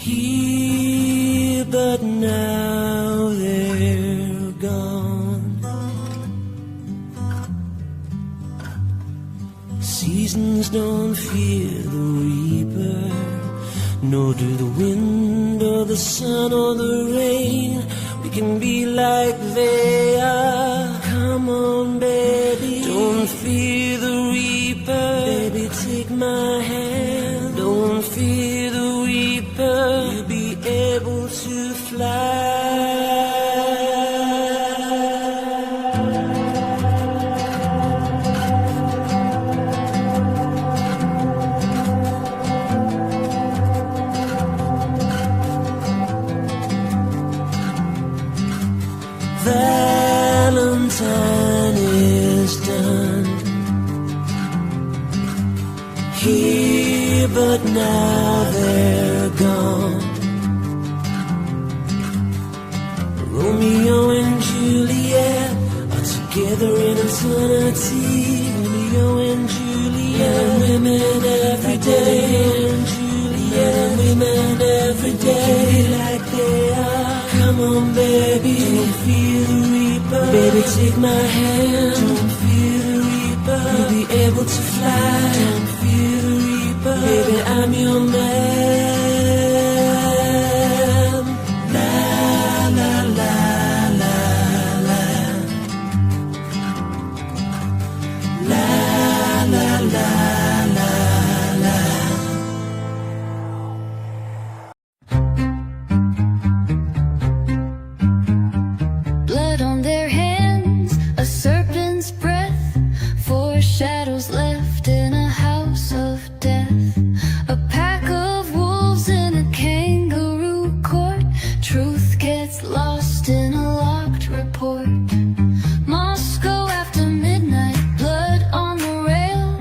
here, but now they're gone. Seasons don't fear the reaper, nor do the wind or the sun or the rain. We can be like they are. Come on, baby, don't fear the reaper. Baby, take my hand. Don't fear the reaper. You'll be able to fly. Valentine is done here, but now they're gone. Romeo and Juliet are together in eternity. Romeo and Juliet, and women every day. And Juliet, and women every day, like they are. Come on, baby, don't fear the reaper. Baby, take my hand. Don't fear the reaper. You'll be able to fly. Don't fear the reaper. Baby, I'm your man. La la la la la. La la la la la. Blood on their hands, a serpent's breath, four shadows left in a house of death. A pack of wolves in a kangaroo court. Truth gets lost in a locked report. Moscow after midnight, blood on the rail.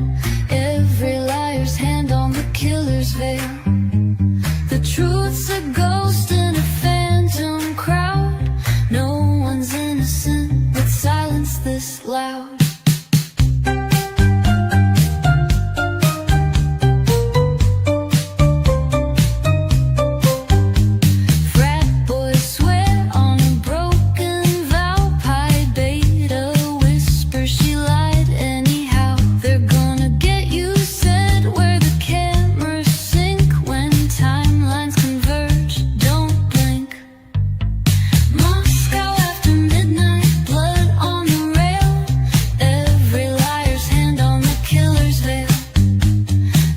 Every liar's hand on the killer's veil. The truth's a ghost in a phantom crowd. No one's innocent, but silence this loud. Frat boys swear on a broken vow. Pi Beta whisper she lied anyhow. They're gonna get you said where the cameras sink. When timelines converge, don't blink. Moscow after midnight, blood on the rail. Every liar's hand on the killer's veil.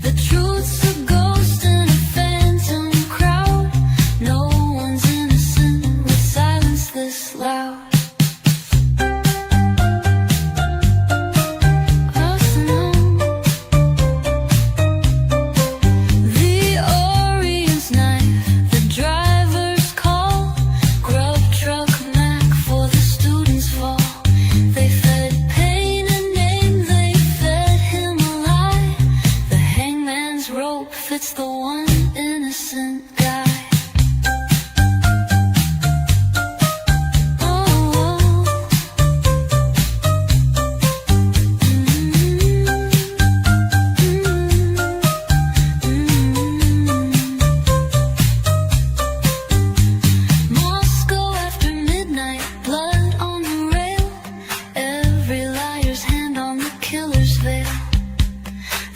The truth's a ghost in a phantom crowd. No one's innocent, with silence this loud. The Orion's knife, the driver's call. Grub truck Mac for the students' fall. They fed pain a name, they fed him a lie. The hangman's rope fits the one innocent guy. Moscow after midnight, blood on the rail. Every liar's hand on the killer's veil.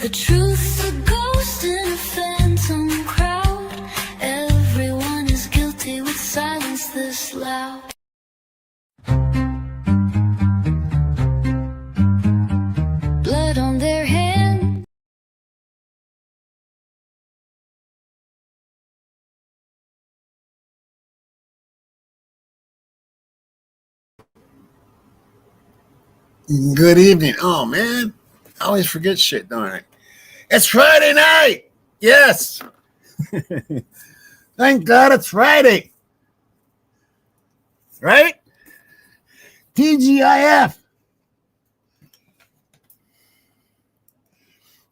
The truth's a ghost in a phantom crowd. Everyone is guilty with silence this loud. Blood on their hand. Good evening. Oh, man. I always forget shit, don't I? It's Friday night. Yes. Thank God it's Friday. Right? TGIF.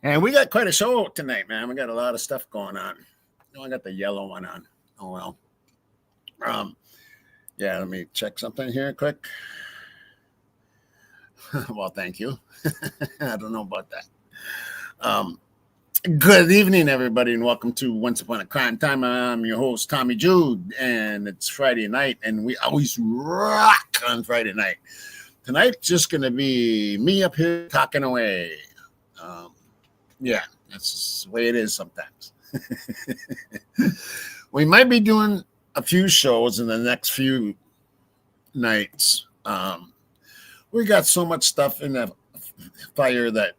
And we got quite a show tonight, man. We got a lot of stuff going on. Oh, I got the yellow one on. Oh, well. Yeah, let me check something here quick. Well, thank you. I don't know about that. Good evening, everybody, and welcome to Once Upon a Crime Time. I'm your host, Tommy Jude, and it's Friday night, and we always rock on Friday night. Tonight's just going to be me up here talking away. Um, yeah, that's the way it is sometimes. We might be doing a few shows in the next few nights. We got so much stuff in the fire that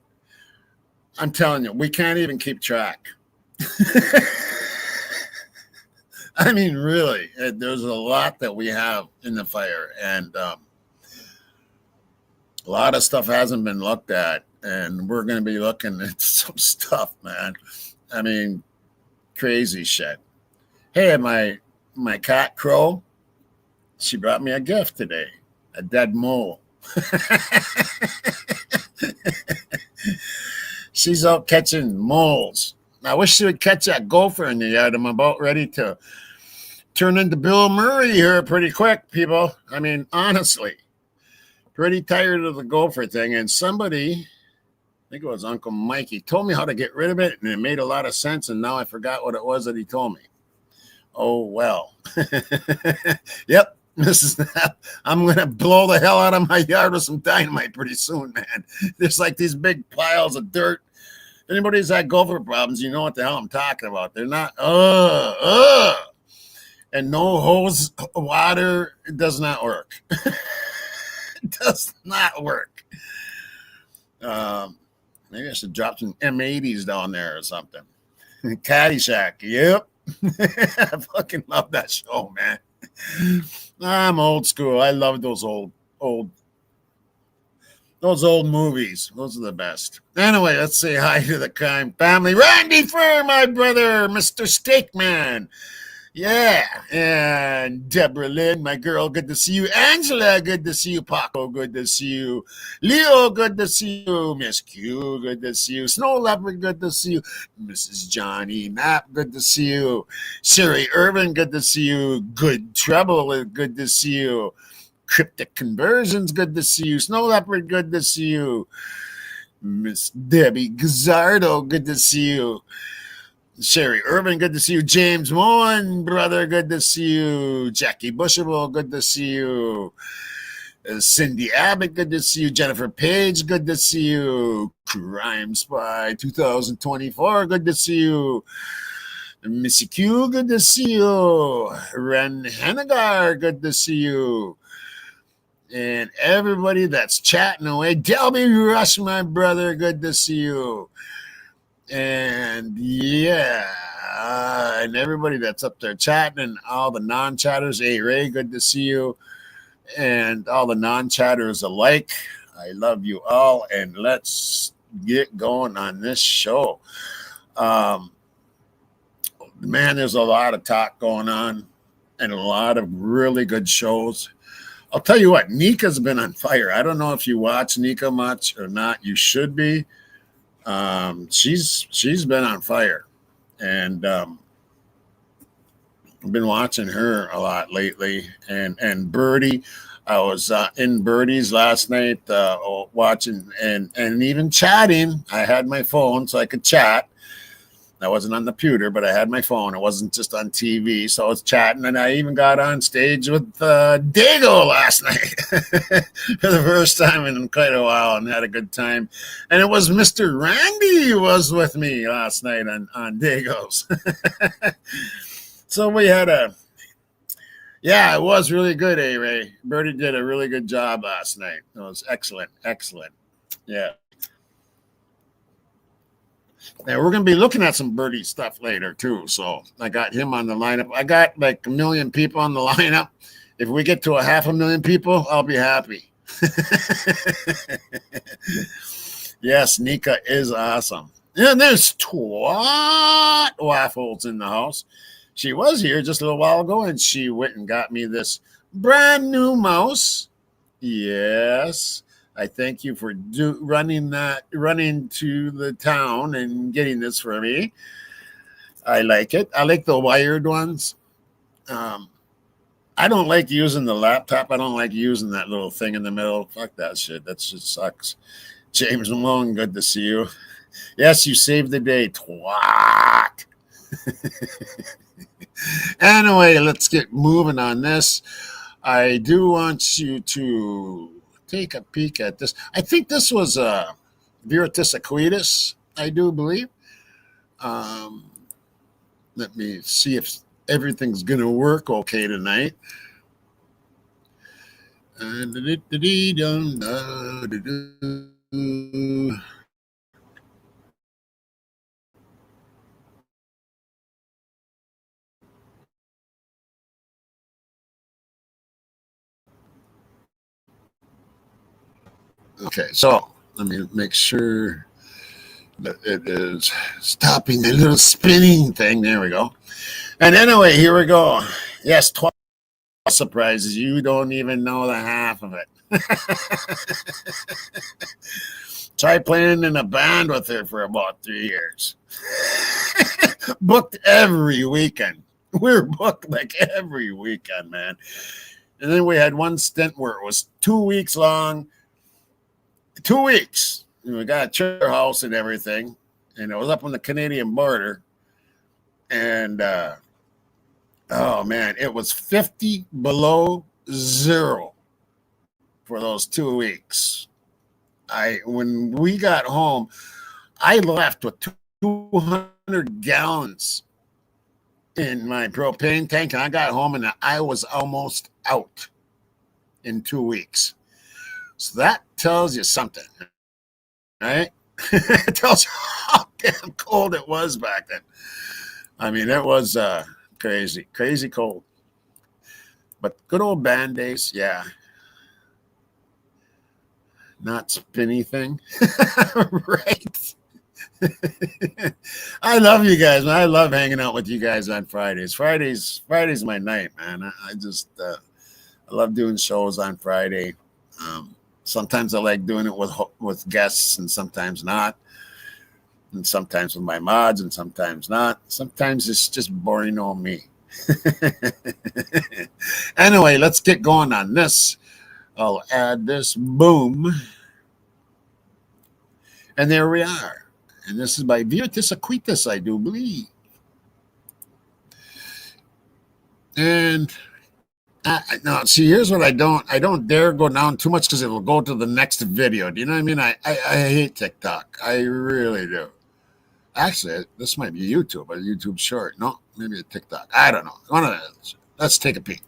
I'm telling you, we can't even keep track. I mean, really, there's a lot that we have in the fire, and a lot of stuff hasn't been looked at, and we're going to be looking at some stuff, man. I mean, crazy shit. Hey, my cat Crow, she brought me a gift today, a dead mole. She's out catching moles. I wish she would catch that gopher in the yard. I'm about ready to turn into Bill Murray here pretty quick, people. I mean, honestly, pretty tired of the gopher thing. And somebody, I think it was Uncle Mikey, told me how to get rid of it, and it made a lot of sense. And now I forgot what it was that he told me. Oh, well. Yep. I'm going to blow the hell out of my yard with some dynamite pretty soon, man. There's like these big piles of dirt. If anybody's had gopher problems, you know what the hell I'm talking about. They're not, and no hose water, it does not work. It does not work. Maybe I should drop some M80s down there or something. Caddyshack, yep. I fucking love that show, man. I'm old school. I love those old movies. Those are the best. Anyway, let's say hi to the crime family. Randy Fur, my brother, Mr. Steakman. Yeah. And Deborah Lynn, my girl, good to see you. Angela, good to see you. Paco, good to see you. Leo, good to see you. Miss Q, good to see you. Snow Leopard, good to see you. Mrs. Johnny Knapp, good to see you. Sherry Irvin, good to see you. Good Trouble, good to see you. Cryptic Conversions, good to see you. Snow Leopard, good to see you. Miss Debbie Gazzardo, good to see you. Sherry Irvin, good to see you. James Moen, brother, good to see you. Jackie Bushable, good to see you. Cindy Abbott, good to see you. Jennifer Page, good to see you. Crime Spy 2024, good to see you. Missy Q, good to see you. Ren Hennigar, good to see you. And everybody that's chatting away. Delby Rush, my brother, good to see you. And yeah, and everybody that's up there chatting, and all the non-chatters. Hey, Ray, good to see you. And all the non-chatters alike, I love you all. And let's get going on this show. Man, there's a lot of talk going on and a lot of really good shows. I'll tell you what, Nika's been on fire. I don't know if you watch Nika much or not. You should be. She's been on fire, and I've been watching her a lot lately. And Birdie, I was in Birdie's last night watching and even chatting. I had my phone so I could chat. I wasn't on the computer, but I had my phone. It wasn't just on TV, so I was chatting, and I even got on stage with Dago last night for the first time in quite a while, and had a good time. And it was Mr. Randy who was with me last night on Dago's. So we had it was really good, Ray. Birdie did a really good job last night. It was excellent. Yeah. Now, we're going to be looking at some Birdie stuff later, too. So I got him on the lineup. I got like 1 million people on the lineup. If we get to 500,000 people, I'll be happy. Yes, Nika is awesome. And there's Twat Waffles in the house. She was here just a little while ago, and she went and got me this brand new mouse. Yes. I thank you for running to the town and getting this for me. I like it. I like the wired ones. I don't like using the laptop. I don't like using that little thing in the middle. Fuck that shit. That shit sucks. James Malone, good to see you. Yes, you saved the day, twat. Anyway, let's get moving on this. I do want you to take a peek at this. I think this was Viritis, I do believe. Um, Let me see if everything's going to work okay tonight. Okay, so let me make sure that it is stopping the little spinning thing. There we go. And anyway, here we go. Yes, 12 surprises. You don't even know the half of it. Try playing in a band with her for about 3 years. Booked every weekend. We're booked like every weekend, man. And then we had one stint where it was 2 weeks long. 2 weeks. And we got a church house and everything. And it was up on the Canadian border. And oh man, it was 50 below zero for those 2 weeks. When we got home, I left with 200 gallons in my propane tank, and I got home and I was almost out in 2 weeks. So that tells you something, right? It tells you how damn cold it was back then. I mean, it was crazy cold. But good old band days, yeah. Not spinny thing. Right. I love you guys, man. I love hanging out with you guys on Fridays. Friday's my night, man. I just I love doing shows on Friday. Sometimes I like doing it with guests, and sometimes not. And sometimes with my mods, and sometimes not. Sometimes it's just boring on me. Anyway, let's get going on this. I'll add this. Boom. And there we are. And this is by Viritis, I do believe. And now, see, here's what I don't dare go down too much because it will go to the next video. Do you know what I mean? I hate TikTok. I really do. Actually, this might be YouTube, a YouTube short. No, maybe a TikTok. I don't know. One of those. Let's take a peek.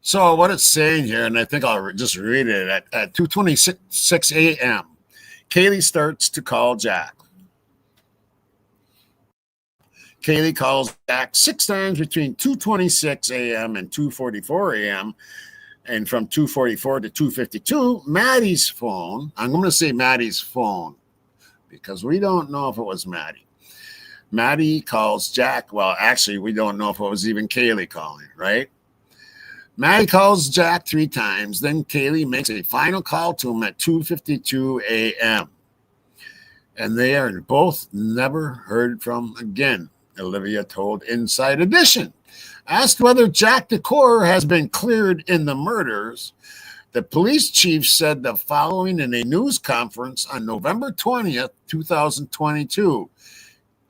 So what it's saying here, and I think I'll just read it, at 2:26 a.m., Kaylee starts to call Jack. Kaylee calls Jack 6 times between 2:26 a.m. and 2:44 a.m., and from 2:44 to 2:52, Maddie's phone, I'm going to say Maddie's phone, because we don't know if it was Maddie. Maddie calls Jack. Well, actually, we don't know if it was even Kaylee calling, right? Maddie calls Jack 3 times. Then Kaylee makes a final call to him at 2:52 a.m. And they are both never heard from again, Olivia told Inside Edition. Asked whether Jack Decor has been cleared in the murders, the police chief said the following in a news conference on November 20th, 2022.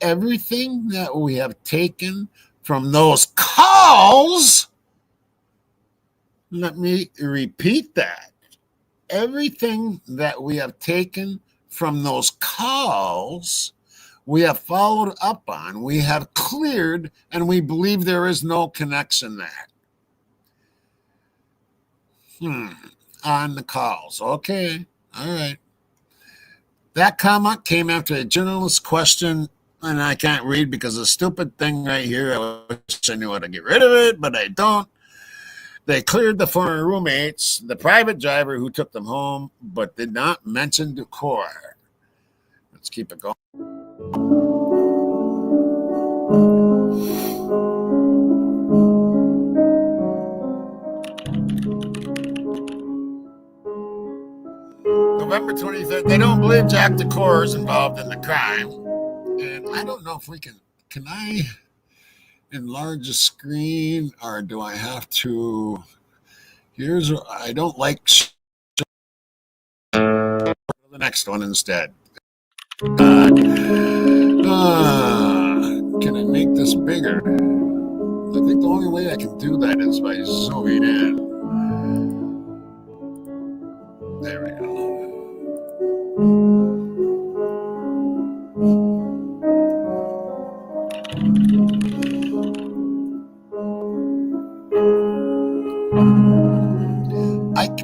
Everything that we have taken from those calls... Let me repeat that. Everything that we have taken from those calls, we have followed up on, we have cleared, and we believe there is no connection there. On the calls. Okay. All right. That comment came after a journalist's question, and I can't read because of the stupid thing right here. I wish I knew how to get rid of it, but I don't. They cleared the former roommates, the private driver who took them home, but did not mention Decor. Let's keep it going. November 23rd. They don't believe Jack Decor is involved in the crime. And I don't know if we can I enlarge the screen, or do I have to? I don't like the next one instead. Can I make this bigger? I think the only way I can do that is by zooming in. There we go.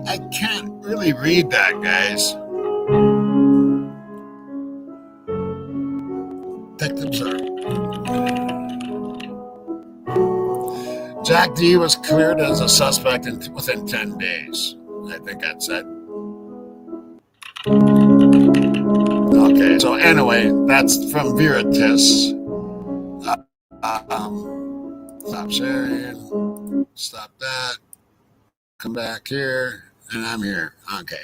I can't really read that, guys. Detectives are. Jack D was cleared as a suspect within 10 days. I think that's it. Okay, so anyway, that's from Veritas. Stop sharing. Stop that. Come back here. And I'm here. Okay.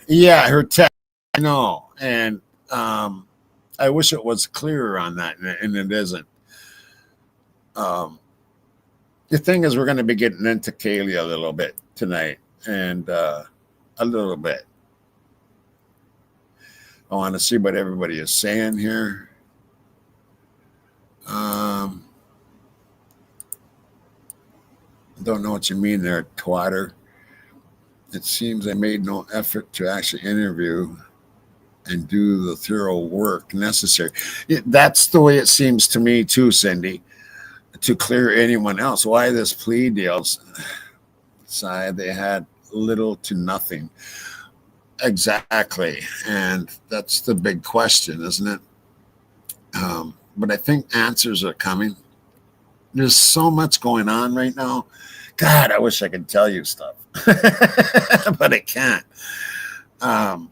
Yeah, her text. I know. And I wish it was clearer on that, and it isn't. The thing is, we're going to be getting into Kaylee a little bit tonight, and a little bit. I want to see what everybody is saying here. Don't know what you mean there, twatter. It seems they made no effort to actually interview and do the thorough work necessary. That's the way it seems to me too, Cindy, to clear anyone else. Why this plea deals? Side they had little to nothing. Exactly. And that's the big question, isn't it? But I think answers are coming. There's so much going on right now. God, I wish I could tell you stuff, but I can't. I'm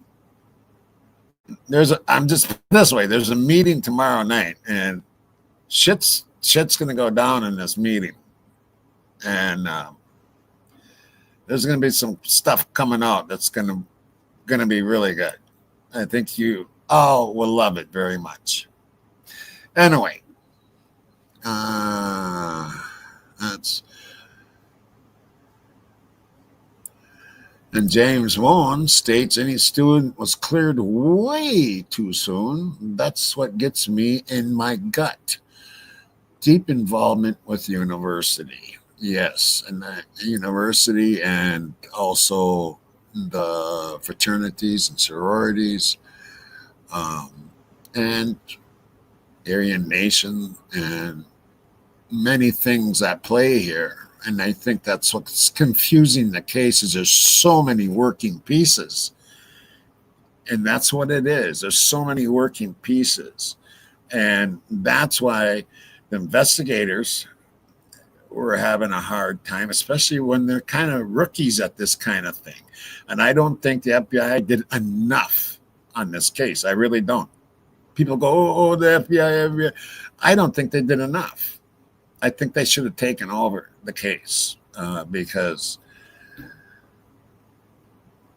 just this way. There's a meeting tomorrow night, and shit's gonna go down in this meeting, and there's gonna be some stuff coming out that's gonna be really good. I think you all will love it very much. Anyway, that's. And James Vaughan states any student was cleared way too soon. That's what gets me in my gut. Deep involvement with university. Yes, and the university, and also the fraternities and sororities, and Aryan Nation, and many things at play here. And I think that's what's confusing the case, is there's so many working pieces. And that's what it is. There's so many working pieces. And that's why the investigators were having a hard time, especially when they're kind of rookies at this kind of thing. And I don't think the FBI did enough on this case. I really don't. People go, oh, the FBI. I don't think they did enough. I think they should have taken over the case because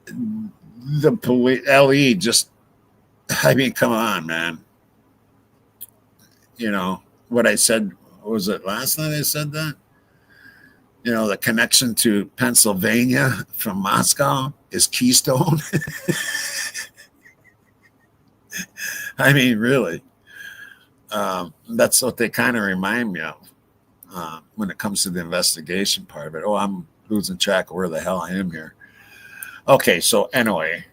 the police, LE just, I mean, come on, man. You know, what I said, was it last night I said that? You know, the connection to Pennsylvania from Moscow is Keystone. I mean, really. That's what they kind of remind me of. When it comes to the investigation part of it. Oh, I'm losing track of where the hell I am here. Okay, so anyway,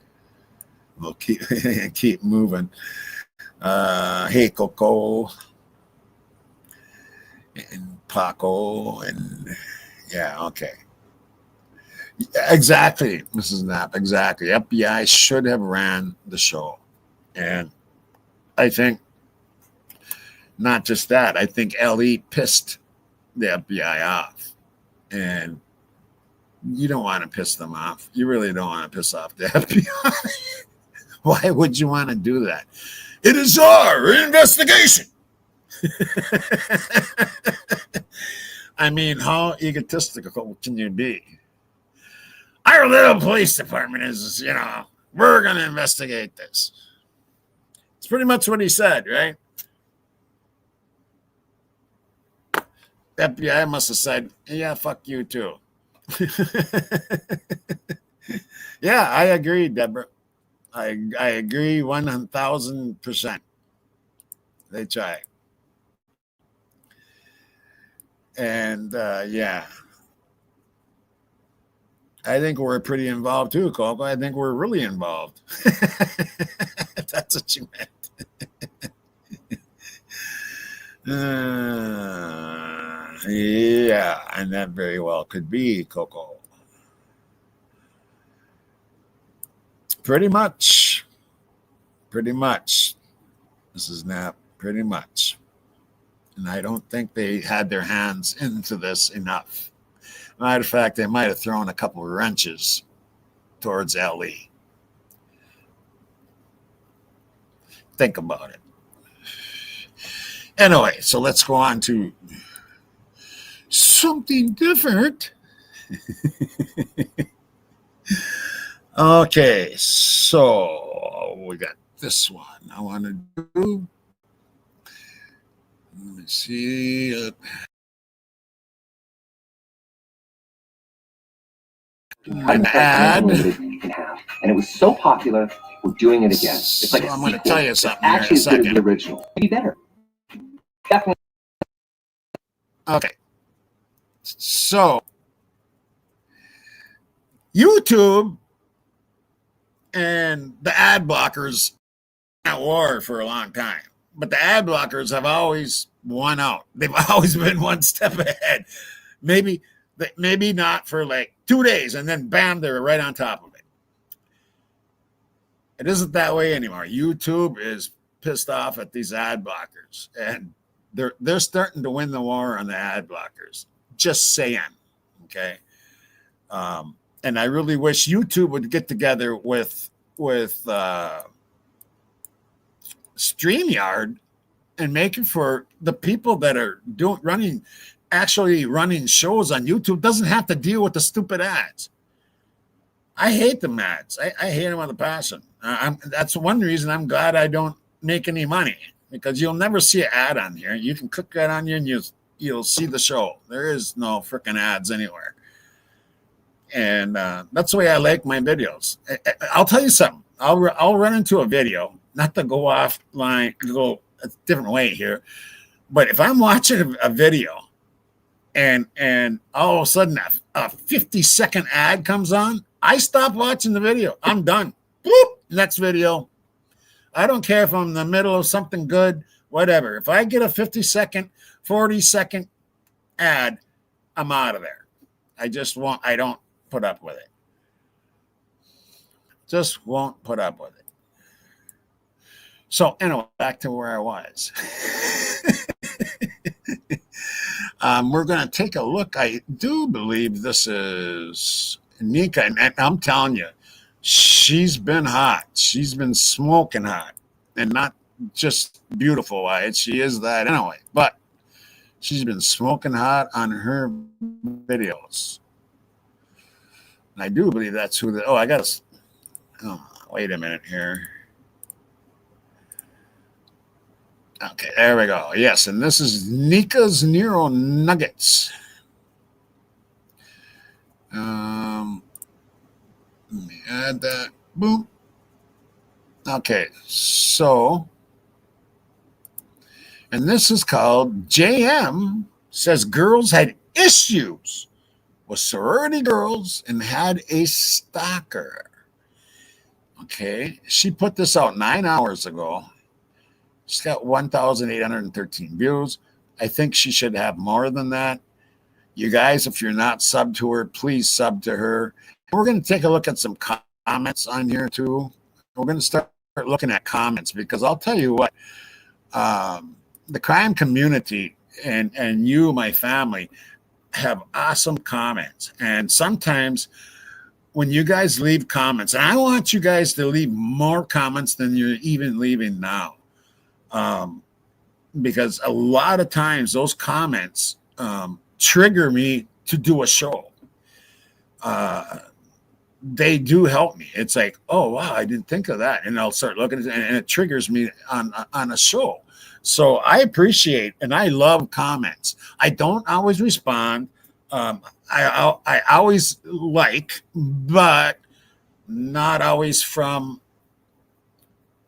we'll keep moving. Hey, Coco and Paco, and yeah, okay. Exactly, Mrs. Knapp, exactly. FBI should have ran the show. And I think not just that, I think LE pissed the FBI off, and you don't want to piss them off. You really don't want to piss off the FBI. Why would you want to do that? It is our investigation. I mean, how egotistical can you be? Our little police department is, we're going to investigate this. It's pretty much what he said, right? FBI must have said, yeah, fuck you too. Yeah, I agree, Deborah. I agree 1,000%. They try. And yeah, I think we're pretty involved too, Coco. I think we're really involved. That's what you meant. Yeah, and that very well could be, Coco. Pretty much. Pretty much. Mrs. Knapp, pretty much. And I don't think they had their hands into this enough. Matter of fact, they might have thrown a couple of wrenches towards Ellie. Think about it. Anyway, so let's go on to something different. Okay, so we got this one I want to do. Let me see. An ad. You can have. And it was so popular, we're doing it again. It's like So a I'm going to sequel. tell you It's something here in actually a as good as the second. original. Maybe better. Definitely. Okay. So YouTube and the ad blockers at war for a long time, but the ad blockers have always won out. They've always been one step ahead. Maybe not for like 2 days, and then bam, they're right on top of it. It isn't that way anymore. YouTube is pissed off at these ad blockers, and they're starting to win the war on the ad blockers. Just saying, okay. And I really wish YouTube would get together with StreamYard and make it for the people that are actually running shows on YouTube. Doesn't have to deal with the stupid ads. I hate them ads. I hate them with a passion. That's one reason I'm glad I don't make any money, because you'll never see an ad on here. You can click that on you and you'll see the show. There is no freaking ads anywhere. And that's the way I like my videos. I'll tell you something. I'll run into a video, not to go offline, go a different way here, but if I'm watching a video and all of a sudden a 50-second ad comes on, I stop watching the video. I'm done. Boop, next video. I don't care if I'm in the middle of something good, whatever. If I get a 50-second, 40-second ad, I'm out of there. I don't put up with it. Just won't put up with it. So anyway, back to where I was. We're going to take a look. I do believe this is Nika, and I'm telling you, she's been hot. She's been smoking hot, and not just beautiful wise. She is that anyway, but she's been smoking hot on her videos. And I do believe that's who wait a minute here. Okay, there we go. Yes, and this is Nika's Neuro Nuggets. Let me add that. Boom. Okay, so, and this is called JM says girls had issues with sorority girls and had a stalker. Okay, she put this out 9 hours ago. She's got 1,813 views. I think she should have more than that. You guys, if you're not subbed to her, please sub to her. We're going to take a look at some comments on here too. We're going to start looking at comments, because I'll tell you what, the crime community and you, my family, have awesome comments. And sometimes when you guys leave comments, and I want you guys to leave more comments than you're even leaving now. Because a lot of times those comments trigger me to do a show. they do help me. It's like, oh wow, I didn't think of that, and I'll start looking at it, and it triggers me on a show. So I appreciate and I love comments. I don't always respond. I always like, but not always from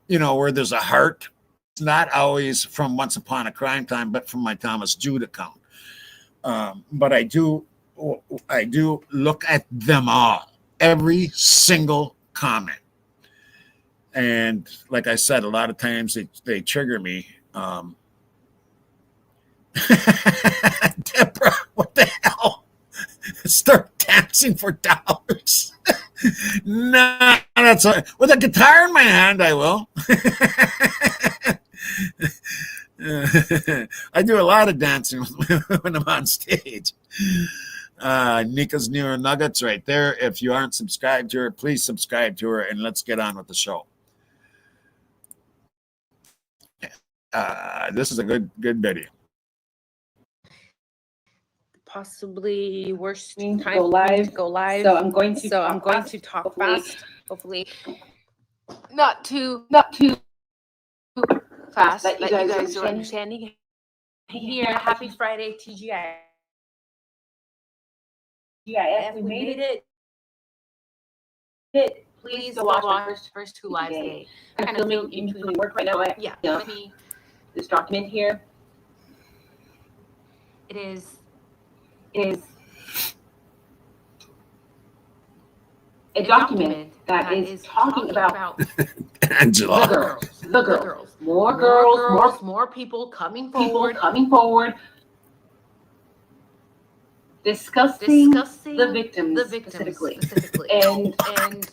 where there's a heart. It's not always from Once Upon a Crime Time, but from my Thomas Jude account. But I do look at them all, every single comment. And like I said, a lot of times they trigger me. Deborah, what the hell? Start dancing for dollars. Nah, that's with a guitar in my hand, I will. I do a lot of dancing when I'm on stage. Nika's Newer Nuggets right there. If you aren't subscribed to her, please subscribe to her, and let's get on with the show. This is a good video. Possibly worst time Go live. Go live. So I'm going to talk hopefully. fast. Hopefully, not too fast. That you guys are understanding. Here, happy Friday, TGI. Yeah, We made it. Please go watch watch the first two lives today. I'm Kind of filming in between work right now. Yeah. Let me this document here It is is a document that is talking about Angela. the girls, more girls, more people coming people forward, coming forward, discussing the victims specifically. And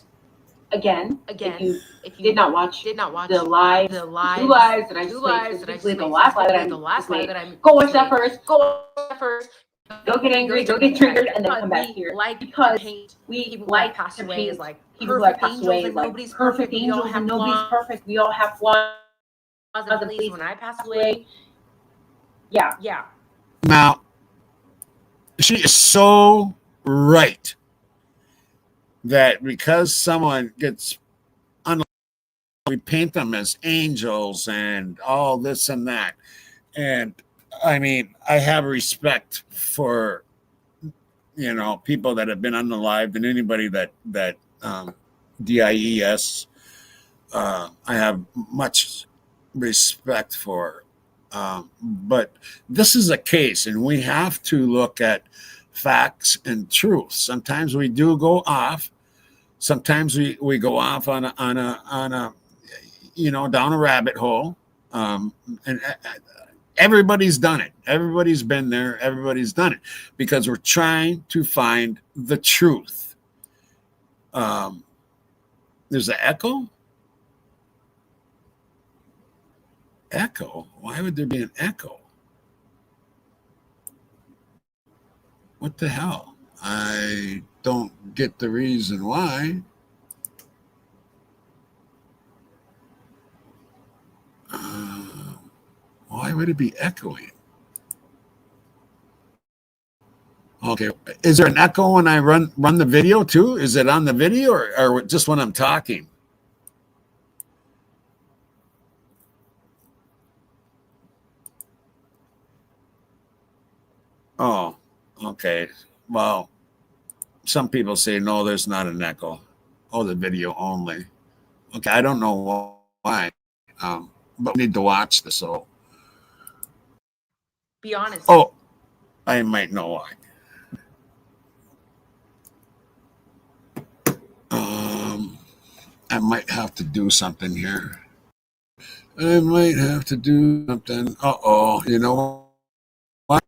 again, if you did not watch the live, two lives that I just made, specifically the last live that I made, go watch that first. Don't get angry, don't get triggered, and then come back here. Because we like passed to away paint is like people who have perfect passed away angels, as and like nobody's perfect We all angels, have and nobody's flaws. perfect. We all have flaws. At least when I passed away, Yeah. Now, she is so right that because someone gets unlucky, we paint them as angels and all this and that. And I mean, I have respect for people that have been unalived and anybody that DIES. I have much respect for. But this is a case, and we have to look at facts and truth. Sometimes we do go off. Sometimes we go off on a down a rabbit hole. And everybody's done it. Everybody's been there. Everybody's done it because we're trying to find the truth. There's an echo. Echo? Why would there be an echo? What the hell? I don't get the reason why. Why would it be echoing? Okay. Is there an echo when I run the video too? Is it on the video or just when I'm talking? Oh, okay. Well, some people say, no, there's not an echo. Oh, the video only. Okay, I don't know why. But we need to watch this. So, be honest. oh, I might know why. I might have to do something here. I might have to do something. Uh-oh, you know what?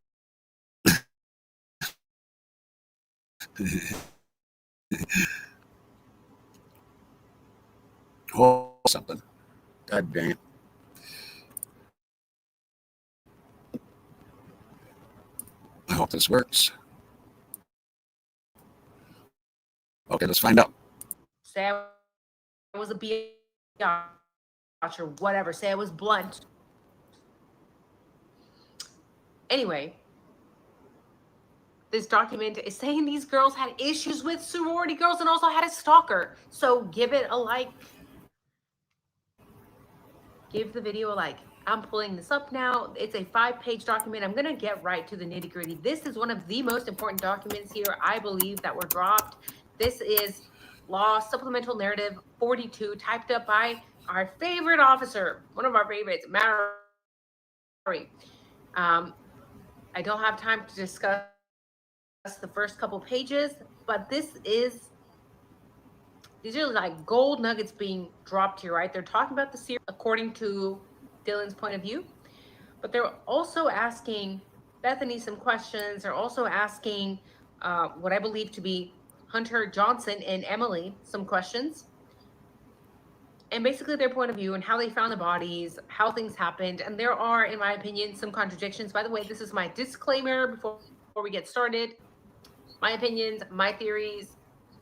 Hold something. God dang it. I hope this works. Okay, let's find out. Say I was a biatch or whatever. Say I was blunt. Anyway, this document is saying these girls had issues with sorority girls and also had a stalker. So give it a like. Give the video a like. I'm pulling this up now. It's a 5-page document. I'm going to get right to the nitty-gritty. This is one of the most important documents here, I believe, that were dropped. This is Law Supplemental Narrative 42, typed up by our favorite officer, one of our favorites, Mallory. I don't have time to discuss the first couple pages, but these are like gold nuggets being dropped here, right? They're talking about the series according to Dylan's point of view, but they're also asking Bethany some questions. They're also asking what I believe to be Hunter Johnson and Emily some questions, and basically their point of view and how they found the bodies, how things happened. And there are, in my opinion, some contradictions. By the way, this is my disclaimer before we get started. My opinions, my theories,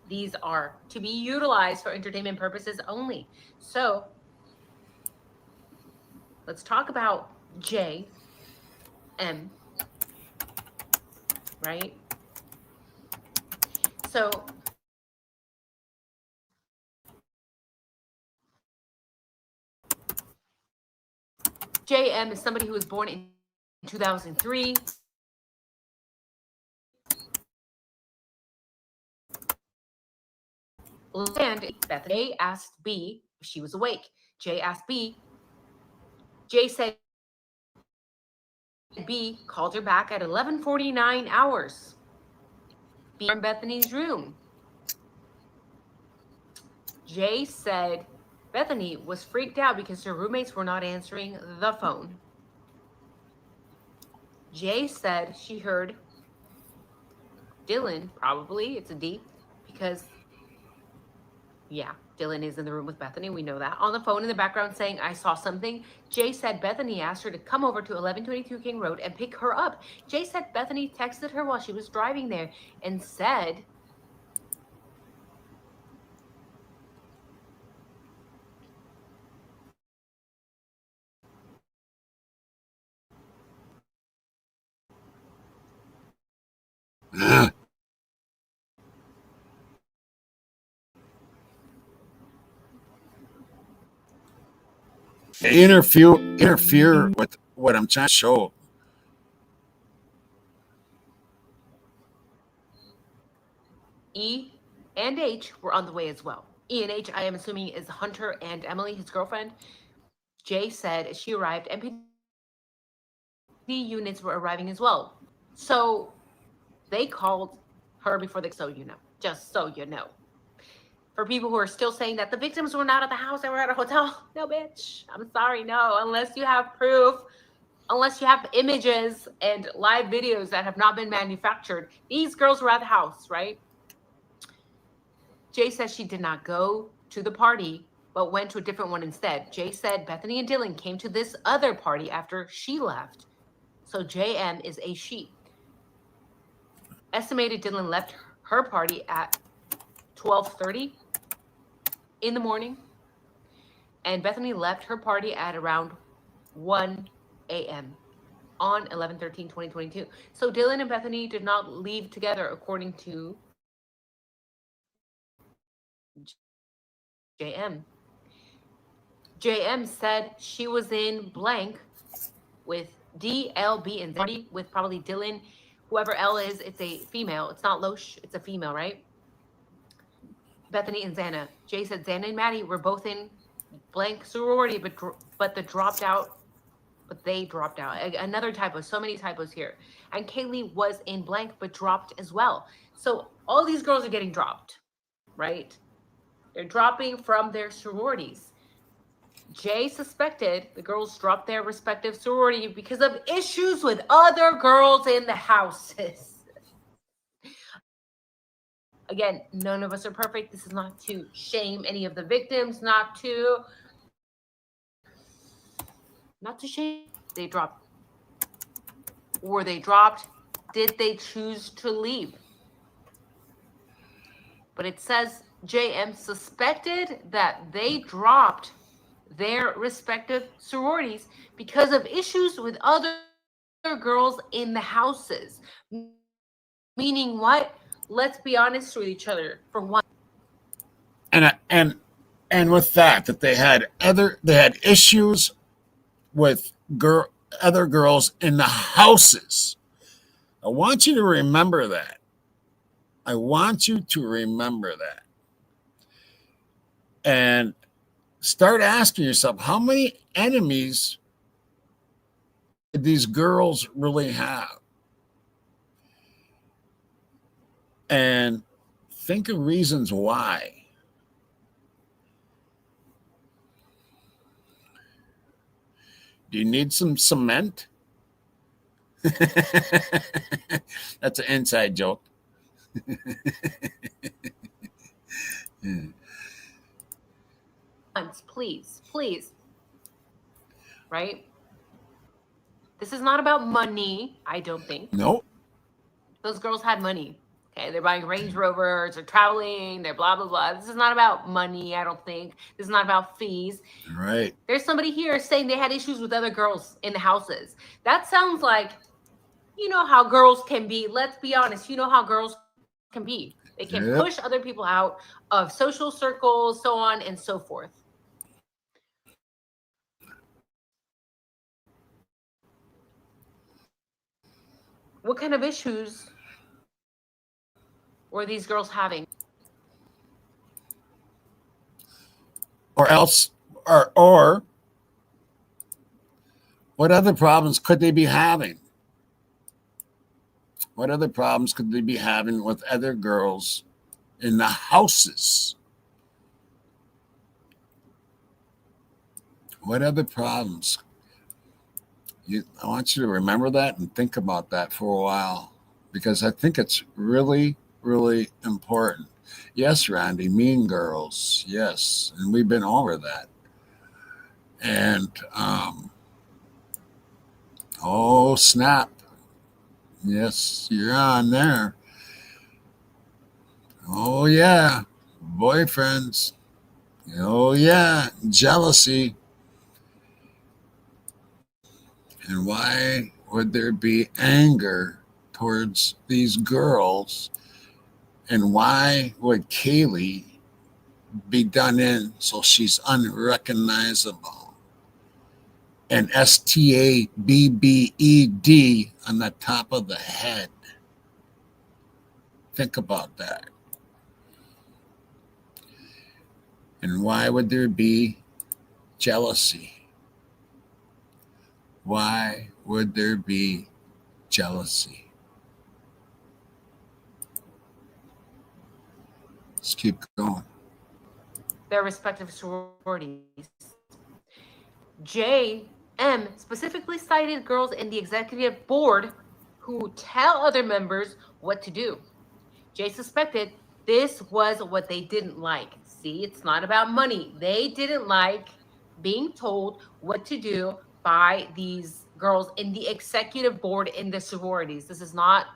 these are to be utilized for entertainment purposes only. So let's talk about JM, right? So JM is somebody who was born in 2003. And Bethany asked B if she was awake. Jay asked B. Jay said B called her back at 11:49 hours. B in Bethany's room. Jay said Bethany was freaked out because her roommates were not answering the phone. Jay said she heard Dylan, probably, it's a D, because yeah, Dylan is in the room with Bethany. We know that. On the phone in the background saying, I saw something. Jay said Bethany asked her to come over to 1122 King Road and pick her up. Jay said Bethany texted her while she was driving there and said, interfere with what I'm trying to show. E and H were on the way as well. E and H, I am assuming, is Hunter and Emily, his girlfriend. Jay said as she arrived, MPD units were arriving as well. So they called her before they, so you know, just so you know. For people who are still saying that the victims were not at the house, they were at a hotel. No, bitch. I'm sorry. No, unless you have proof, unless you have images and live videos that have not been manufactured. These girls were at the house, right? Jay says she did not go to the party, but went to a different one instead. Jay said Bethany and Dylan came to this other party after she left. So JM is a she. Estimated Dylan left her party at 12:30 in the morning, and Bethany left her party at around 1 a.m. on 11/13/2022. So Dylan and Bethany did not leave together, according to JM. JM said she was in blank with D, L, B, and Z, with probably Dylan. Whoever L is, it's a female. It's not Loesch, it's a female, right? Bethany and Xana. Jay said Xana and Maddie were both in blank sorority, but they dropped out. Another typo. So many typos here. And Kaylee was in blank, but dropped as well. So all these girls are getting dropped, right? They're dropping from their sororities. Jay suspected the girls dropped their respective sorority because of issues with other girls in the houses. Again, none of us are perfect. This is not to shame any of the victims, not to shame. They dropped. Were they dropped? Did they choose to leave? But it says JM suspected that they dropped their respective sororities because of issues with other girls in the houses. Meaning what? Let's be honest with each other for one. And with that they had issues with other girls in the houses. I want you to remember that. I want you to remember that. And start asking yourself, how many enemies did these girls really have? And think of reasons why. Do you need some cement? That's an inside joke. Please. Right? This is not about money, I don't think. Nope. Those girls had money. Okay, they're buying Range Rovers, they're traveling, they're blah, blah, blah. This is not about money, I don't think. This is not about fees. Right. There's somebody here saying they had issues with other girls in the houses. That sounds like, you know how girls can be. Let's be honest. You know how girls can be. They can push other people out of social circles, so on and so forth. What kind of issues were these girls having? Or what other problems could they be having? What other problems could they be having with other girls in the houses? What other problems? I want you to remember that and think about that for a while, because I think it's really, really important. Yes, Randy, Mean Girls. Yes, and we've been over that. And oh snap! Yes, you're on there. Oh yeah, boyfriends. Oh yeah, jealousy. And why would there be anger towards these girls? And why would Kaylee be done in so she's unrecognizable? And STABBED on the top of the head. Think about that. And why would there be jealousy? Why would there be jealousy? Let's keep going. Their respective sororities. JM specifically cited girls in the executive board who tell other members what to do. Jay suspected this was what they didn't like. See, it's not about money. They didn't like being told what to do by these girls in the executive board in the sororities. This is not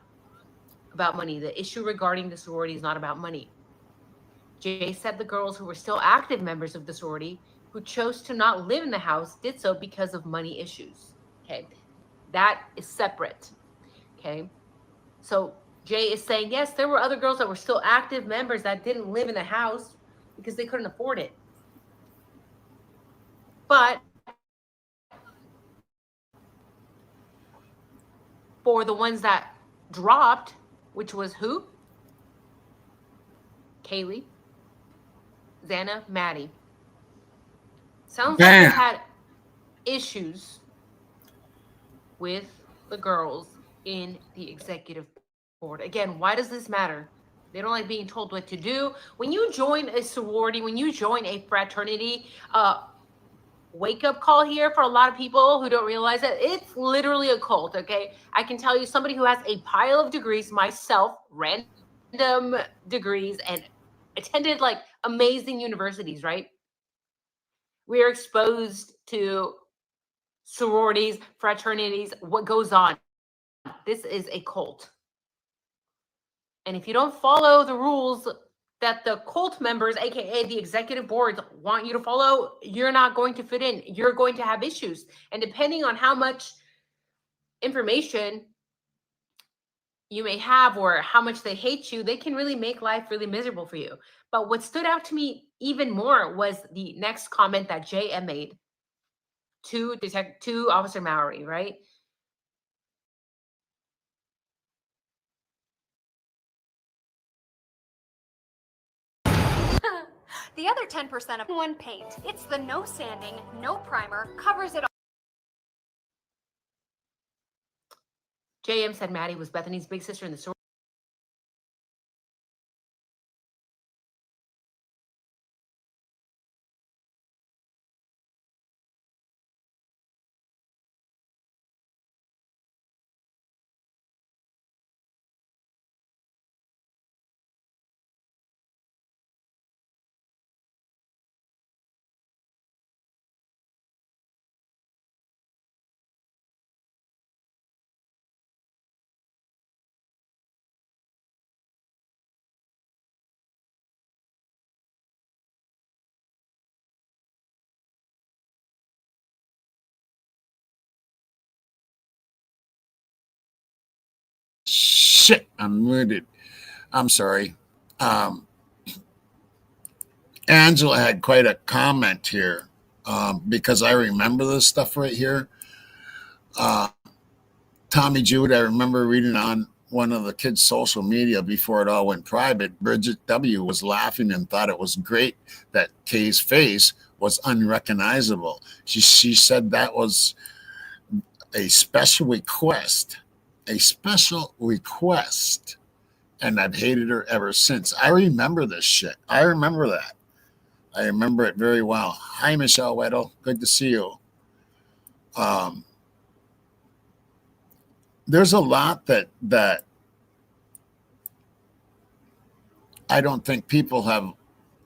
about money. The issue regarding the sorority is not about money. Jay said the girls who were still active members of the sorority who chose to not live in the house did so because of money issues. Okay, that is separate. Okay, so Jay is saying, yes, there were other girls that were still active members that didn't live in the house because they couldn't afford it. But for the ones that dropped, which was who? Kaylee, Xana, Maddie. Sounds like they had issues with the girls in the executive board. Again, why does this matter? They don't like being told what to do. When you join a sorority, when you join a fraternity, wake-up call here for a lot of people who don't realize that it's literally a cult, okay? I can tell you, somebody who has a pile of degrees, myself, random degrees, and attended like amazing universities, right? We are exposed to sororities, fraternities, what goes on. This is a cult. And if you don't follow the rules that the cult members, aka the executive boards, want you to follow, you're not going to fit in. You're going to have issues. And depending on how much information you may have or how much they hate you, they can really make life really miserable for you. But what stood out to me even more was the next comment that JM made to Officer Mowry, right? The other 10% of one paint. It's the no sanding, no primer, covers it all. JM said Maddie was Bethany's big sister in the story. Shit, I'm muted. I'm sorry. Angela had quite a comment here because I remember this stuff right here. Tommy Jude, I remember reading on one of the kids' social media before it all went private. Bridget W. was laughing and thought it was great that Kay's face was unrecognizable. She said that was a special request. And I've hated her ever since. I remember this shit. I remember that. I remember it very well. Hi, Michelle Weddle. Good to see you. There's a lot that I don't think people have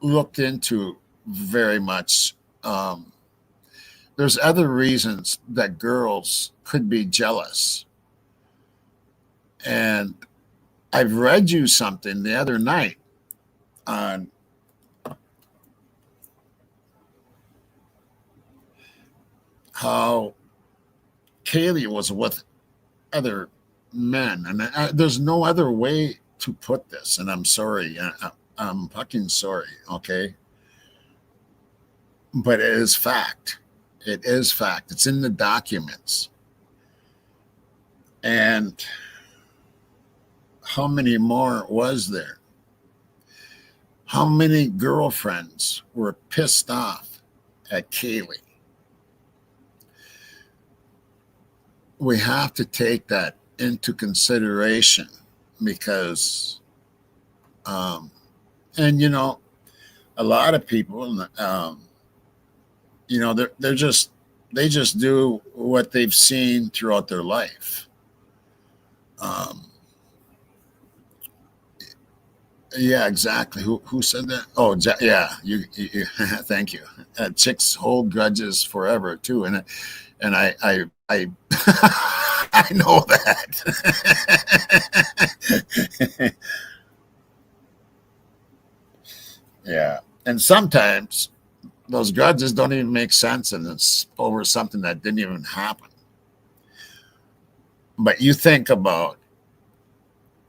looked into very much. There's other reasons that girls could be jealous. And I've read you something the other night on how Kaylee was with other men. And there's no other way to put this. And I'm sorry. I'm fucking sorry. Okay. But it is fact. It is fact. It's in the documents. And how many more was there? How many girlfriends were pissed off at Kaylee? We have to take that into consideration because, and you know, a lot of people, you know, they just do what they've seen throughout their life. Yeah, exactly. Who said that? Oh, yeah. You thank you. Chicks hold grudges forever too, and I I know that. Yeah, and sometimes those grudges don't even make sense, and it's over something that didn't even happen. But you think about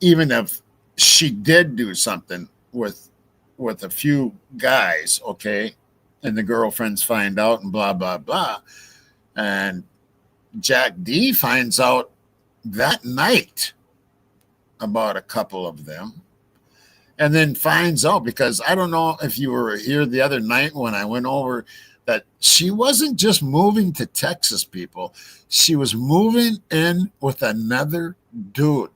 even if she did do something with a few guys, okay, and the girlfriends find out and blah blah blah, and Jack D finds out that night about a couple of them, and then finds out, because I don't know if you were here the other night when I went over, that she wasn't just moving to Texas, people. She was moving in with another dude.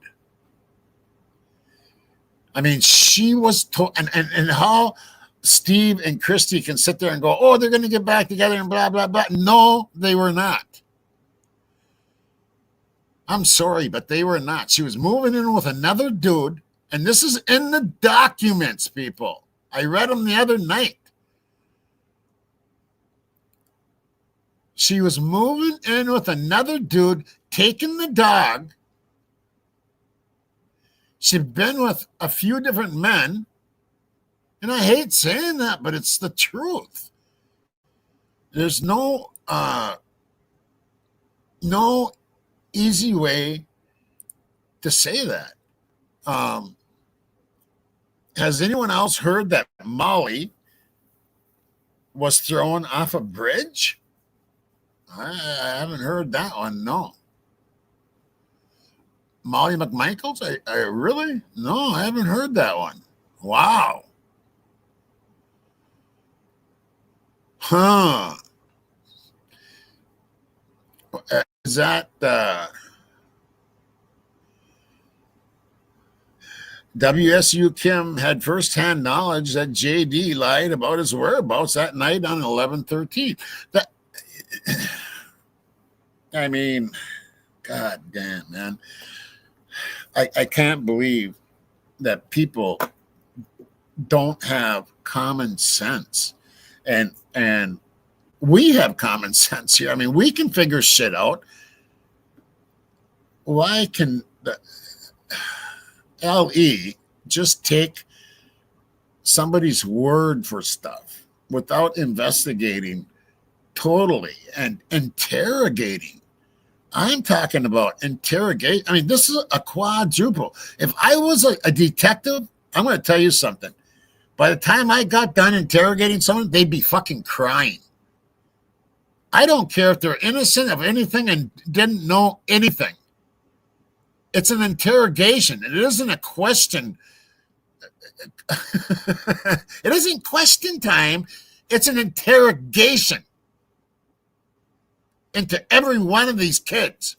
I mean, she was and how Steve and Christy can sit there and go, oh, they're going to get back together and blah, blah, blah. No, they were not. I'm sorry, but they were not. She was moving in with another dude, and this is in the documents, people. I read them the other night. She was moving in with another dude, taking the dog. She'd been with a few different men, and I hate saying that, but it's the truth. There's no easy way to say that. Has anyone else heard that Molly was thrown off a bridge? I haven't heard that one. No. Molly McMichaels? I really? No, I haven't heard that one. Wow. Huh. Is that WSU Kim had firsthand knowledge that JD lied about his whereabouts that night on 11/13. That, I mean, God damn, man. I can't believe that people don't have common sense. And we have common sense here. I mean, we can figure shit out. Why can the LE just take somebody's word for stuff without investigating totally and interrogating? I'm talking about interrogate. I mean, this is a quadruple. If I was a detective, I'm going to tell you something. By the time I got done interrogating someone, they'd be fucking crying. I don't care if they're innocent of anything and didn't know anything. It's an interrogation. It isn't a question. It isn't question time. It's an interrogation into every one of these kids.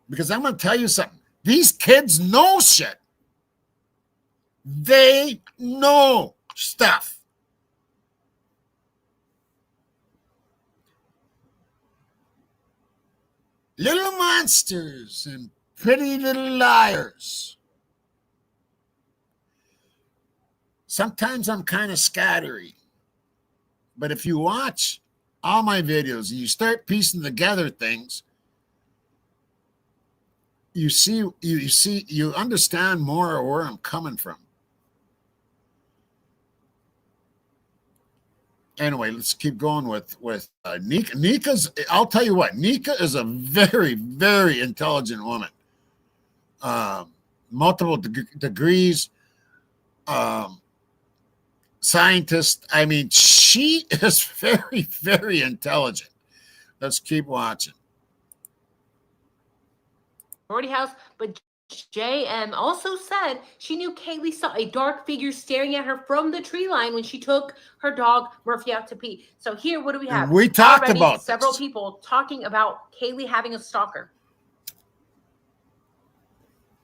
Because I'm going to tell you something. These kids know shit. They know stuff. Little monsters and pretty little liars. Sometimes I'm kind of scattery. But if you watch all my videos and you start piecing together things, you understand more of where I'm coming from. Anyway, let's keep going with Nika. Nika's, I'll tell you what, Nika is a very, very intelligent woman. Multiple degrees, scientist. I mean, she is very, very intelligent. Let's keep watching. Sorority house, but JM also said she knew Kaylee saw a dark figure staring at her from the tree line when she took her dog Murphy out to pee. So here, what do we have? We talked about several people talking about Kaylee having a stalker.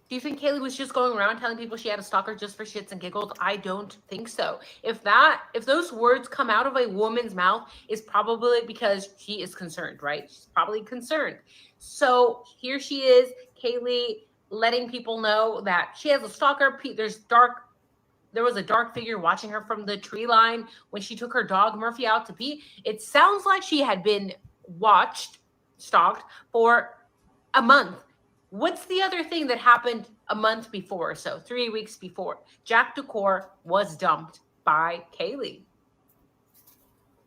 Do you think Kaylee was just going around telling people she had a stalker just for shits and giggles? I don't think so. If those words come out of a woman's mouth, it's probably because she is concerned, right? She's probably concerned. So here she is, Kaylee, letting people know that she has a stalker. There was a dark figure watching her from the tree line when she took her dog Murphy out to pee. It sounds like she had been stalked for a month. What's the other thing that happened a month before or so, 3 weeks before? Jack Decor was dumped by Kaylee.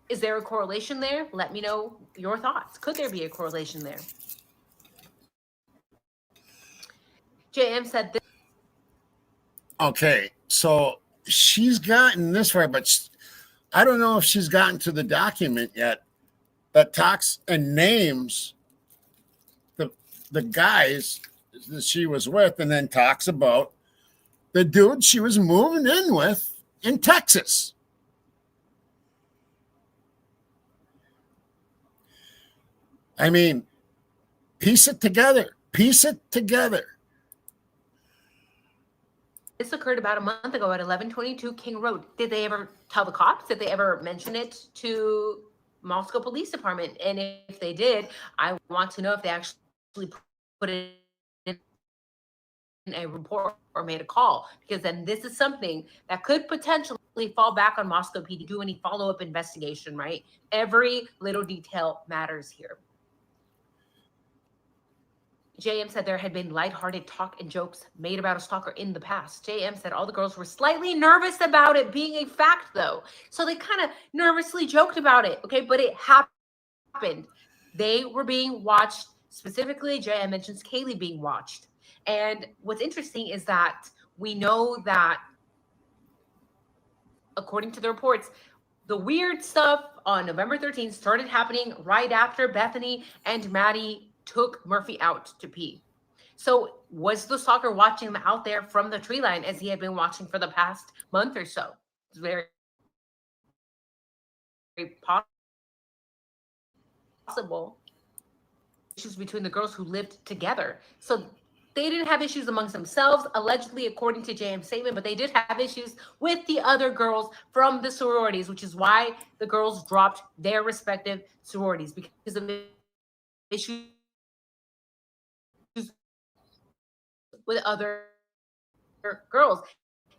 Is there a correlation there? Let me know your thoughts. Could there be a correlation there? JM said this. Okay, so she's gotten this far, but I don't know if she's gotten to the document yet that talks and names the guys that she was with, and then talks about the dude she was moving in with in Texas. I mean, piece it together. Piece it together. This occurred about a month ago at 1122 King Road. Did they ever tell the cops? Did they ever mention it to Moscow Police Department? And if they did, I want to know if they actually put it in a report or made a call, because then this is something that could potentially fall back on Moscow PD, do any follow-up investigation, right? Every little detail matters here. JM said there had been lighthearted talk and jokes made about a stalker in the past. JM said all the girls were slightly nervous about it being a fact, though. So they kind of nervously joked about it, okay? But it happened. They were being watched Specifically, J.M. mentions Kaylee being watched. And what's interesting is that we know that, according to the reports, the weird stuff on November 13th started happening right after Bethany and Maddie took Murphy out to pee. So was the stalker watching him out there from the tree line as he had been watching for the past month or so? It's very, very possible. Issues between the girls who lived together. So they didn't have issues amongst themselves, allegedly, according to JM's statement, but they did have issues with the other girls from the sororities, which is why the girls dropped their respective sororities, because of issues with other girls.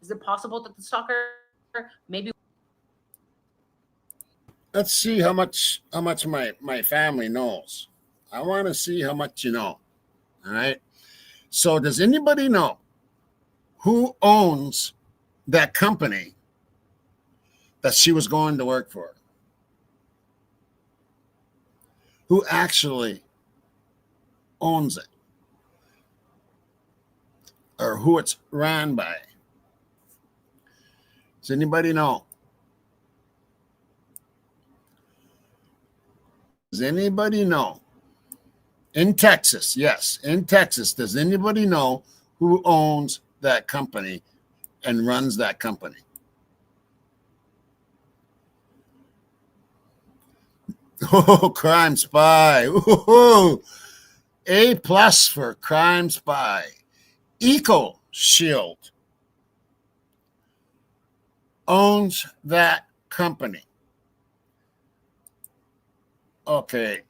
Is it possible that the stalker maybe? Let's see how much my family knows. I want to see how much you know. All right. So does anybody know who owns that company that she was going to work for? Who actually owns it? Or who it's ran by? Does anybody know? Does anybody know? In Texas, yes, in Texas, does anybody know who owns that company and runs that company? Oh, Crime Spy. Ooh, A+ for Crime Spy. Eco Shield owns that company. Okay.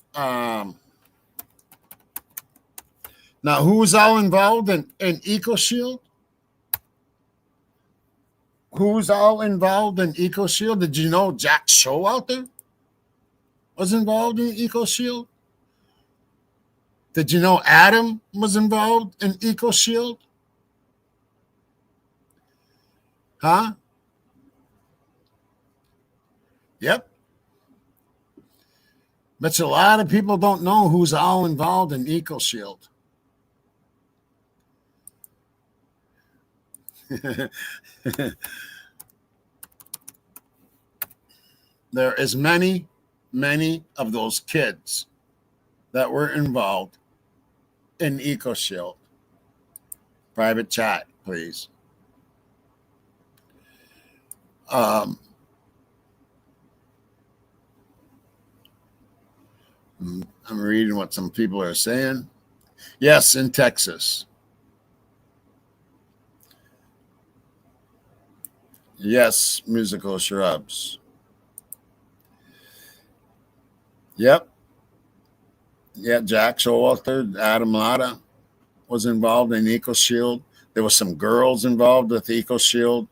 Now, who's all involved in Eco Shield? Who's all involved in Eco Shield? Did you know Jack Showalter was involved in Eco Shield? Did you know Adam was involved in Eco Shield? Huh? Yep. But a lot of people don't know who's all involved in Eco Shield. There is many of those kids that were involved in Eco Shield. Private chat, please. I'm reading what some people are saying. Yes, in Texas. Yes, Musical Shrubs. Yep. Yeah, Jack Showalter, Adam Latta was involved in Eco Shield. There were some girls involved with Eco Shield.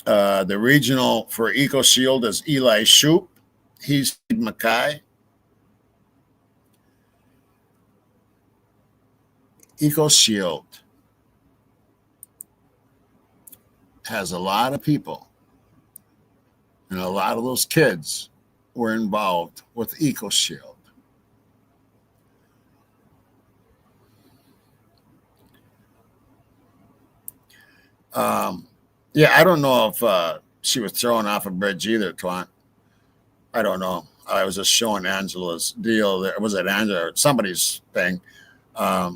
The regional for Eco Shield is Eli Shoup. He's Steve Mackay. Eco Shield has a lot of people, and a lot of those kids were involved with Eco Shield. Yeah, I don't know if she was thrown off a bridge either, Twan. I don't know. I was just showing Angela's deal. There was it Angela or somebody's thing. I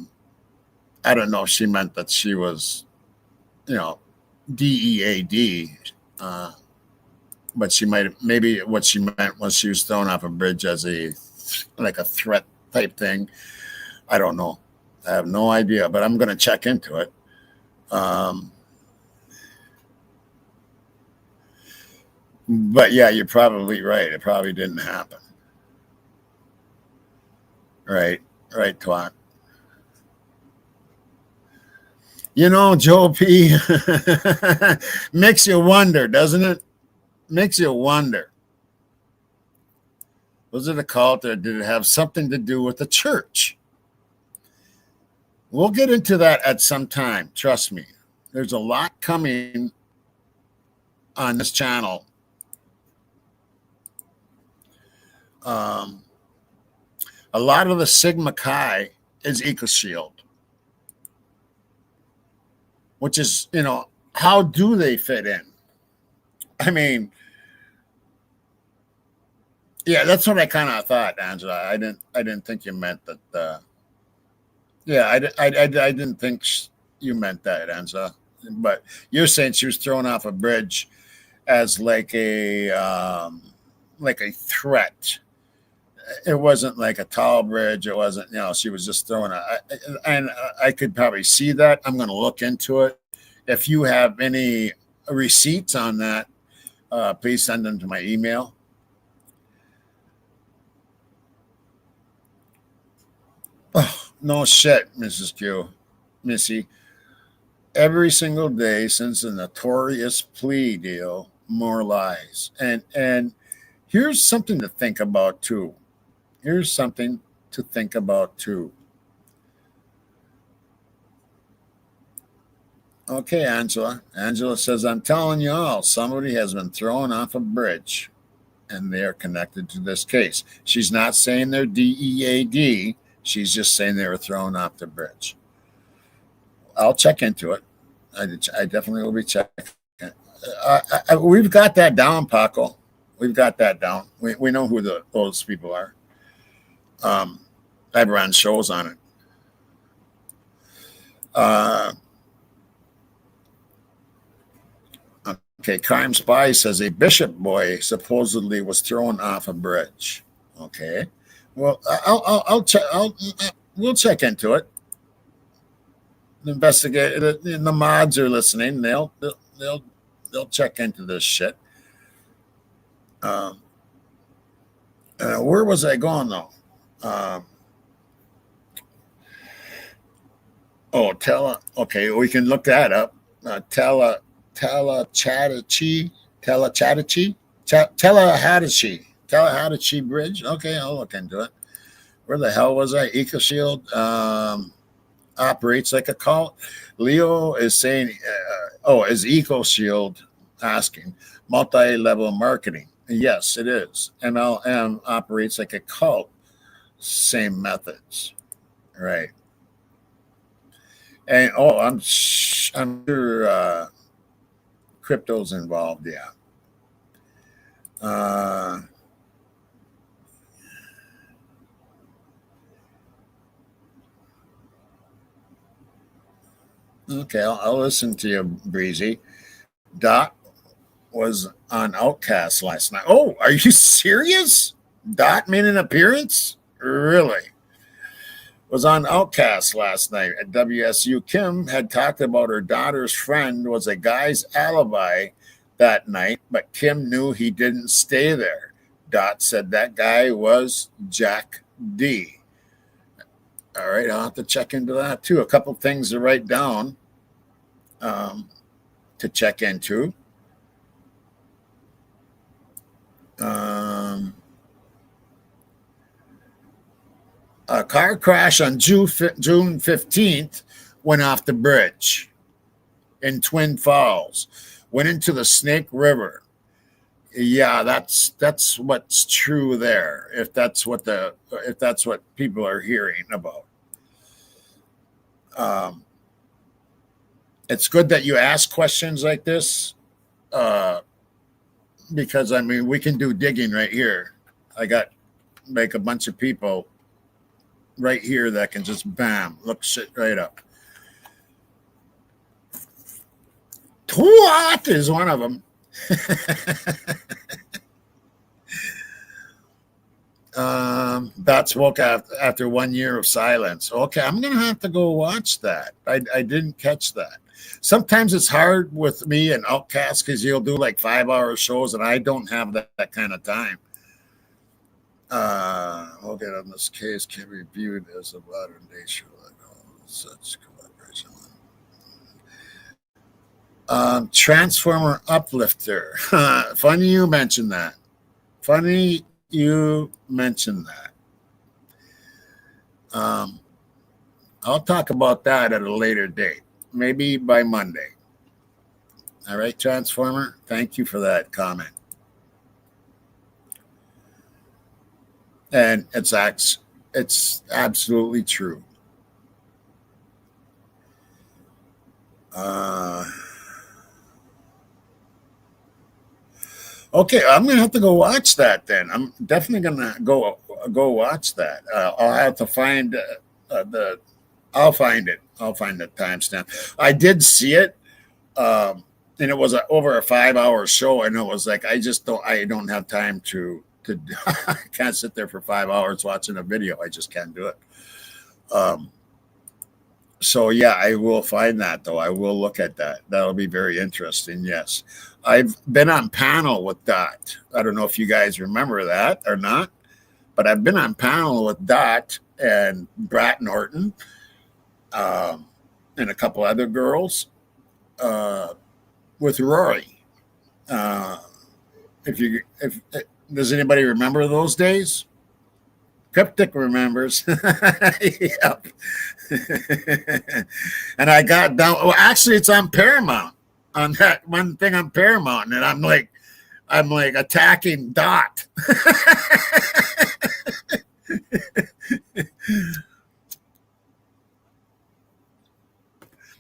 don't know if she meant that she was, DEAD. But she maybe what she meant was she was thrown off a bridge as a threat type thing. I don't know. I have no idea, but I'm going to check into it. But yeah, you're probably right. It probably didn't happen. Right, Twat. Joe P. makes you wonder, doesn't it? Makes you wonder. Was it a cult, or did it have something to do with the church? We'll get into that at some time. Trust me. There's a lot coming on this channel. A lot of the Sigma Chi is Eco Shield, which is, how do they fit in? I mean, yeah, that's what I kind of thought, Angela. I didn't think you meant that. Yeah, I didn't think you meant that, Angela. But you're saying she was thrown off a bridge as like a threat. It wasn't like a tall bridge. It wasn't, she was just throwing and I could probably see that. I'm going to look into it. If you have any receipts on that, please send them to my email. Oh, no shit, Mrs. Q, Missy. Every single day since the notorious plea deal, more lies. And here's something to think about too. Okay, Angela. Angela says, I'm telling you all, somebody has been thrown off a bridge and they are connected to this case. She's not saying they're DEAD. She's just saying they were thrown off the bridge. I'll check into it. I definitely will be checking. We've got that down, Paco. We've got that down. We know who those people are. I've run shows on it. Okay, Crime Spy says a Bishop boy supposedly was thrown off a bridge. Okay, well, I'll check. We'll check into it. Investigate. The mods are listening. They'll check into this shit. Where was I going though? Okay, we can look that up. Tallahatchie Bridge. Okay, I'll look into it. Where the hell was I? Eco Shield operates like a cult. Leo is saying, is Eco Shield asking multi-level marketing? Yes, it is. MLM operates like a cult. Same methods, right? And I'm sure crypto's involved. Yeah. Okay, I'll listen to you, Breezy. Dot was on Outcast last night. Oh, are you serious? Dot made an appearance? Really? Was on Outcast last night at WSU. Kim had talked about her daughter's friend was a guy's alibi that night, but Kim knew he didn't stay there. Dot said that guy was Jack D. All right, I'll have to check into that too. A couple things to write down to check into. A car crash on June 15th went off the bridge in Twin Falls, went into the Snake River. Yeah, that's what's true there. If that's what people are hearing about. It's good that you ask questions like this, because we can do digging right here. I got like a bunch of people right here that can just bam, look shit right up. Twat is one of them. That's woke after 1 year of silence. Okay, I'm gonna have to go watch that. I didn't catch that. Sometimes it's hard with me and Outcast because you'll do like 5-hour shows and I don't have that kind of time. Okay, on this case can be viewed as a modern day show. Such collaboration. Transformer Uplifter. Funny you mentioned that. I'll talk about that at a later date, maybe by Monday. All right, Transformer, thank you for that comment. And it's It's absolutely true. Okay, I'm gonna have to go watch that then. I'm definitely gonna go watch that. I'll have to find the. I'll find it. I'll find the timestamp. I did see it, and it was over a 5 hour show, and it was like I just don't. I don't have time to. I can't sit there for 5 hours watching a video. I just can't do it. So yeah, I will find that though. I will look at that. That'll be very interesting. Yes, I've been on panel with Dot. I don't know if you guys remember that or not, but I've been on panel with Dot and Brat Norton, and a couple other girls, with Rory. If does anybody remember those days? Cryptic remembers. Yep. And I got down. Well, actually, it's on Paramount. On that one thing on Paramount, and I'm like attacking Dot.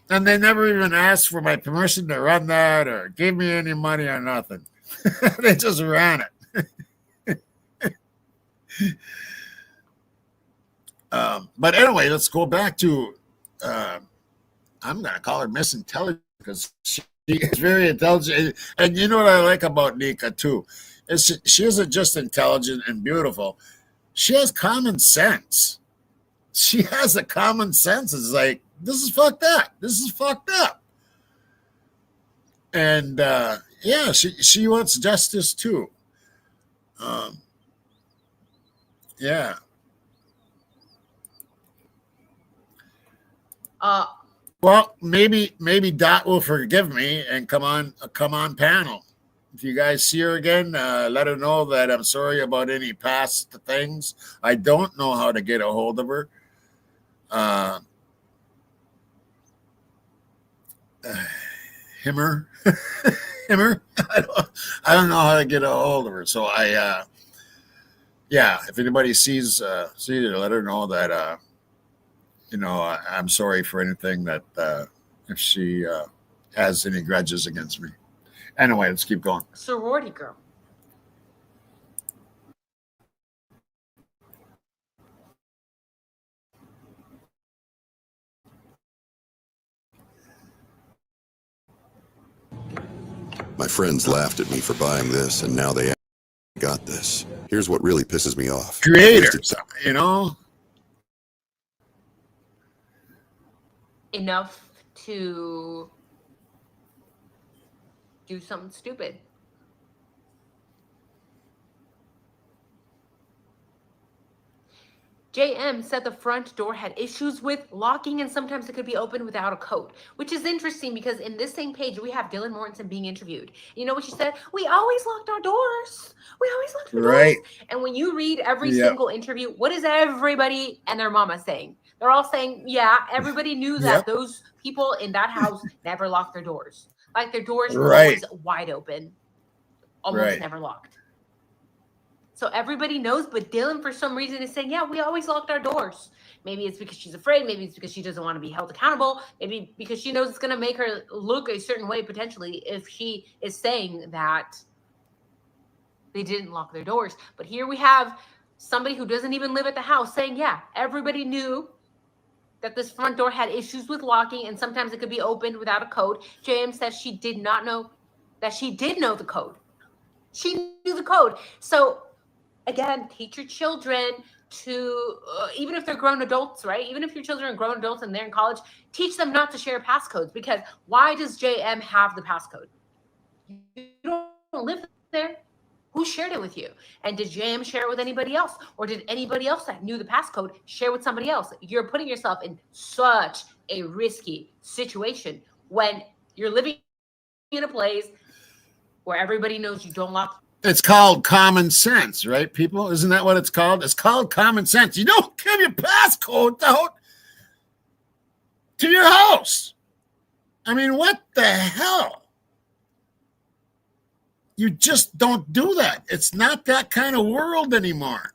And they never even asked for my permission to run that or gave me any money or nothing. They just ran it. But anyway, let's go back to, I'm going to call her Miss Intelligent because she is very intelligent. And you know what I like about Nika too? Is she isn't just intelligent and beautiful. She has common sense. She has a common sense. It's like, this is fucked up. This is fucked up. And yeah, she wants justice too. Yeah. Well, maybe Dot will forgive me and come on panel. If you guys see her again, let her know that I'm sorry about any past things. I don't know how to get a hold of her. Himmer. Himmer. I don't know how to get a hold of her. So yeah, if anybody sees her, let her know that I'm sorry for anything that if she has any grudges against me. Anyway, let's keep going. Sorority girl. My friends laughed at me for buying this, and now they got this. Here's what really pisses me off. Creators, Enough to do something stupid. JM said the front door had issues with locking and sometimes it could be opened without a code, which is interesting because in this same page, we have Dylan Mortensen being interviewed. You know what she said? We always locked our doors. We always locked our doors. And when you read every single interview, what is everybody and their mama saying? They're all saying, yeah, everybody knew that those people in that house never locked their doors. Like their doors were always wide open, almost never locked. So everybody knows, but Dylan, for some reason, is saying, yeah, we always locked our doors. Maybe it's because she's afraid. Maybe it's because she doesn't want to be held accountable. Maybe because she knows it's going to make her look a certain way, potentially, if she is saying that they didn't lock their doors. But here we have somebody who doesn't even live at the house saying, yeah, everybody knew that this front door had issues with locking, and sometimes it could be opened without a code. JM says she did not know that she did know the code. She knew the code. So again, teach your children to, even if they're grown adults, right? Even if your children are grown adults and they're in college, teach them not to share passcodes, because why does JM have the passcode? You don't live there. Who shared it with you? And did JM share it with anybody else? Or did anybody else that knew the passcode share with somebody else? You're putting yourself in such a risky situation when you're living in a place where everybody knows you don't lock. It's called common sense, right, people? Isn't that what it's called? It's called common sense. You don't give your passcode out to your house. I mean, what the hell? You just don't do that. It's not that kind of world anymore.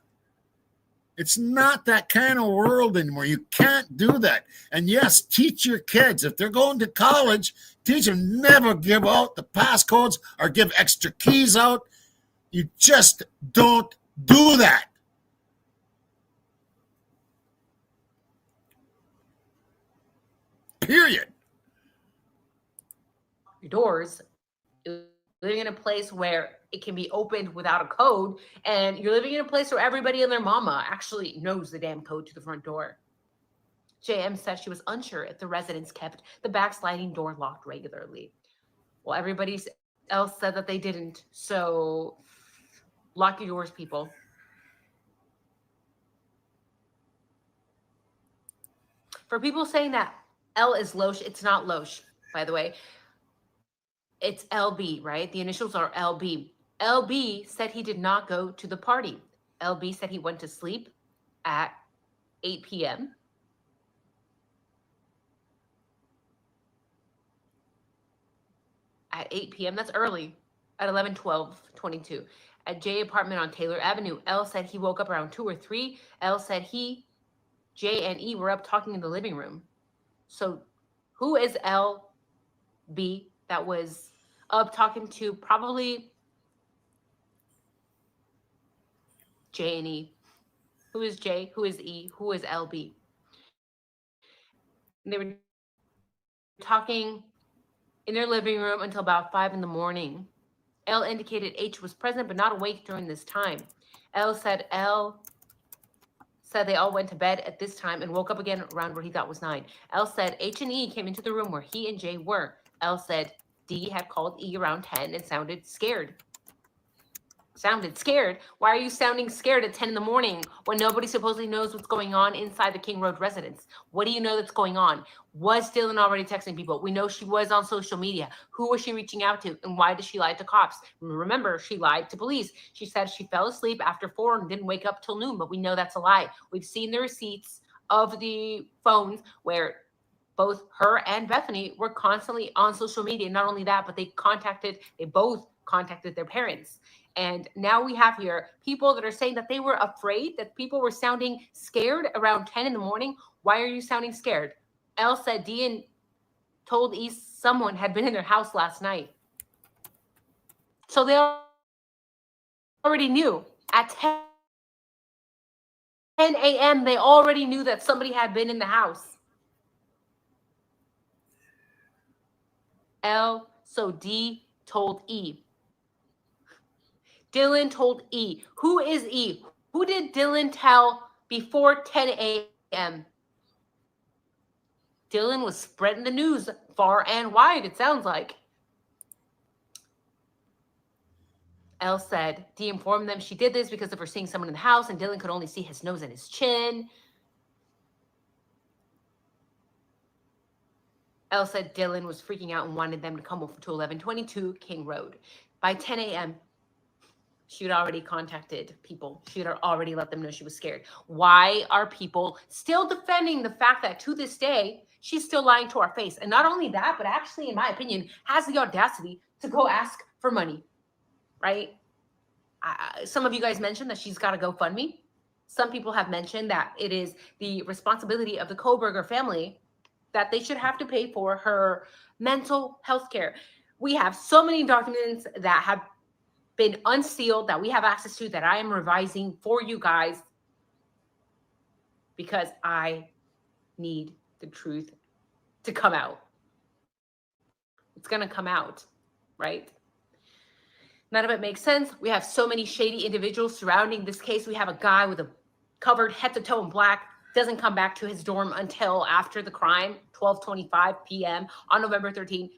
It's not that kind of world anymore. You can't do that. And yes, teach your kids. If they're going to college, teach them never give out the passcodes or give extra keys out. You just don't do that. Period. Your doors, you're living in a place where it can be opened without a code, and you're living in a place where everybody and their mama actually knows the damn code to the front door. JM said she was unsure if the residents kept the back sliding door locked regularly. Well, everybody else said that they didn't, so lock your doors, people. For people saying that L is Loesch, it's not Loesch, by the way. It's LB, right? The initials are LB. LB said he did not go to the party. LB said he went to sleep at 8 p.m. At 8 p.m., that's early. At 11:12:22. At J apartment on Taylor Avenue, L said he woke up around 2 or 3. L said he, J, and E were up talking in the living room. So who is LB that was up talking to? Probably J and E. Who is J? Who is E? Who is LB? And they were talking in their living room until about 5 in the morning. L indicated H was present but not awake during this time. L said they all went to bed at this time and woke up again around where he thought was 9. L said H and E came into the room where he and J were. L said D had called E around 10 and sounded scared. Sounded scared? Why are you sounding scared at 10 in the morning when nobody supposedly knows what's going on inside the King Road residence? What do you know that's going on? Was Dylan already texting people? We know she was on social media. Who was she reaching out to? And why did she lie to cops? Remember, she lied to police. She said she fell asleep after 4 and didn't wake up till noon, but we know that's a lie. We've seen the receipts of the phones where both her and Bethany were constantly on social media. Not only that, but they both contacted their parents. And now we have here people that are saying that they were afraid, that people were sounding scared around 10 in the morning. Why are you sounding scared? L said D and told E someone had been in their house last night. So they already knew. At 10 a.m., they already knew that somebody had been in the house. L, so D told E. Dylan told E. Who is E? Who did Dylan tell before 10 a.m.? Dylan was spreading the news far and wide, it sounds like. L said D informed them she did this because of her seeing someone in the house and Dylan could only see his nose and his chin. L said Dylan was freaking out and wanted them to come over to 1122 King Road. By 10 a.m., she had already contacted people. She had already let them know she was scared. Why are people still defending the fact that to this day, she's still lying to our face? And not only that, but actually, in my opinion, has the audacity to go ask for money, right? Some of you guys mentioned that she's got a GoFundMe. Some people have mentioned that it is the responsibility of the Koberger family that they should have to pay for her mental health care. We have so many documents that have been unsealed that we have access to that I am revising for you guys because I need the truth to come out. It's going to come out, right? None of it makes sense. We have so many shady individuals surrounding this case. We have a guy with a covered head to toe in black, doesn't come back to his dorm until after the crime, 12:25 p.m. on November 13th.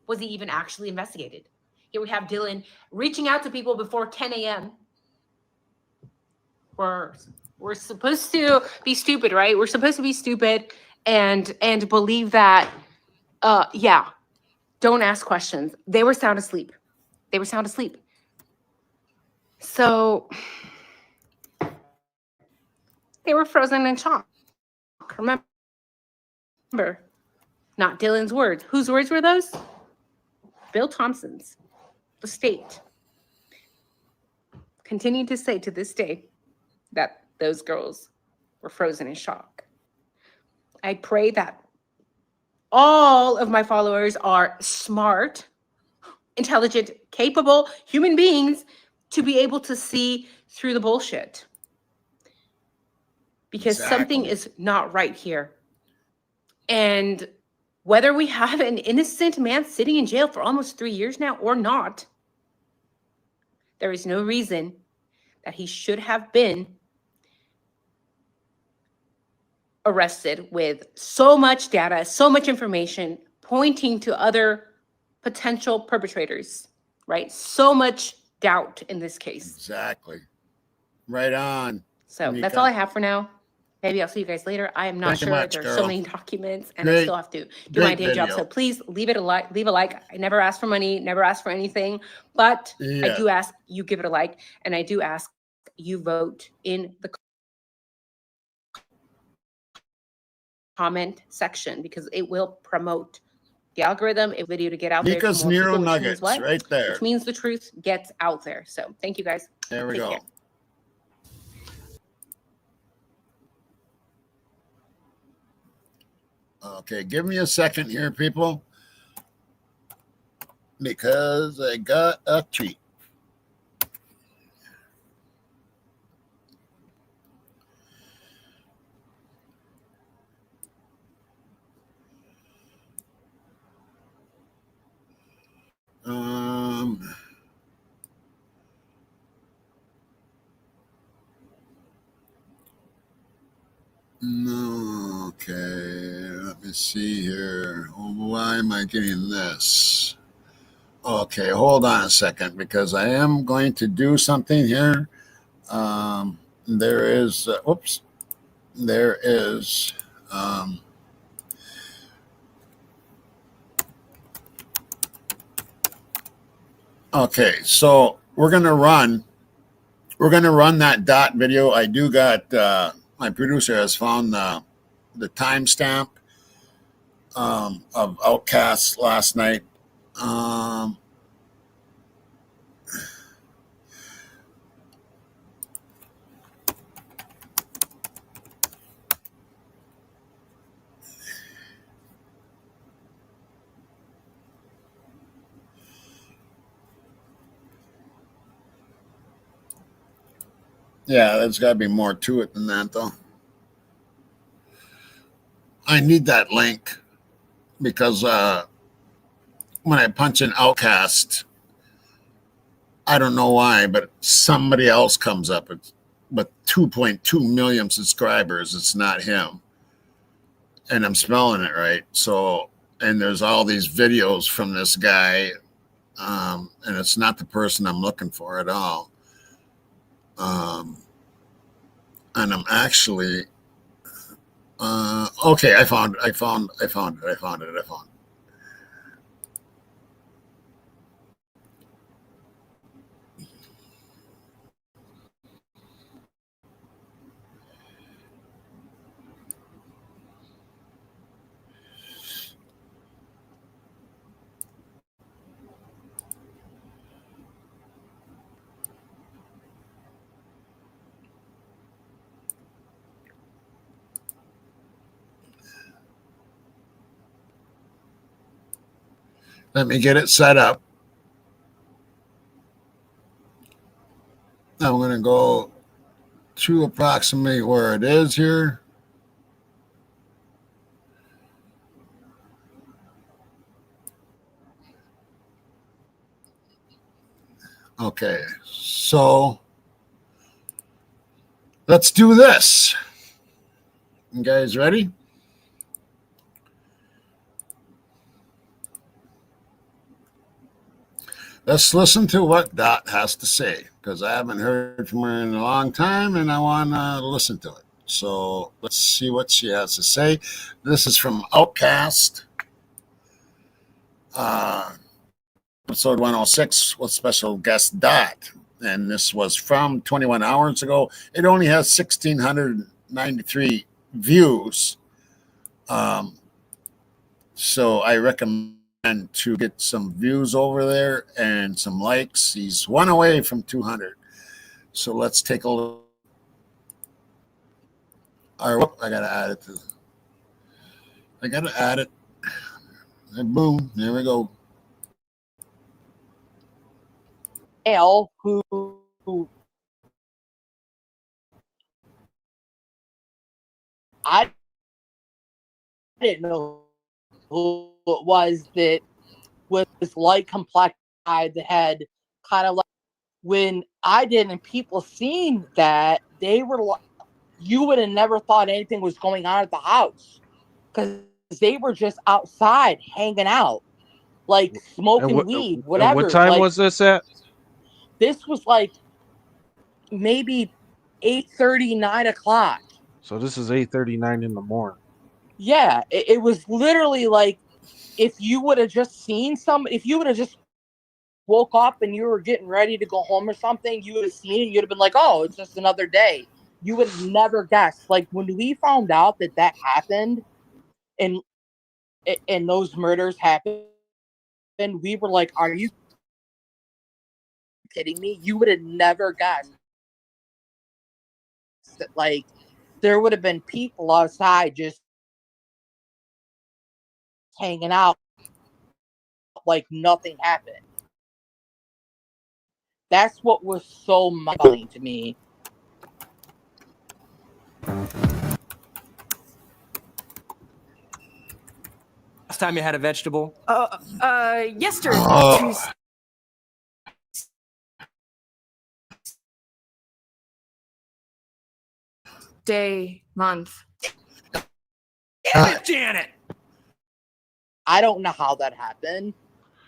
Was he even actually investigated? Here we have Dylan reaching out to people before 10 a.m. We're supposed to be stupid, right? We're supposed to be stupid and believe that, yeah, don't ask questions. They were sound asleep. They were sound asleep. So they were frozen in shock. Remember, not Dylan's words. Whose words were those? Bill Thompson's. The state continued to say to this day that those girls were frozen in shock. I pray that all of my followers are smart, intelligent, capable human beings to be able to see through the bullshit. Because something is not right here. And whether we have an innocent man sitting in jail for almost 3 years now or not, there is no reason that he should have been arrested with so much data, so much information pointing to other potential perpetrators, right? So much doubt in this case. Exactly. Right on. So that's all I have for now. Maybe I'll see you guys later. I am not sure. There are so many documents and I still have to do my day job. So please leave a like. I never ask for money, never ask for anything, but I do ask you give it a like, and I do ask you vote in the comment section because it will promote the algorithm, a video to get out there. Because Nero Nuggets right there. Which means the truth gets out there. So thank you guys. There we go. Care. Okay, give me a second here, people, because I got a treat. No, okay, let me see here. Why am I getting this? Okay, hold on a second, because I am going to do something here. There is, okay, so we're going to run that dot video. I do got, my producer has found the timestamp of Outcasts last night. Yeah, there's got to be more to it than that, though. I need that link because when I punch in Outcast, I don't know why, but somebody else comes up with 2.2 million subscribers. It's not him. And I'm spelling it right. So, and there's all these videos from this guy, and it's not the person I'm looking for at all. And I'm actually, okay, I found it. Let me get it set up. I'm going to go to approximately where it is here. Okay, so let's do this. You guys ready? Let's listen to what Dot has to say, because I haven't heard from her in a long time and I want to listen to it. So let's see what she has to say. This is from Outcast, episode 106 with special guest Dot. And this was from 21 hours ago. It only has 1,693 views. So I recommend to get some views over there and some likes. He's one away from 200. So let's take a look. All right, I gotta add it to. I gotta add it. And boom, there we go. Male who I didn't know who it was that was light complexion guy that had kind of like when I did and people seen that they were like, you would have never thought anything was going on at the house because they were just outside hanging out, like smoking weed, whatever. What time like, was this at? This was like maybe 8:30, 9 o'clock. So this is 8:39 in the morning. Yeah, it was literally like if you would have just seen if you would have just woke up and you were getting ready to go home or something, you would have seen it, you'd have been like, oh, it's just another day. You would have never guessed. Like when we found out that happened and those murders happened, we were like, are you kidding me? You would have never guessed that, like, there would have been people outside just hanging out like nothing happened. That's what was so mind-blowing to me. Last time you had a vegetable? Yesterday. Day, month. Damn it, Janet! I don't know how that happened.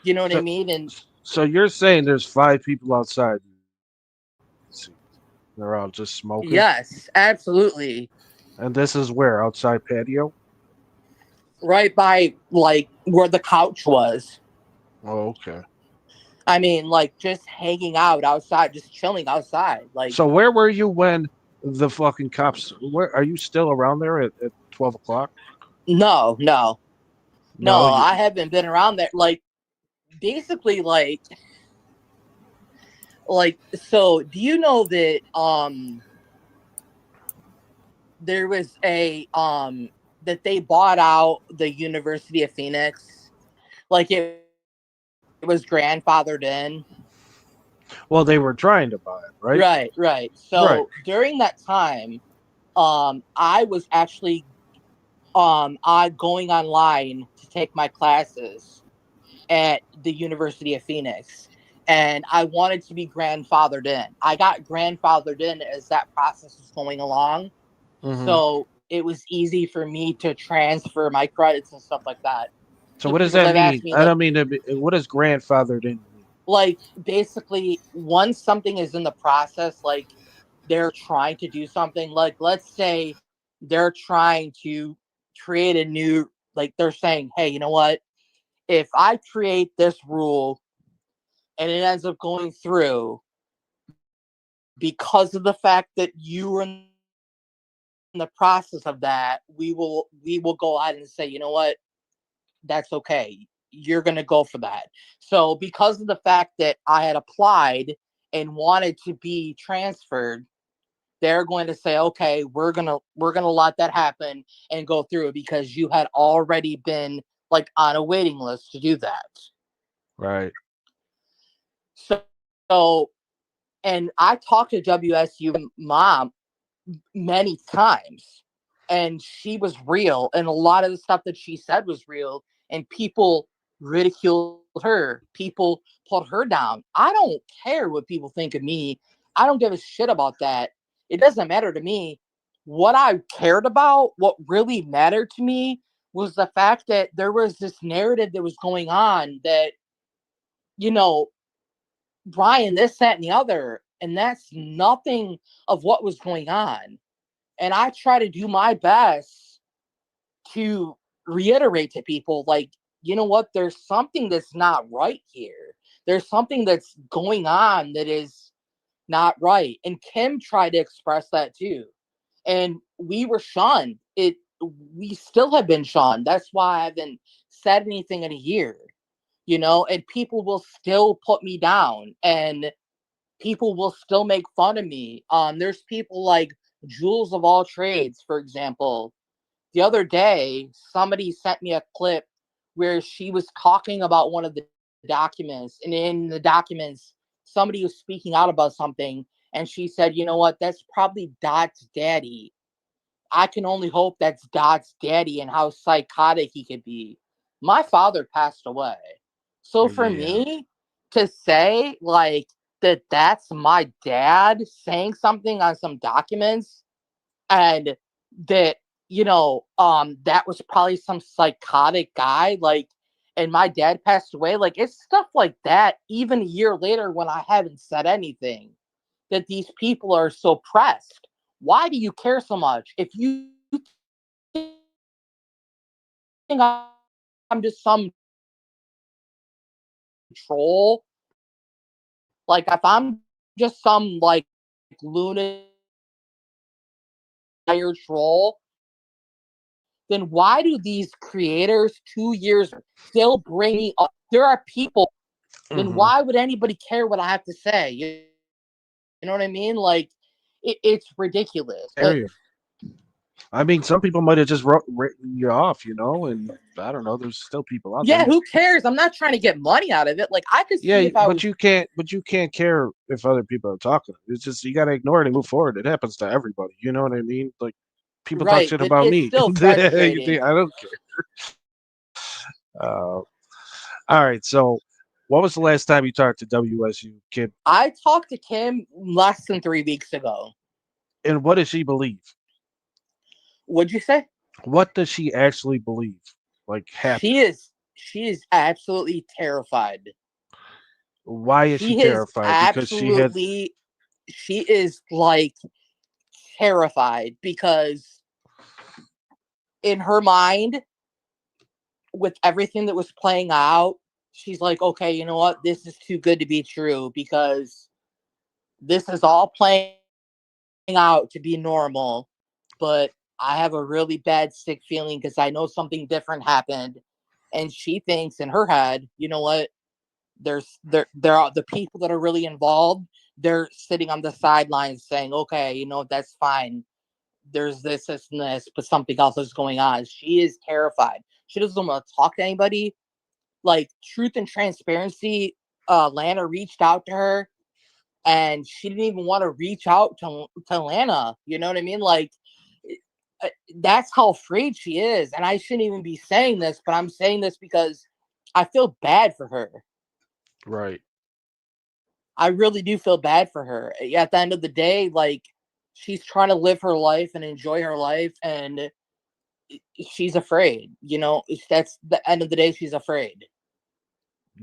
You know what I mean? And so you're saying there's 5 people outside. They're all just smoking? Yes, absolutely. And this is where? Outside patio? Right by, like, where the couch was. Oh, okay. I mean, like, just hanging out outside, just chilling outside. Like, so where were you when the fucking cops... Where are you still around there at 12 o'clock? No, I haven't been around there. Like, basically, like, so do you know that there was a that they bought out the University of Phoenix? Like it was grandfathered in. Well, they were trying to buy it, right? Right. So during that time, I was actually going online to take my classes at the University of Phoenix. And I wanted to be grandfathered in. I got grandfathered in as that process was going along. Mm-hmm. So it was easy for me to transfer my credits and stuff like that. So what does that mean? I don't mean to be, what does grandfathered in mean? Like, basically, once something is in the process, like, they're trying to do something. Like, let's say they're trying to create a new, like, they're saying, hey, you know what? If I create this rule and it ends up going through because of the fact that you were in the process of that, we will go ahead and say, you know what? That's okay. You're going to go for that. So because of the fact that I had applied and wanted to be transferred, they're going to say, okay, we're going to let that happen and go through because you had already been like on a waiting list to do that. Right. So, and I talked to WSU mom many times, and she was real, and a lot of the stuff that she said was real, and people ridiculed her. People put her down. I don't care what people think of me. I don't give a shit about that. It doesn't matter to me. What I cared about, what really mattered to me, was the fact that there was this narrative that was going on that, you know, Brian, this, that, and the other, and that's nothing of what was going on. And I try to do my best to reiterate to people, like, you know what, there's something that's not right here. There's something that's going on that is not right. And Kim tried to express that too. And we were shunned. We still have been shunned. That's why I haven't said anything in a year. You know, and people will still put me down and people will still make fun of me. There's people like Jewels of all trades, for example. The other day, somebody sent me a clip where she was talking about one of the documents, and in the documents, somebody was speaking out about something, and she said, you know what, that's probably Dot's daddy. I can only hope that's Dot's daddy and how psychotic he could be. My father passed away. So for me to say, like, that's my dad saying something on some documents, and that, that was probably some psychotic guy, like, and my dad passed away, like, it's stuff like that, even a year later when I haven't said anything, that these people are so pressed. Why do you care so much? If you think I'm just some troll, like, if I'm just some, like, lunatic troll, then why do these creators 2 years still bring me up? There are people, then why would anybody care what I have to say? You know what I mean? Like, it's ridiculous. I mean, some people might have just written you off, and I don't know. There's still people out there. Yeah, who cares? I'm not trying to get money out of it. Like, I could see if I was... you can't care if other people are talking. It's just you got to ignore it and move forward. It happens to everybody. You know what I mean? Like, people talk shit about me. Still frustrating. I don't care. All right. So, what was the last time you talked to WSU, Kim? I talked to Kim less than 3 weeks ago. And what does she believe? What'd you say? What does she actually believe? Like, happened? She is absolutely terrified. Why is she terrified? Because she is, like, terrified because in her mind, with everything that was playing out, she's like, okay, you know what? This is too good to be true because this is all playing out to be normal, but I have a really bad sick feeling because I know something different happened. And she thinks in her head, you know what? There are the people that are really involved. They're sitting on the sidelines saying, okay, that's fine. There's this, and this, but something else is going on. She is terrified. She doesn't want to talk to anybody. Like, Truth and Transparency, Lana reached out to her, and she didn't even want to reach out to Lana. You know what I mean? Like, that's how afraid she is. And I shouldn't even be saying this, but I'm saying this because I feel bad for her. Right. I really do feel bad for her. At the end of the day, like, she's trying to live her life and enjoy her life, and she's afraid. That's the end of the day. She's afraid.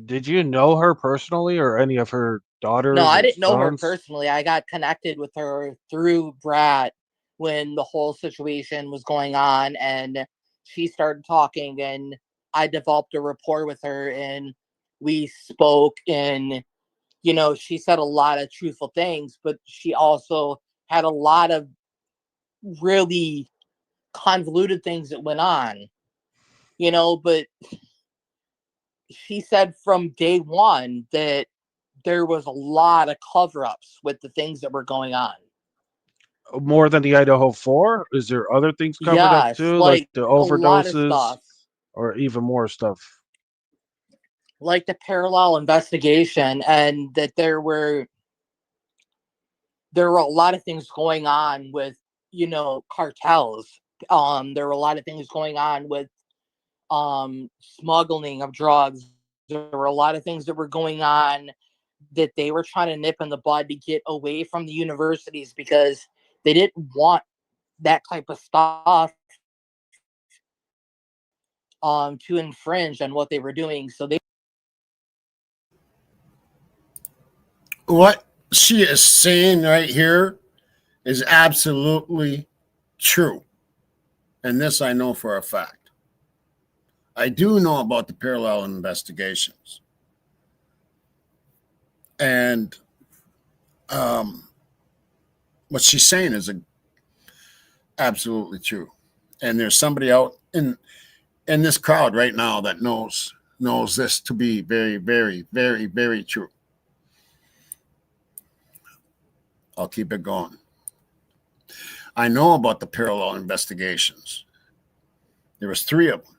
Did you know her personally or any of her daughters? No, I didn't know her sons? personally. I got connected with her through Brat when the whole situation was going on, and she started talking, and I developed a rapport with her, and we spoke, and she said a lot of truthful things, but she also had a lot of really convoluted things that went on, but she said from day one that there was a lot of cover-ups with the things that were going on. More than the Idaho 4? Is there other things covered up too? Like the overdoses? Or even more stuff? Like the parallel investigation, and that there were a lot of things going on with, cartels. There were a lot of things going on with smuggling of drugs. There were a lot of things that were going on that they were trying to nip in the bud to get away from the universities because they didn't want that type of stuff to infringe on what they were doing. So what she is saying right here is absolutely true. And this I know for a fact. I do know about the parallel investigations. And what she's saying is absolutely true. And there's somebody out in this crowd right now that knows this to be very, very, very, very true. I'll keep it going. I know about the parallel investigations. There was 3 of them.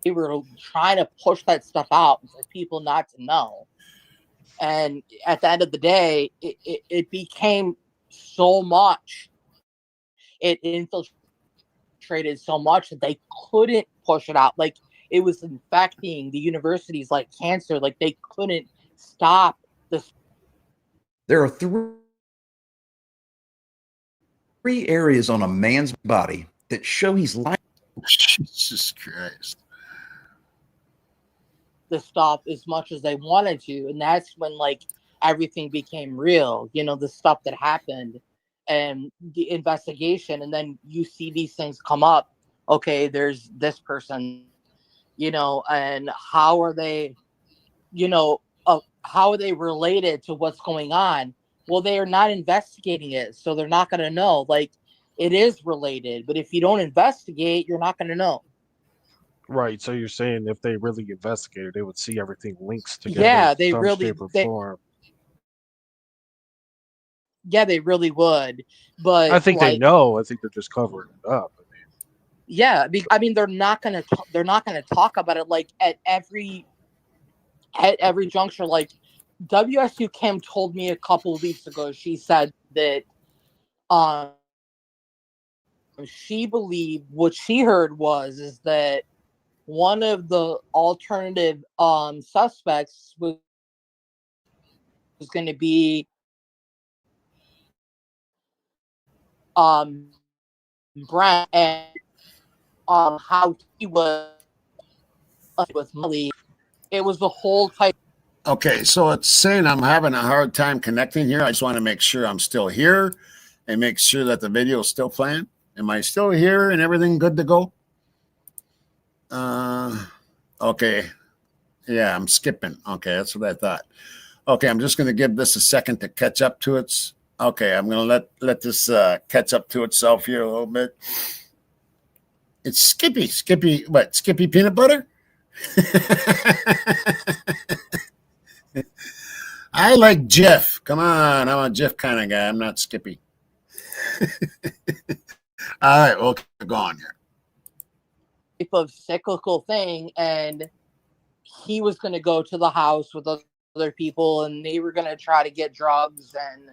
They were trying to push that stuff out for people not to know. And at the end of the day, it became so much. It infiltrated so much that they couldn't push it out. Like, it was infecting the universities like cancer. Like, they couldn't stop this. There are 3 areas on a man's body that show he's lying. Jesus Christ. The stuff as much as they wanted to, and that's when like everything became real, you know, the stuff that happened and the investigation. And then you see these things come up. Okay, there's this person, you know, and how are they, you know, how are they related to what's going on? Well, they are not investigating it, so they're not going to know. Like, it is related, but if you don't investigate, you're not going to know. Right. So you're saying if they really investigated, they would see everything links together. Yeah, they some really. shape or form. Yeah, they really would. But I think like, they know. I think they're just covering it up. Yeah, I mean, they're not gonna talk about it like at every juncture. Like, WSU Kim told me a couple of weeks ago. She said that she believed what she heard is that one of the alternative suspects was going to be Brent, and how he was with Molly. It was the whole type. Okay, so it's saying I'm having a hard time connecting here. I just want to make sure I'm still here and make sure that the video is still playing. Am I still here and everything good to go? Okay. Yeah, I'm skipping. Okay, that's what I thought. Okay, I'm just going to give this a second to catch up to its. Okay, I'm going to let this catch up to itself here a little bit. It's Skippy, what, Skippy peanut butter? I like Jeff. Come on, I'm a Jeff kind of guy. I'm not Skippy. All right, we'll go on here. Type of cyclical thing, and he was going to go to the house with other people, and they were going to try to get drugs, and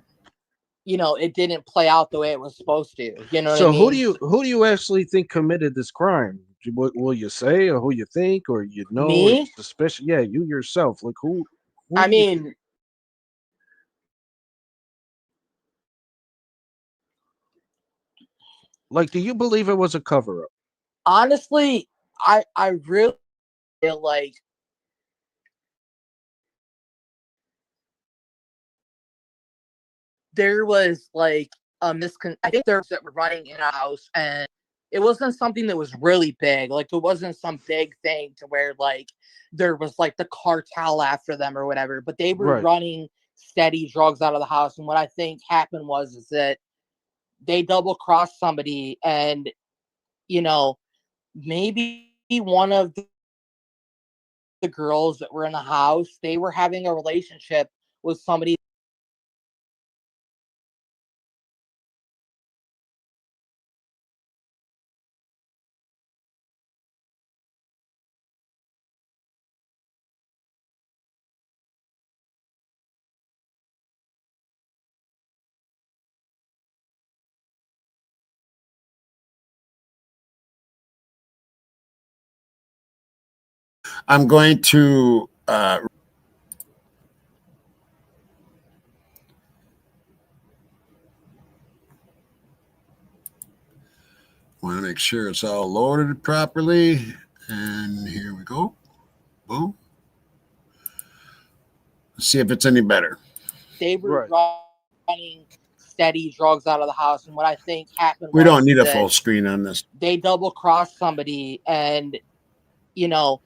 you know, it didn't play out the way it was supposed to. You know what I mean? Who do you actually think committed this crime? Will you say, or who you think, or you know, Me? or suspicion? Yeah, you yourself. Like who I mean, like, do you believe it was a cover up? honestly, I really feel like there was like a I think there was that were running in a house, and it wasn't something that was really big. Like, it wasn't some big thing to where like there was like the cartel after them or whatever, but they were running steady drugs out of the house. And what I think happened is that they double crossed somebody, and you know, maybe one of the girls that were in the house, they were having a relationship with somebody. I'm going to want to make sure it's all loaded properly. And here we go. Boom. Let's see if it's any better. They were running steady drugs out of the house. And what I think happened we don't need a full screen on this. They double crossed somebody, and you know,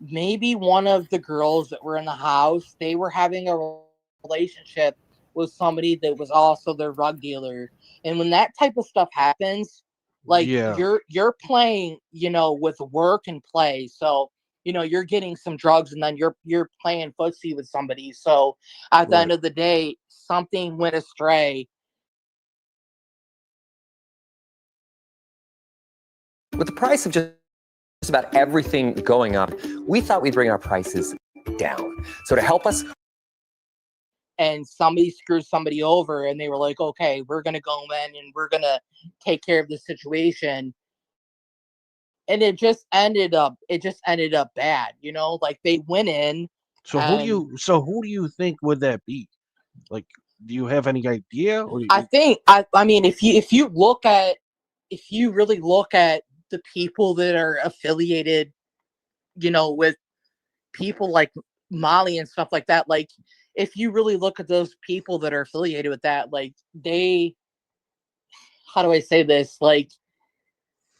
maybe one of the girls that were in the house, they were having a relationship with somebody that was also their drug dealer. And when that type of stuff happens, like you're playing, you know, with work and play. So you're getting some drugs and then you're playing footsie with somebody. So at the end of the day, something went astray. With the price of just about everything going up, we thought we'd bring our prices down. So to help us, and somebody screwed somebody over and they were like, okay, we're going to go in and we're going to take care of the situation. And it just ended up bad, like they went in. So who do you think would that be? Like, do you have any idea? Or I think, I mean, if you really look at the people that are affiliated, with people like Molly and stuff like that, like, if you really look at those people that are affiliated with that, like, how do I say this? Like,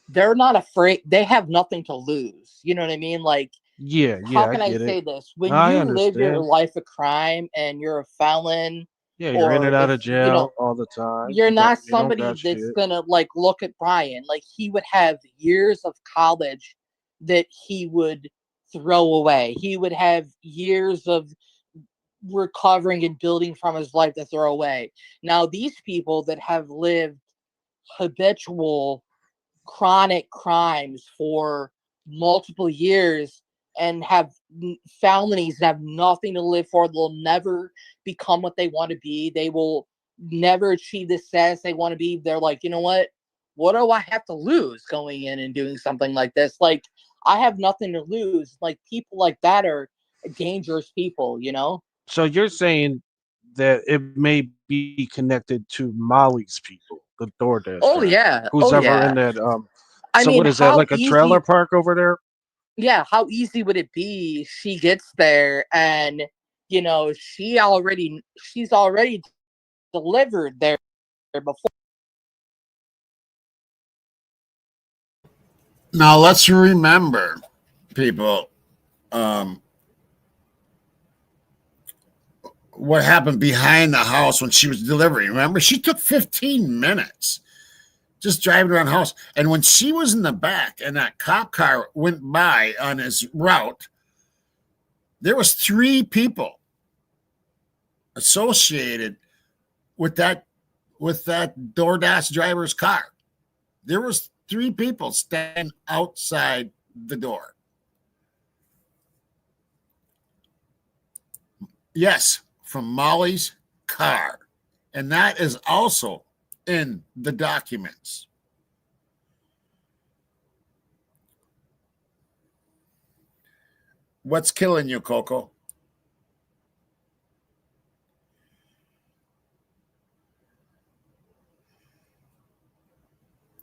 they're not afraid. They have nothing to lose. You know what I mean? Like, how can I say this? When you live your life of crime and you're a felon, you're in and out of jail all the time. You're not somebody that's gonna like look at Brian. Like, he would have years of college that he would throw away. He would have years of recovering and building from his life to throw away. Now, these people that have lived habitual chronic crimes for multiple years and have felonies and have nothing to live for, they'll never become what they want to be. They will never achieve the status they want to be. They're like, you know what do I have to lose going in and doing something like this? Like, I have nothing to lose. Like, people like that are dangerous people, So you're saying that it may be connected to Molly's people, the DoorDash. Oh, yeah. Who's ever in that? What is that, like a trailer park over there? Yeah. How easy would it be? She gets there and, she's already delivered there before. Now let's remember, people, what happened behind the house when she was delivering. Remember, she took 15 minutes just driving around the house. And when she was in the back and that cop car went by on his route, there was 3 people associated with that DoorDash driver's car. There was 3 people standing outside the door. Yes, from Molly's car. And that is also in the documents. What's killing you, Coco?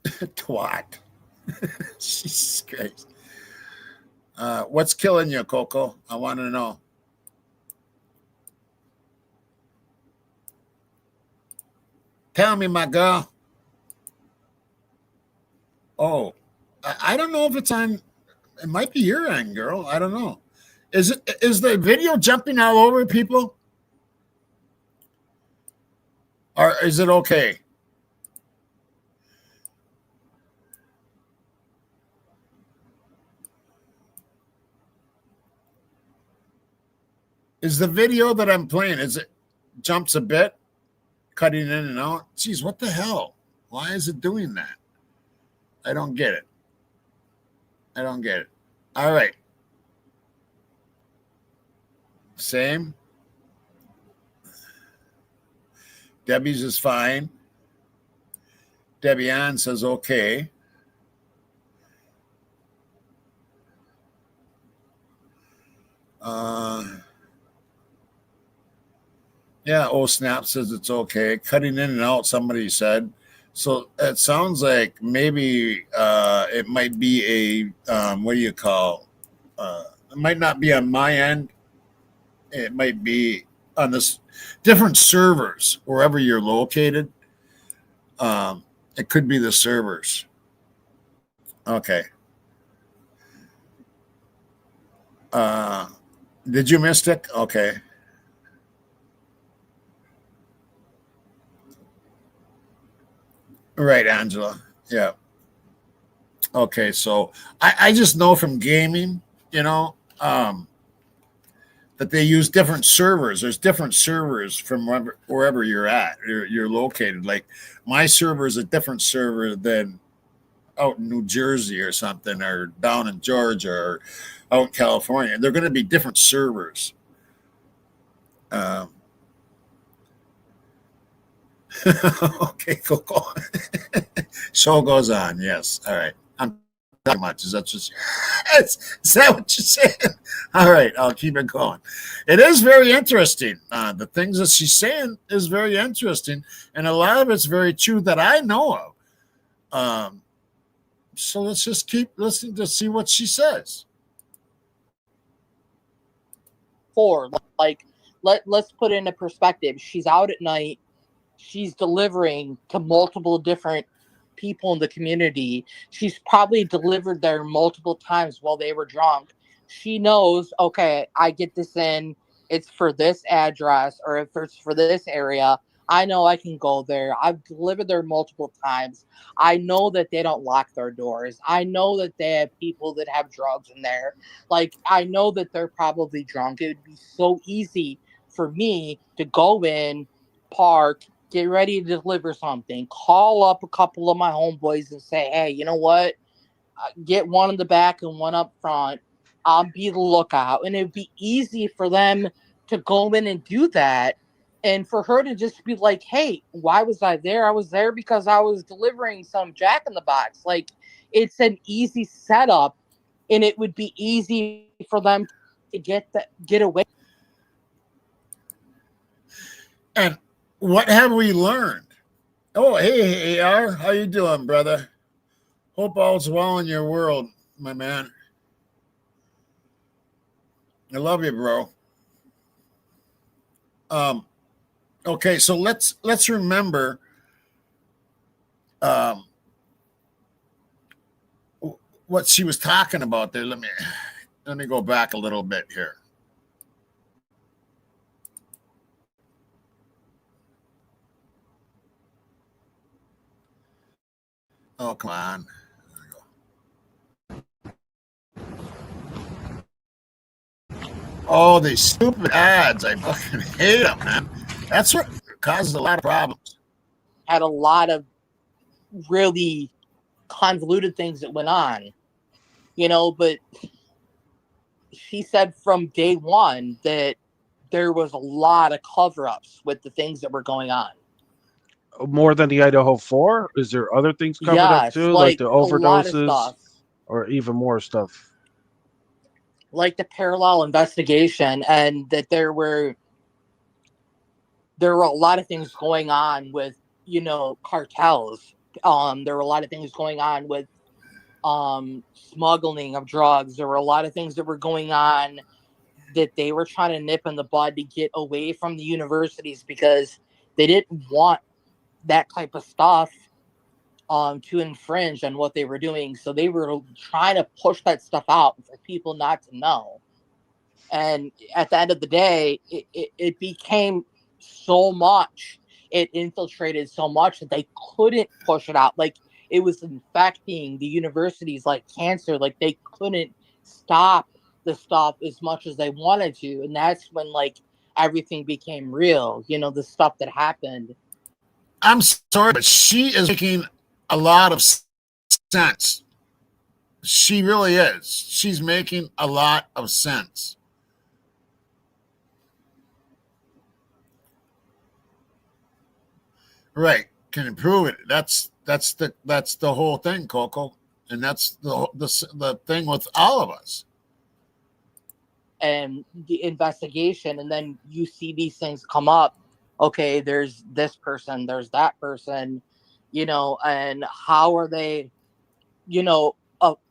Twat. Jesus Christ. What's killing you, Coco? I want to know. Tell me, my girl. Oh, I don't know if it's on. It might be your end, girl. I don't know. Is the video jumping all over people? Or is it okay? Is the video that I'm playing, is it jumps a bit? Cutting in and out. Geez, what the hell? Why is it doing that? I don't get it. All right. Same. Debbie's is fine. Debbie Ann says okay. Yeah, Snap says it's okay. Cutting in and out, somebody said. So it sounds like maybe it might be a, what do you call? It might not be on my end. It might be on this different servers, wherever you're located. It could be the servers. Okay. Did you miss it? Okay. Right, Angela. Yeah. Okay, so I just know from gaming you know, that they use different servers. There's different servers from wherever you're at, you're located. Like my server is a different server than out in New Jersey or something, or down in Georgia, or out in California. They're going to be different servers. Okay, cool. Show goes on. Yes. All right. I'm talking much. Is that just? Is that what you're saying? All right. I'll keep it going. It is very interesting. The things that she's saying is very interesting, and a lot of it's very true that I know of. So let's just keep listening to see what she says. Like, let's put it into perspective. She's out at night. She's delivering to multiple different people in the community. She's probably delivered there multiple times while they were drunk. She knows, okay, I get this in, it's for this address, or if it's for this area, I know I can go there. I've delivered there multiple times. I know that they don't lock their doors. I know that they have people that have drugs in there. Like, I know that they're probably drunk. It would be so easy for me to go in, park, get ready to deliver something, call up a couple of my homeboys and say, hey, you know what? Get one in the back and one up front. I'll be the lookout. And it'd be easy for them to go in and do that. And for her to just be like, hey, why was I there? I was there because I was delivering some Jack in the Box. Like, it's an easy setup, and it would be easy for them to get away. And what have we learned? Oh, hey, AR, how you doing, brother? Hope all's well in your world, my man. I love you, bro. Okay, so let's remember what she was talking about there. Let me go back a little bit here. Oh, come on. Oh, these stupid ads. I fucking hate them, man. That's what causes a lot of problems. Had a lot of really convoluted things that went on, but she said from day one that there was a lot of cover-ups with the things that were going on. More than the Idaho 4? Is there other things covered up too, like the overdoses, or even more stuff? Like the parallel investigation, and that there were a lot of things going on with, cartels. There were a lot of things going on with smuggling of drugs. There were a lot of things that were going on that they were trying to nip in the bud to get away from the universities, because they didn't want that type of stuff to infringe on what they were doing. So they were trying to push that stuff out for people not to know. And at the end of the day, it became so much, it infiltrated so much that they couldn't push it out. Like, it was infecting the universities like cancer. Like, they couldn't stop the stuff as much as they wanted to. And that's when, like, everything became real, the stuff that happened. I'm sorry, but she is making a lot of sense. She really is. She's making a lot of sense. Right. Can improve it. That's the whole thing, Coco. And that's the thing with all of us. And the investigation, and then you see these things come up. Okay, there's this person, there's that person, and how are they,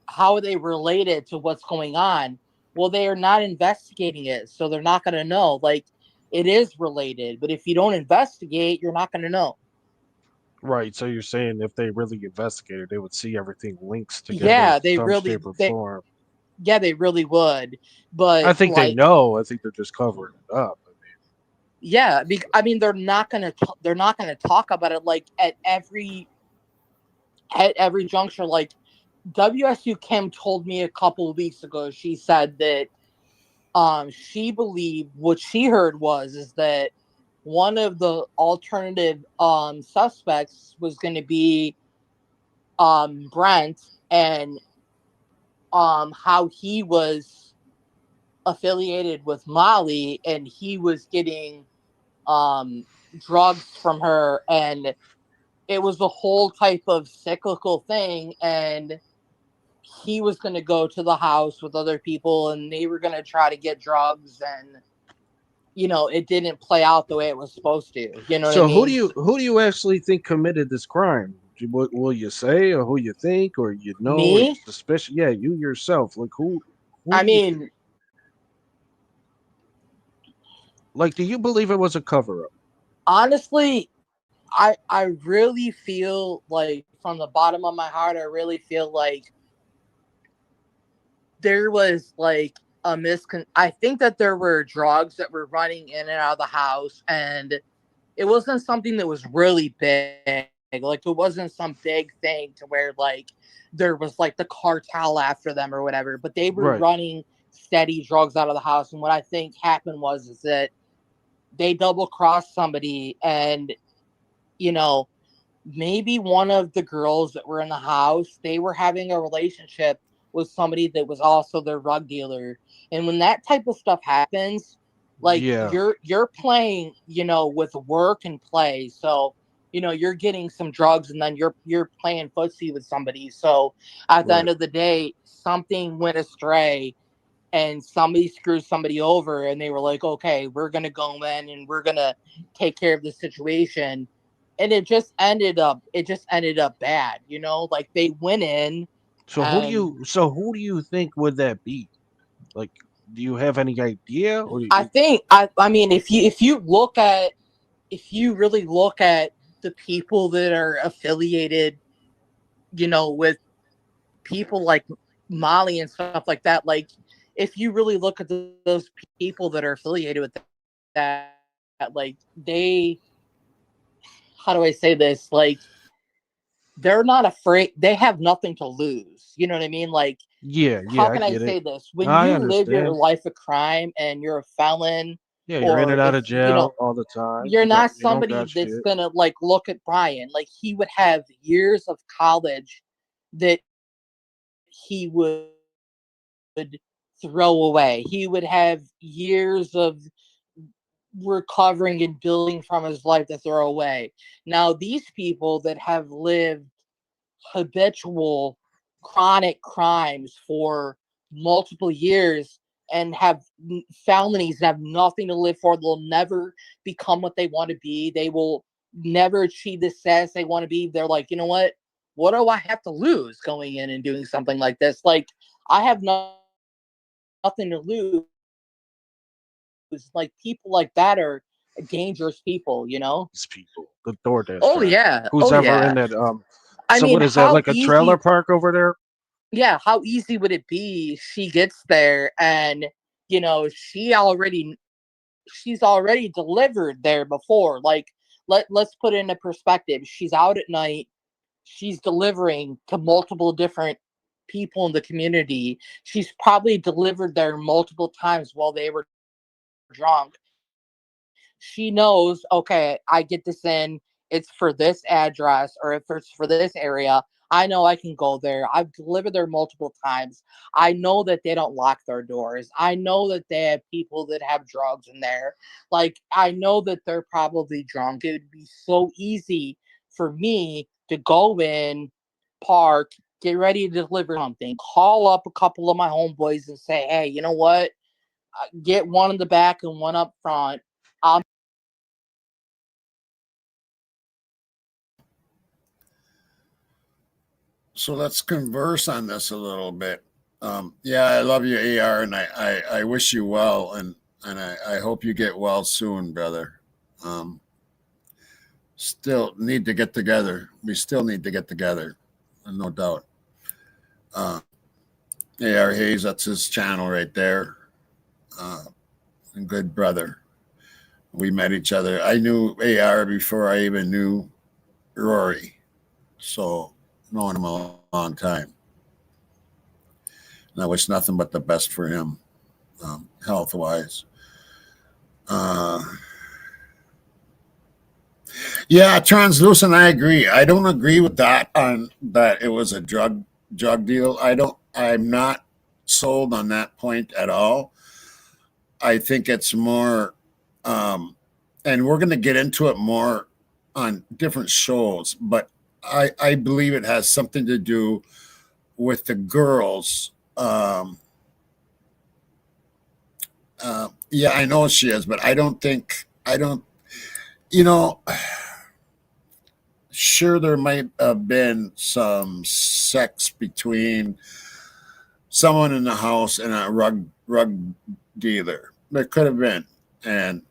how are they related to what's going on? Well, they are not investigating it, so they're not going to know. Like, it is related, but if you don't investigate, you're not going to know. Right. So you're saying if they really investigated, they would see everything links together. Yeah, they really. Yeah, they really would. But I think they know. I think they're just covering it up. Yeah, they're not gonna talk about it, like, at every juncture. Like, WSU Kim told me a couple of weeks ago. She said that she believed what she heard is that one of the alternative suspects was going to be Brent, and how he was affiliated with Molly, and he was getting drugs from her, and it was a whole type of cyclical thing, and he was going to go to the house with other people and they were going to try to get drugs, and it didn't play out the way it was supposed to. You know what I So mean? who do you actually think committed this crime? Will you say, or who you think, or or you Me? suspicious? Yeah, you yourself. Like who I do you mean, like? Do you believe it was a cover up? honestly, I really feel like, from the bottom of my heart, I really feel like there was like I think that there were drugs that were running in and out of the house, and it wasn't something that was really big. Like, it wasn't some big thing to where like there was like the cartel after them or whatever, but they were Right. running steady drugs out of the house. And what I think happened is that they double crossed somebody, and maybe one of the girls that were in the house, they were having a relationship with somebody that was also their drug dealer. And when that type of stuff happens, like, Yeah. you're playing, with work and play. So, you're getting some drugs, and then you're playing footsie with somebody. So at the end Right. of the day, something went astray and somebody screwed somebody over, and they were like, okay, we're gonna go in and we're gonna take care of the situation. And it just ended up bad. Like, they went in, and who do you think would that be? Like, do you have any idea? Or I think I mean, if you really look at the people that are affiliated, with people like Molly and stuff like that, like, if you really look at those people that are affiliated with that, like, how do I say this? Like, they're not afraid. They have nothing to lose. You know what I mean? Like, yeah, how I can I get it. say this? When I you live your understand. life of crime and you're a felon, Yeah, you're in or and out if of jail all the time. you're You got not you don't somebody got that's shit. gonna like look at Brian. Like, he would have years of college that he would throw away. He would have years of recovering and building from his life to throw away. Now, these people that have lived habitual chronic crimes for multiple years and have felonies and have nothing to live for, they'll never become what they want to be. They will never achieve the status they want to be. They're like, you know what do I have to lose going in and doing something like this? Like, I have nothing to lose. Like, people like that are dangerous people. These people, the DoorDash Oh driver, yeah, who's oh ever in yeah. that I so mean, what is that, how like a trailer easy? park over there? Yeah, how easy would it be? She gets there, and she's already delivered there before. Like, let's put it into perspective. She's out at night. She's delivering to multiple different people in the community. She's probably delivered there multiple times while they were drunk. She knows, okay, I get this in, it's for this address, or if it's for this area, I know I can go there. I've delivered there multiple times. I know that they don't lock their doors. I know that they have people that have drugs in there. Like, I know that they're probably drunk. It would be so easy for me to go in, park, get ready to deliver something, call up a couple of my homeboys and say, hey, you know what? Get one in the back and one up front. I'll So let's converse on this a little bit. Yeah, I love you, AR, and I wish you well, and I hope you get well soon, brother. Still need to get together. We still need to get together, no doubt. AR Hayes, that's his channel right there. A good brother. We met each other. I knew AR before I even knew Rory, so known him a long time. I wish nothing but the best for him, health-wise. Yeah, translucent. I agree. I don't agree with that on that it was a drug deal. I'm not sold on that point at all. I think it's more, and we're going to get into it more on different shows, but I believe it has something to do with the girls. Yeah, I know she is, but I don't, you know, sure, there might have been some sex between someone in the house and a rug dealer. There could have been, and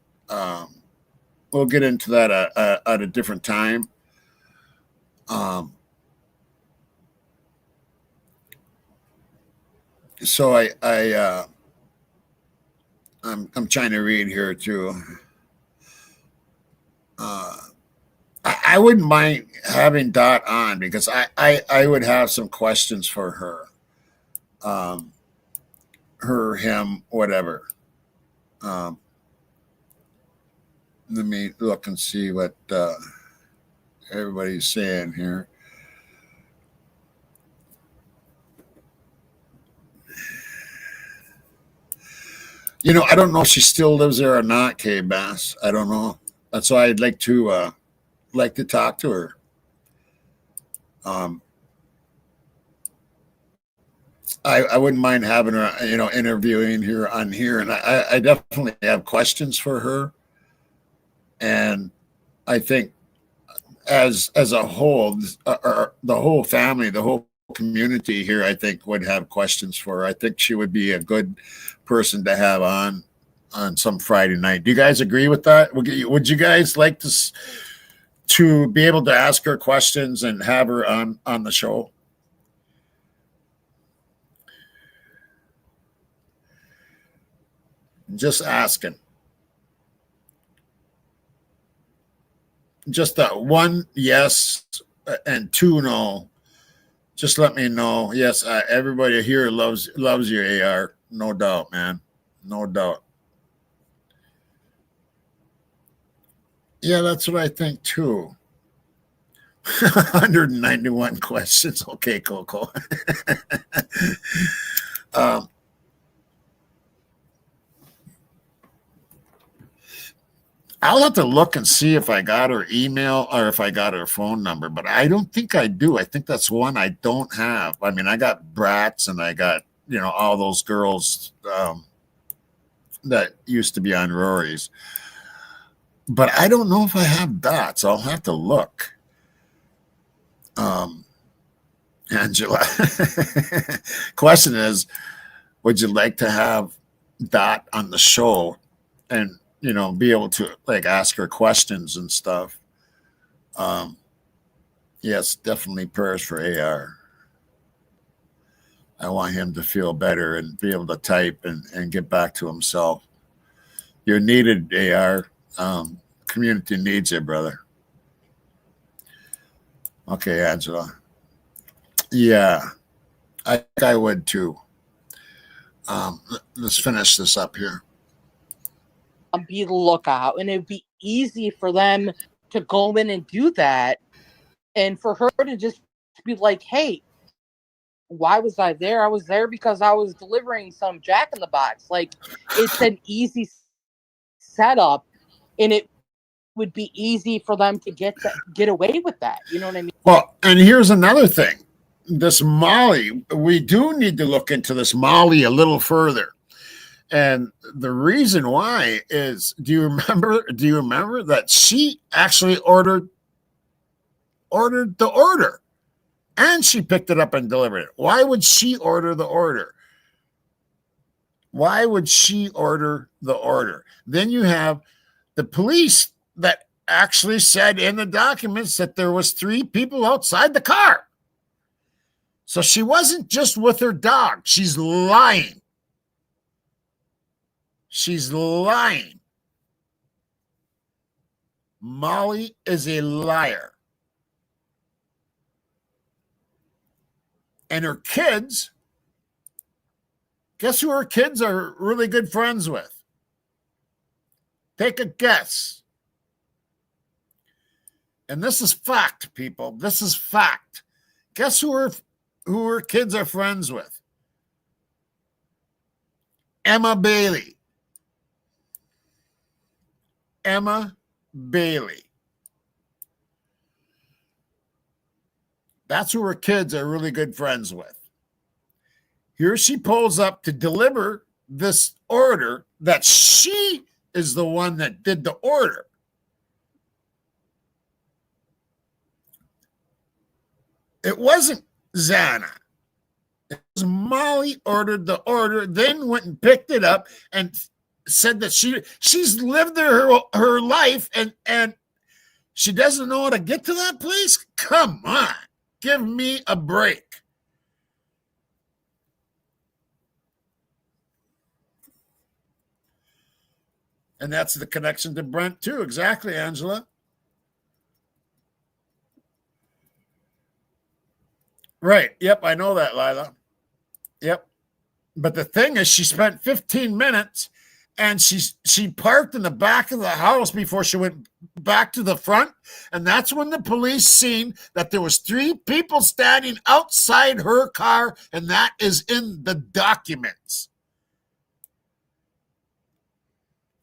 we'll get into that at a different time. So I'm trying to read here too. I wouldn't mind having Dot on because I would have some questions for her. Her, him, whatever. Let me look and see what everybody's saying here. You know, I don't know if she still lives there or not, Kay Bass. I don't know. That's why I'd like to talk to her. I wouldn't mind having her, interviewing her on here, and I definitely have questions for her. And I think as a whole, or the whole family, the whole community here, I think would have questions for her. I think she would be a good person to have on some Friday night. Do you guys agree with that? Would you guys like to be able to ask her questions and have her on the show? Just asking. Just that one yes and two no. Just let me know. Yes, everybody here loves you, AR. No doubt, man. No doubt. Yeah, that's what I think too. 191 questions. Okay, Coco. I'll have to look and see if I got her email or if I got her phone number, but I don't think I do. I think that's one I don't have. I mean, I got Brats and I got, all those girls that used to be on Rory's. But I don't know if I have Dot, so I'll have to look. Angela. Question is, would you like to have Dot on the show and be able to ask her questions and stuff? Yes, definitely prayers for AR. I want him to feel better and be able to type and get back to himself. You're needed, AR. Community needs you, brother. Okay, Angela. Yeah, I think I would too. Let's finish this up here. Be the lookout, and it'd be easy for them to go in and do that, and for her to just be like, hey, why was I there? I was there because I was delivering some Jack in the Box. It's an easy setup, and it would be easy for them to get away with that. You know what I mean? Well, and here's another thing. This Molly, we do need to look into this Molly a little further. And the reason why is, do you remember that she actually ordered the order and she picked it up and delivered it? Why would she order the order? Why would she order the order? Then you have the police that actually said in the documents that there was 3 people outside the car. So she wasn't just with her dog. She's lying. She's lying. Molly is a liar. And her kids Guess who her kids are really good friends with? Take a guess. And this is fact, people. This is fact. Guess who her kids are friends with? Emma Bailey. Emma Bailey. That's who her kids are really good friends with. Here she pulls up to deliver this order that she is the one that did the order. It wasn't Xana. It was Molly ordered the order, then went and picked it up and said that she's lived there her life and she doesn't know how to get to that place? Come on. Give me a break. And that's the connection to Brent too. Exactly, Angela. Right. Yep, I know that, Lila. Yep. But the thing is, she spent 15 minutes and she parked in the back of the house before she went back to the front. And that's when the police seen that there was 3 people standing outside her car, and that is in the documents.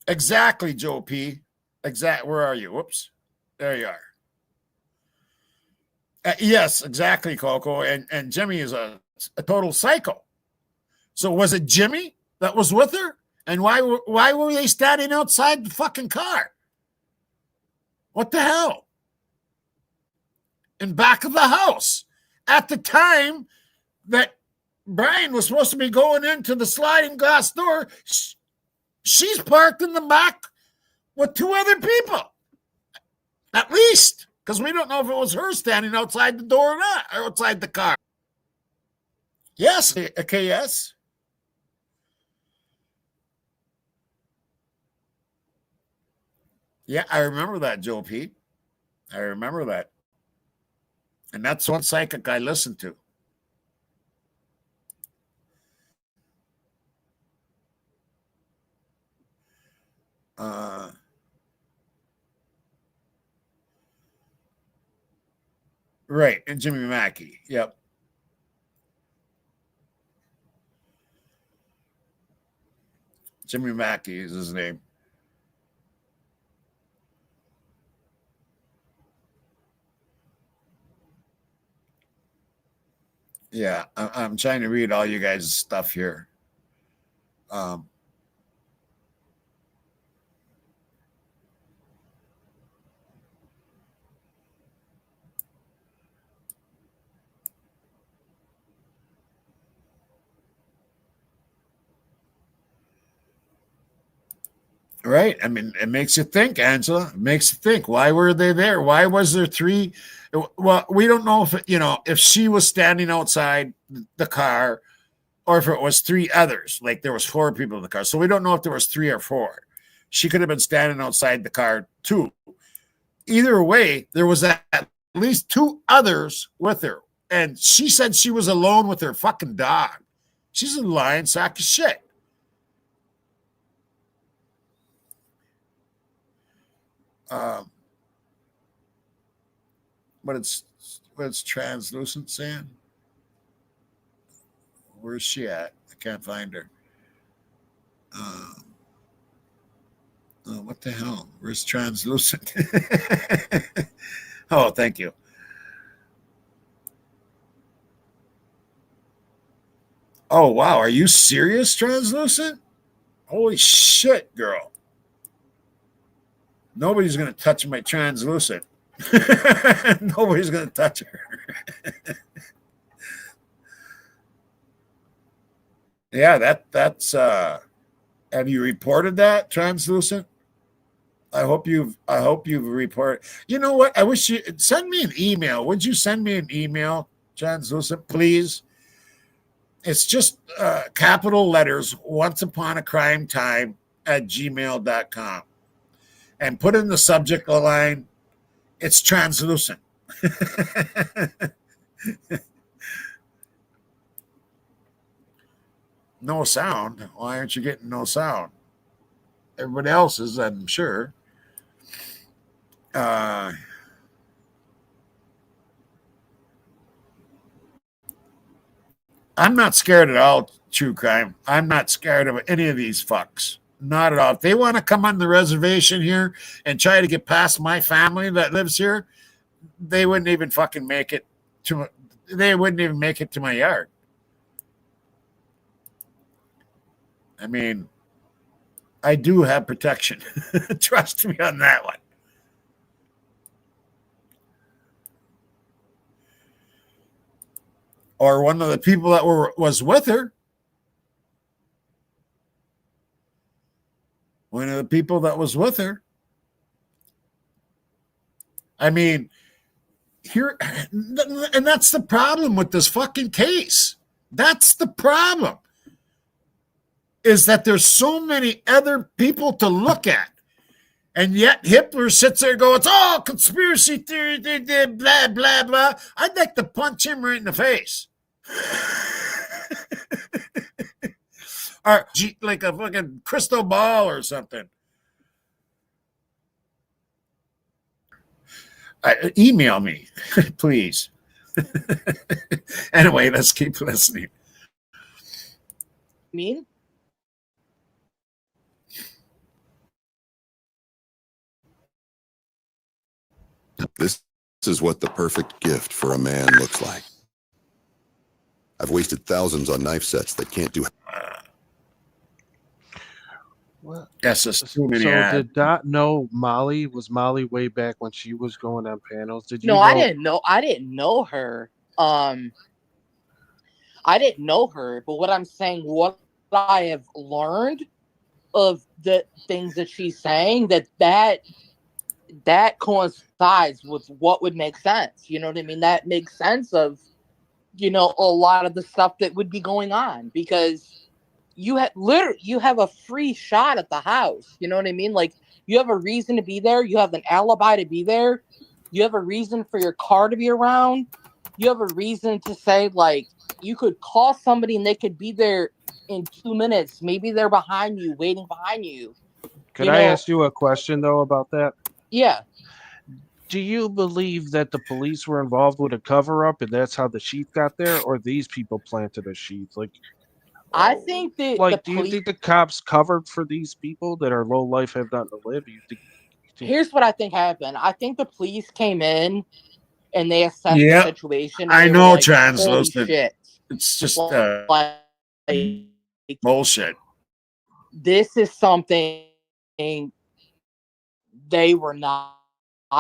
Exactly, Joe P. Where are you? Whoops. There you are. Yes, exactly, Coco. And Jimmy is a total psycho. So was it Jimmy that was with her? And why were they standing outside the fucking car? What the hell? In back of the house. At the time that Brian was supposed to be going into the sliding glass door, she's parked in the back with 2 other people. At least. Because we don't know if it was her standing outside the door or not, or outside the car. Yes, okay, yes. Yeah, I remember that, Joe P. I remember that. And that's one psychic I listened to. Right, and Jimmy Mackey. Yep. Jimmy Mackey is his name. Yeah, I'm trying to read all you guys' stuff here. Right. I mean, it makes you think, Angela. It makes you think. Why were they there? Why was there 3? Well, we don't know if she was standing outside the car or if it was 3 others. Like there was 4 people in the car. So we don't know if there was 3 or 4. She could have been standing outside the car too. Either way, there was at least 2 others with her. And she said she was alone with her fucking dog. She's a lying sack of shit. But it's translucent saying. Where's she at? I can't find her. Oh, what the hell? Where's translucent? Oh, thank you. Oh, wow. Are you serious, translucent? Holy shit, girl. Nobody's going to touch my translucent. Nobody's going to touch her. Yeah, that's have you reported that, translucent? I hope you've reported. You know what? I wish you send me an email. Would you send me an email, translucent, please? It's just capital letters, once upon a crime time at gmail.com. And put in the subject line, it's translucent. No sound. Why aren't you getting no sound? Everybody else is, I'm sure. I'm not scared at all, true crime. I'm not scared of any of these fucks. Not at all. If they want to come on the reservation here and try to get past my family that lives here, they wouldn't even fucking make it to. They wouldn't even make it to my yard. I mean, I do have protection. Trust me on that one. Or one of the people that was with her. One of the people that was with her. I mean, here, and that's the problem with this fucking case. That's the problem. Is that there's so many other people to look at. And yet Hitler sits there and goes, it's all conspiracy theory, blah, blah, blah. I'd like to punch him right in the face. Or like a fucking crystal ball or something. Email me, please. Anyway, let's keep listening. Mean? This is what the perfect gift for a man looks like. I've wasted thousands on knife sets that can't do. What? Yes, it's too many. So did Dot know Molly? Was Molly way back when she was going on panels? Did you? No, I didn't know. I didn't know her. I didn't know her. But what I'm saying, what I have learned of the things that she's saying, that coincides with what would make sense. You know what I mean? That makes sense of, you know, a lot of the stuff that would be going on, because you have a free shot at the house. You know what I mean? Like, you have a reason to be there. You have an alibi to be there. You have a reason for your car to be around. You have a reason to say, like, you could call somebody and they could be there in 2 minutes. Maybe they're behind you, waiting behind you. Could I ask you a question, though, about that? Yeah. Do you believe that the police were involved with a cover-up and that's how the sheath got there, or these people planted a sheath? Like, I think that, like, do you think the cops covered for these people that are low life, have nothing to live? You think? Here's what I think happened. I think the police came in and they assessed the situation. I know, like, translucent. It's just bullshit. This is something they were not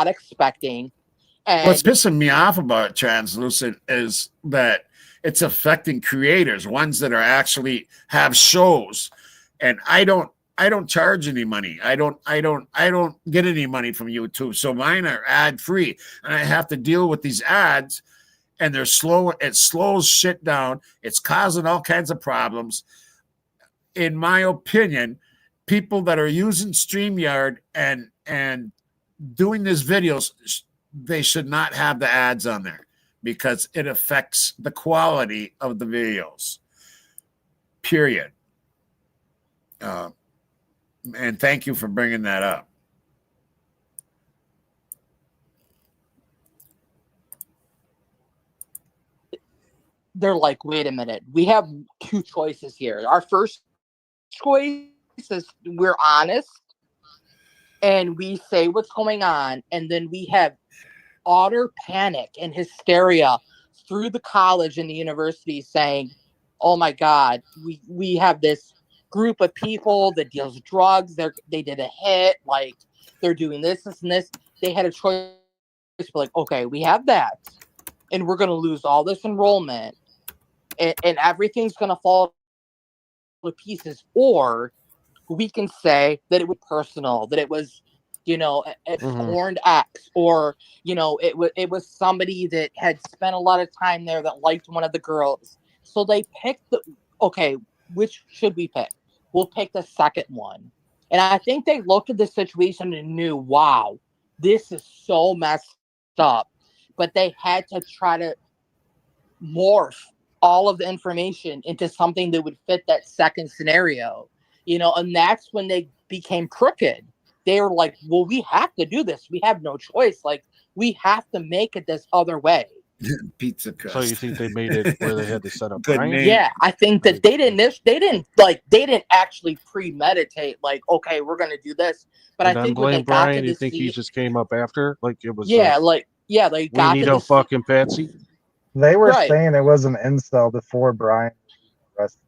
expecting. And what's pissing me off about translucent is that it's affecting creators, ones that are actually have shows, and I don't charge any money. I don't get any money from YouTube, so mine are ad free, and I have to deal with these ads, and they're slow. It slows shit down. It's causing all kinds of problems. In my opinion, people that are using StreamYard and doing these videos, they should not have the ads on there, because it affects the quality of the videos, period. And thank you for bringing that up. They're like, wait a minute, we have two choices here. Our first choice is we're honest and we say what's going on, and then we have utter panic and hysteria through the college and the university saying, oh my God, we have this group of people that deals drugs. They did a hit, like they're doing this and this. They had a choice, like, okay, we have that, and we're going to lose all this enrollment, and everything's going to fall to pieces. Or we can say that it was personal, that it was, you know, a scorned ex, or, you know, it was somebody that had spent a lot of time there that liked one of the girls. So they picked okay, which should we pick? We'll pick the second one. And I think they looked at the situation and knew, wow, this is so messed up. But they had to try to morph all of the information into something that would fit that second scenario, you know, and that's when they became crooked. They were like, well, we have to do this. We have no choice. Like, we have to make it this other way. Pizza crust. So you think they made it where they had to set up Good Brian? name. Yeah, I think that they didn't actually premeditate, like, okay, we're gonna do this. But And I then think when they blame got Brian, to you the think he scene, just came up after? Like it was they we got need to a the fucking Patsy? They were Right. saying it was an incel before Brian was arrested.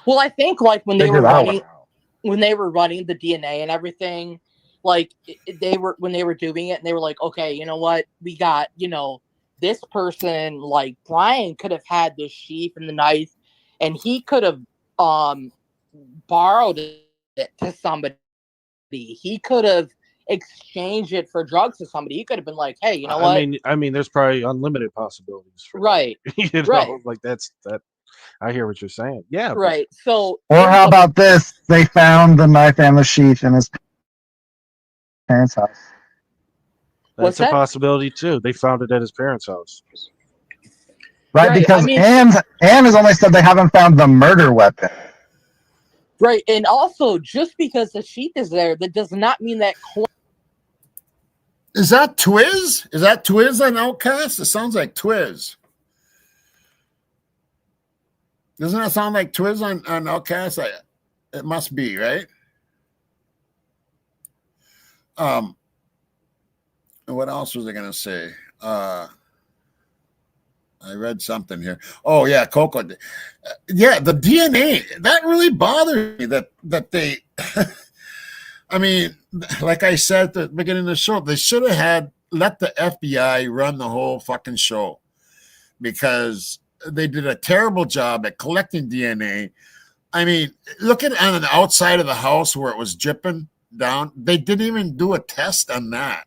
Well, I think like when they Figure were that running, one out. when they were running the DNA and everything, like when they were doing it, and they were like, okay, you know what, we got, you know, this person, like Brian could have had this sheath and the knife, and he could have borrowed it to somebody. He could have exchanged it for drugs to somebody. He could have been like, hey, you know what? I mean, there's probably unlimited possibilities for Right. that. You know, Right. like that. I hear what you're saying. Yeah. Right. So, or how about this? They found the knife and the sheath in his parents' house. That's a possibility too. They found it at his parents' house. Right, because Anne has only said they haven't found the murder weapon. Right, and also just because the sheath is there, that does not mean that. Is that Twiz? Is that Twiz on Outcast? It sounds like Twiz. Doesn't that sound like Twiz on Outcast? It must be, right? What else was I going to say? I read something here. Oh, yeah, Coco. Yeah, the DNA. That really bothered me that they... I mean, like I said at the beginning of the show, they should have let the FBI run the whole fucking show, because they did a terrible job at collecting DNA. I mean, look at on the outside of the house where it was dripping down. They didn't even do a test on that.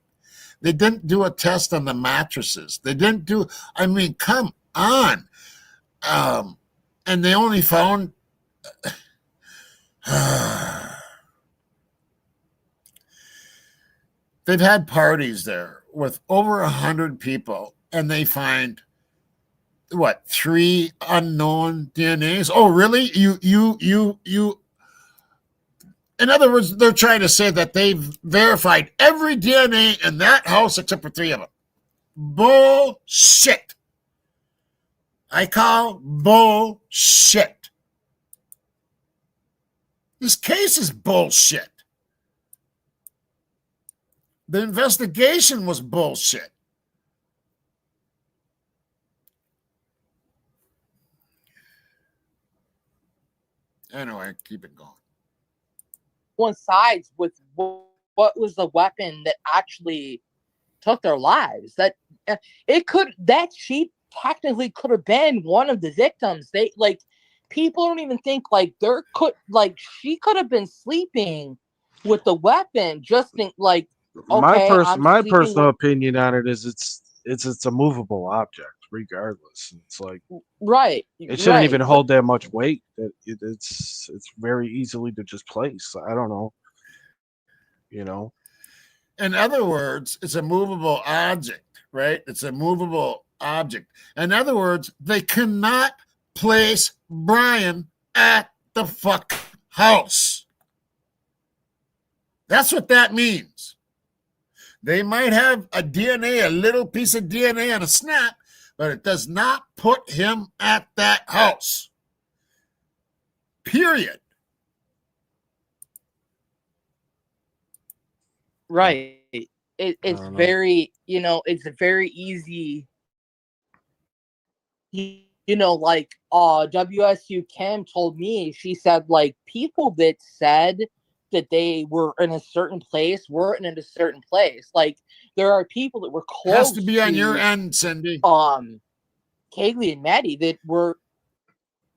They didn't do a test on the mattresses. They didn't do, I mean, come on. And they only found, they've had parties there with over 100 people, and they find, what, 3 unknown DNAs? Oh, really? You. In other words, they're trying to say that they've verified every DNA in that house except for 3 of them. Bullshit. I call bullshit. This case is bullshit. The investigation was bullshit. Anyway, keep it going. Coincides with what was the weapon that actually took their lives. That sheet technically could have been one of the victims. They, like, people don't even think like she could have been sleeping with the weapon. Just think like, okay, my personal opinion on it is it's a movable object regardless. It's like, right, it shouldn't even hold that much weight. It's very easily to just place. I don't know, you know. In other words, it's a movable object, right? It's a movable object. In other words, they cannot place Brian at the fucking house. That's what that means. They might have a little piece of DNA on a snap, but it does not put him at that house. Period. Right. It's very, you know, it's very easy. You know, like WSU Kim told me, she said like people that said that they were in a certain place weren't in a certain place. Like there are people that were close. Has to be on your end, Cindy. Kaylee and Maddie that were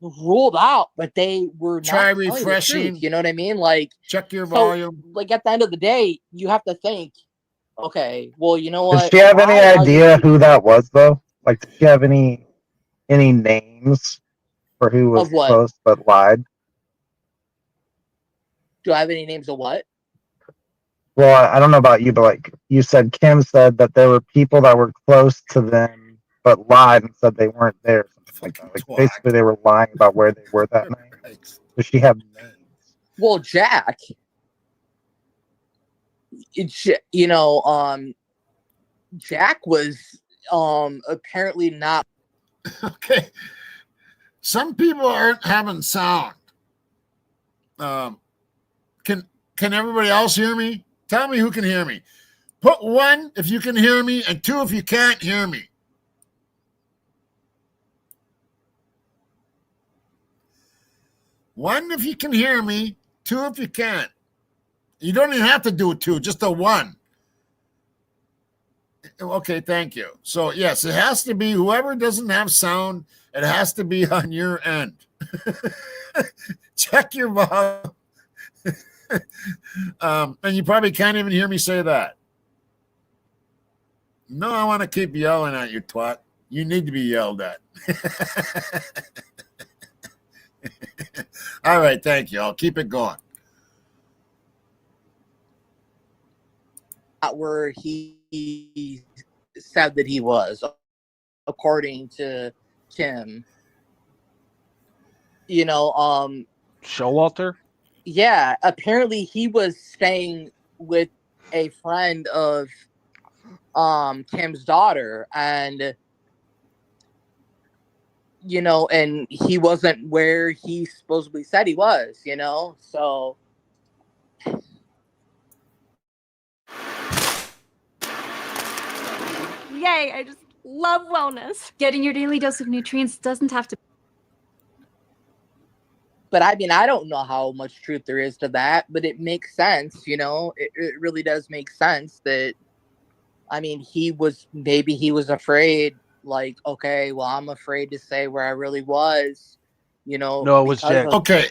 ruled out, but they were try not refreshing. You know what I mean? Like check your volume. Like at the end of the day, you have to think, okay, well, you know what? Does she have any idea who that was though? Like, does she have any names for who was close but lied? Do I have any names of what? Well, I don't know about you, but like you said, Kim said that there were people that were close to them but lied and said they weren't there. Like basically, they were lying about where they were that night. Does she have names? Well, Jack, Jack was apparently not. Okay. Some people aren't having sound. Can everybody else hear me? Tell me who can hear me. Put 1 if you can hear me, and 2 if you can't hear me. One if you can hear me, 2 if you can't. You don't even have to do 2, just a 1. Okay, thank you. So yes, it has to be whoever doesn't have sound, it has to be on your end. Check your volume. And you probably can't even hear me say that. No, I want to keep yelling at you, twat. You need to be yelled at. All right, thank you. I'll keep it going. Where he said that he was, according to Tim. Showalter? Yeah, apparently he was staying with a friend of Tim's daughter, and and he wasn't where he supposedly said he was, so Yay, I just love wellness. Getting your daily dose of nutrients doesn't have to. But I mean, I don't know how much truth there is to that, but it makes sense, it really does make sense that, I mean, maybe he was afraid, like, okay, well, I'm afraid to say where I really was, No, it was Jack. Okay,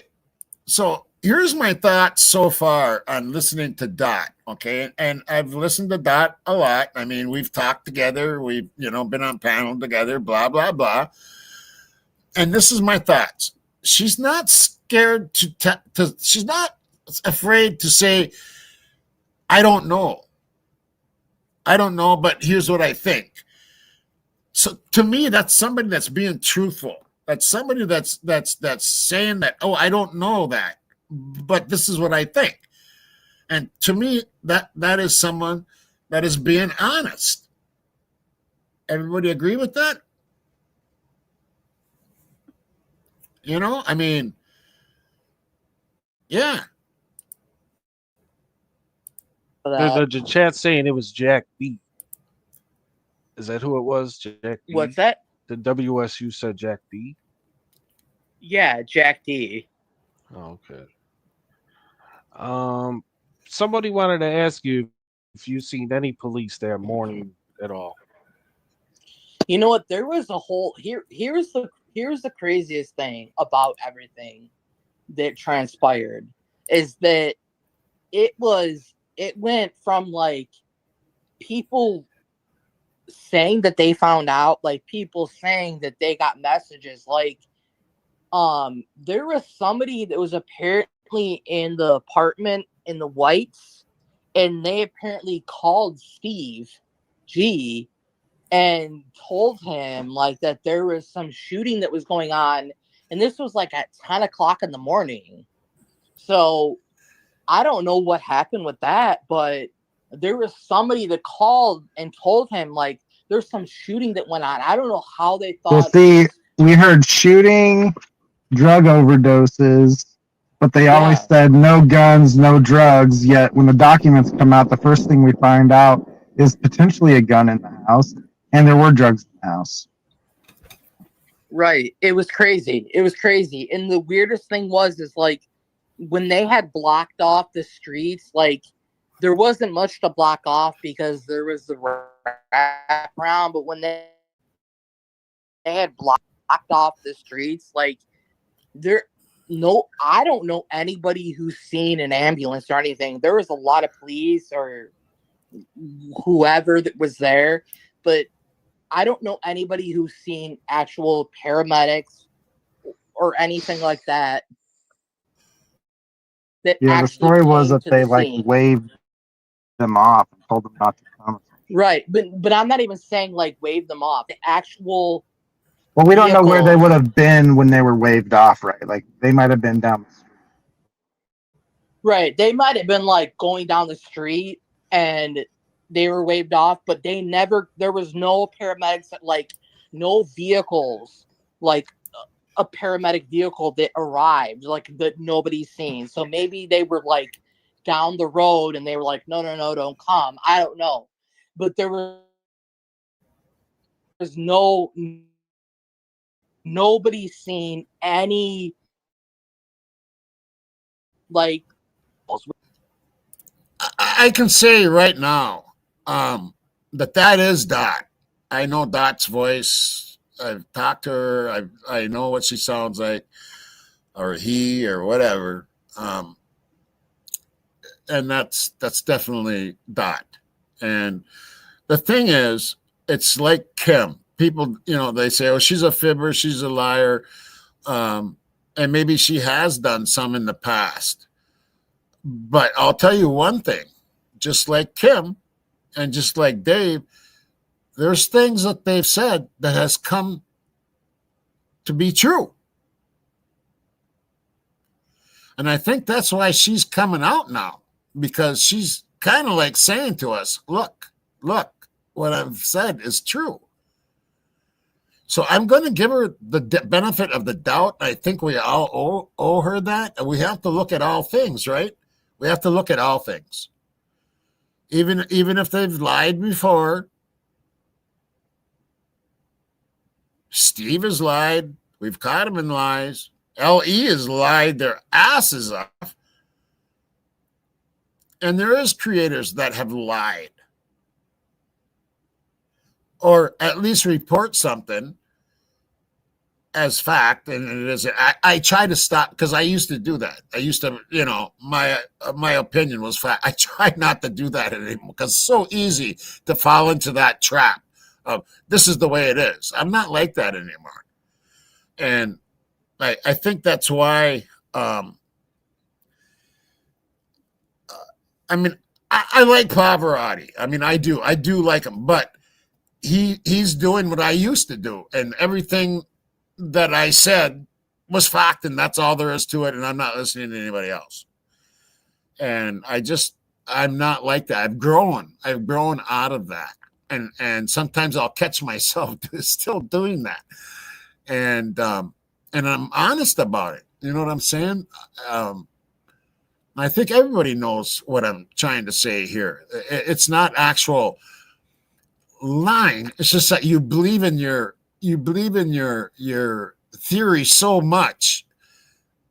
so here's my thoughts so far on listening to Dot, okay? And I've listened to Dot a lot. I mean, we've talked together. We've, been on panel together, blah, blah, blah. And this is my thoughts. She's not scared she's not afraid to say, I don't know. I don't know, but here's what I think. So to me, that's somebody that's being truthful. That's somebody that's saying that, oh, I don't know that, but this is what I think. And to me, that is someone that is being honest. Everybody agree with that? I mean, yeah. The chat's saying it was Jack B. Is that who it was? Jack B? What's that? The WSU said Jack B. Yeah, Jack D. Oh, okay. Somebody wanted to ask you if you've seen any police that morning at all. You know what? There was a whole here's the craziest thing about everything that transpired is that it went from like people saying that they found out, like people saying that they got messages, like there was somebody that was apparently in the apartment in the Whites, and they apparently called Steve G and told him like that there was some shooting that was going on, and this was like at 10 o'clock in the morning. So I don't know what happened with that, but there was somebody that called and told him like there's some shooting that went on. I don't know how they thought. Well, see, we heard shooting, drug overdoses, but they always said no guns, no drugs. Yet when the documents come out, the first thing we find out is potentially a gun in the house, and there were drugs in the house. Right. It was crazy. And the weirdest thing is like when they had blocked off the streets, like there wasn't much to block off because there was the wraparound, but when they had blocked off the streets, like I don't know anybody who's seen an ambulance or anything. There was a lot of police or whoever that was there, but I don't know anybody who's seen actual paramedics or anything like that. Yeah, the story was that they like waved them off and told them not to come. Right, but I'm not even saying like wave them off. The actual Well, we don't know where they vehicles. would have been when they were waved off, right? Like they might have been down the street. Right. They might have been like going down the street and they were waved off, but they never, there was no paramedics, like no vehicles, like a paramedic vehicle that arrived, like that nobody's seen. So maybe they were like down the road and they were like, no, don't come. I don't know. But there was nobody seen any like. I can say right now that is Dot. I know Dot's voice. I've talked to her. I know what she sounds like, or he, or whatever. And that's definitely Dot. And the thing is, it's like Kim. People, they say, "Oh, she's a fibber. She's a liar," and maybe she has done some in the past. But I'll tell you one thing, just like Kim and just like Dave, there's things that they've said that has come to be true. And I think that's why she's coming out now, because she's kind of like saying to us, look, what I've said is true. So I'm going to give her the benefit of the doubt. I think we all owe her that. And we have to look at all things, right? We have to look at all things. Even if they've lied before. Steve has lied. We've caught him in lies. LE has lied their asses off. And there is creators that have lied. Or at least report something as fact, and it is. I try to stop, because I used to do that. I used to, my opinion was fact. I try not to do that anymore, because it's so easy to fall into that trap of this is the way it is. I'm not like that anymore, and I think that's why. I like Pavarotti. I do like him, but he's doing what I used to do, and everything that I said was fact, and that's all there is to it, and I'm not listening to anybody else. And I'm not like that. I've grown out of that. And sometimes I'll catch myself still doing that. And I'm honest about it. You know what I'm saying? I think everybody knows what I'm trying to say here. It's not actual lying. It's just that you believe in your theory so much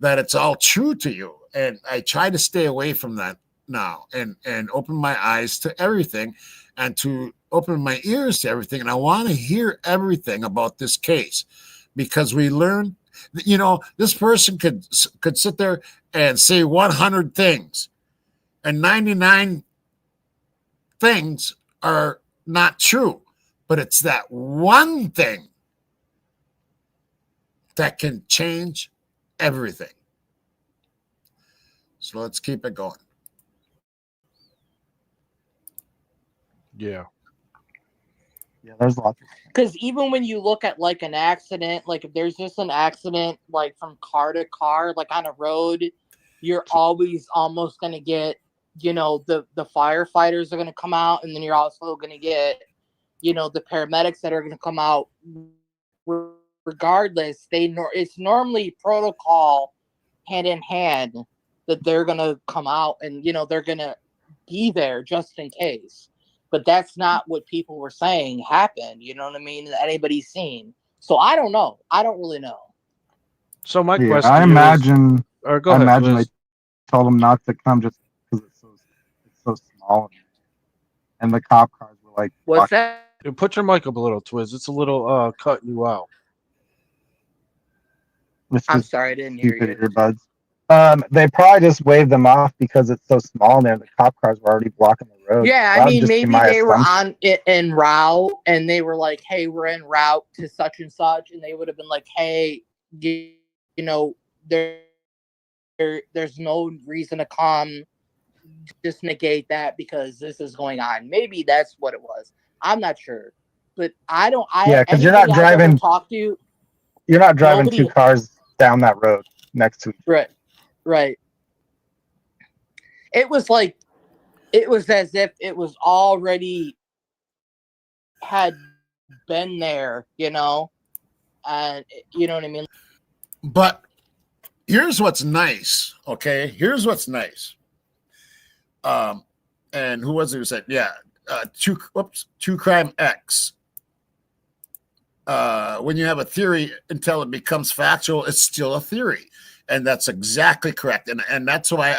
that it's all true to you. And I try to stay away from that now, and open my eyes to everything, and to open my ears to everything. And I want to hear everything about this case, because we learn, this person could sit there and say 100 things, and 99 things are not true, but it's that one thing that can change everything. So let's keep it going. Yeah, there's lots. Because even when you look at like an accident, like if there's just an accident, like from car to car, like on a road, you're always almost going to get, the firefighters are going to come out, and then you're also going to get, the paramedics that are going to come out. Regardless, it's normally protocol hand in hand that they're going to come out, and they're going to be there just in case. But that's not what people were saying happened, you know what I mean, that anybody's seen. So I don't know. I don't really know. So my question I imagine is, or go ahead, imagine Liz. they told them not to come just because it's so small, and the cop cars were like, what's that? Put your mic up a little, Twiz. It's a little cutting you out. I'm sorry, I didn't hear you. Earbuds. They probably just waved them off because it's so small there. The cop cars were already blocking the road. Yeah, maybe they were on it en route, and they were like, "Hey, we're en route to such and such," and they would have been like, "Hey, there's no reason to come. Just negate that because this is going on." Maybe that's what it was. I'm not sure, but I don't. Yeah, because you're not driving. Talk to you. You're not driving Nobody, two cars down that road next to each other. right. It was like, it was as if it was already had been there, you know, and you know what I mean. But here's what's nice. Okay, here's what's nice. And who was it who said, yeah, True Crime X. When you have a theory until it becomes factual, it's still a theory. And that's exactly correct. And that's why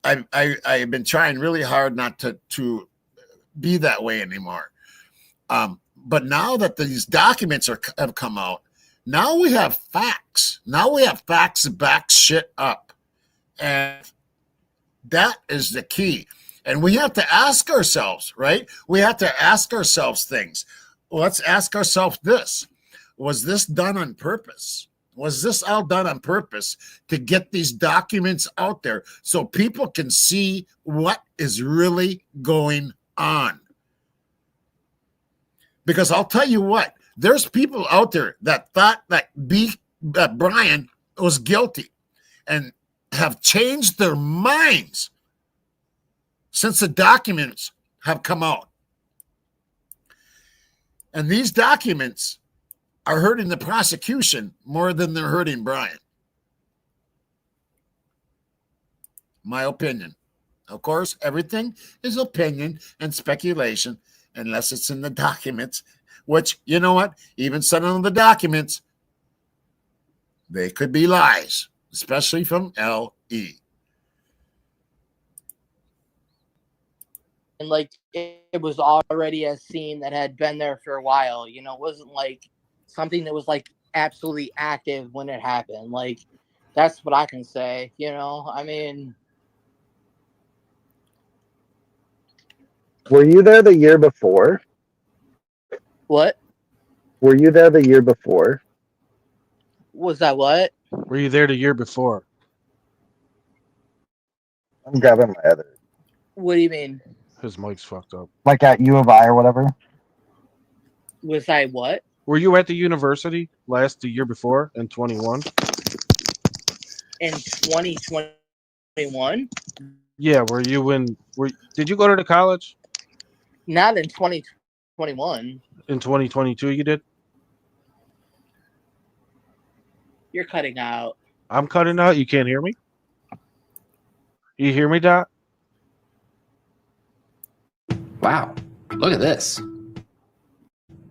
I've been trying really hard not to be that way anymore. But now that these documents have come out, now we have facts. Now we have facts to back shit up. And that is the key. And we have to ask ourselves, right? We have to ask ourselves things. Let's ask ourselves this. Was this done on purpose? Was this all done on purpose to get these documents out there so people can see what is really going on? Because I'll tell you what, there's people out there that thought that Brian was guilty and have changed their minds since the documents have come out. And these documents are hurting the prosecution more than they're hurting Brian. My opinion. Of course, everything is opinion and speculation unless it's in the documents, which, you know what? Even some of the documents, they could be lies, especially from L.E. And like it was already a scene that had been there for a while. You know, it wasn't like something that was like absolutely active when it happened. Like that's what I can say. You know, I mean, Were you there the year before? what Were you there the year before? was that? What Were you there the year before? I'm grabbing my other. What do you mean? His mic's fucked up. Like at U of I or whatever? Was I what? Were you at the university the year before in 21? In 2021? Yeah, did you go to the college? Not in 2021. In 2022 you did? You're cutting out. I'm cutting out. You can't hear me? You hear me, Dot? Wow, look at this.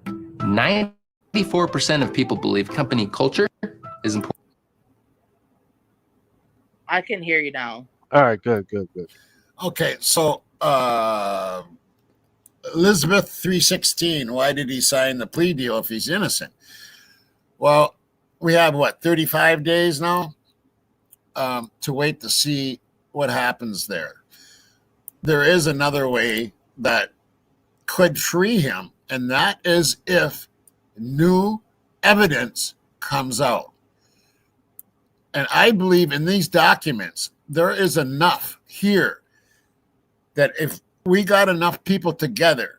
94% of people believe company culture is important. I can hear you now. All right, good. Okay, so Elizabeth 316, why did he sign the plea deal if he's innocent? Well, we have 35 days now to wait to see what happens there. There is another way that could free him, and that is if new evidence comes out. And I believe in these documents, there is enough here that if we got enough people together,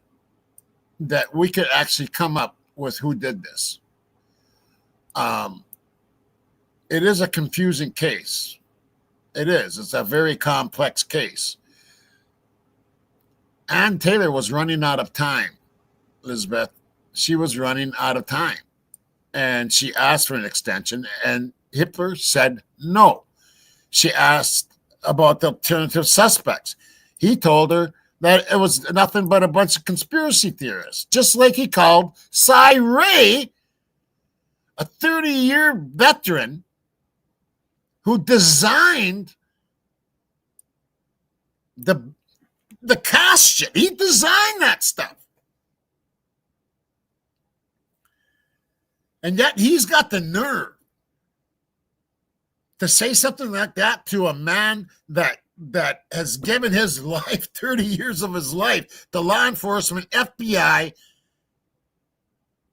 that we could actually come up with who did this. It is a confusing case. It is. It's a very complex case. Ann Taylor was running out of time, Elizabeth. She was running out of time. And she asked for an extension, and Hitler said no. She asked about the alternative suspects. He told her that it was nothing but a bunch of conspiracy theorists, just like he called Cy Ray, a 30-year veteran who designed the cast shit. He designed that stuff. And yet he's got the nerve to say something like that to a man that has given his life, 30 years of his life, to law enforcement, FBI,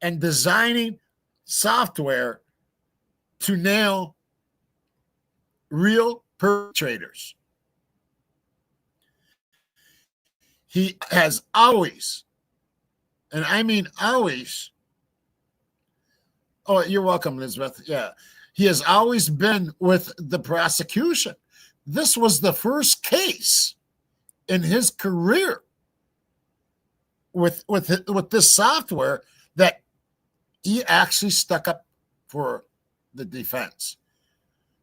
and designing software to nail real perpetrators. He has always, and I mean always, Oh, you're welcome, Elizabeth. Yeah. He has always been with the prosecution. This was the first case in his career with this software that he actually stuck up for the defense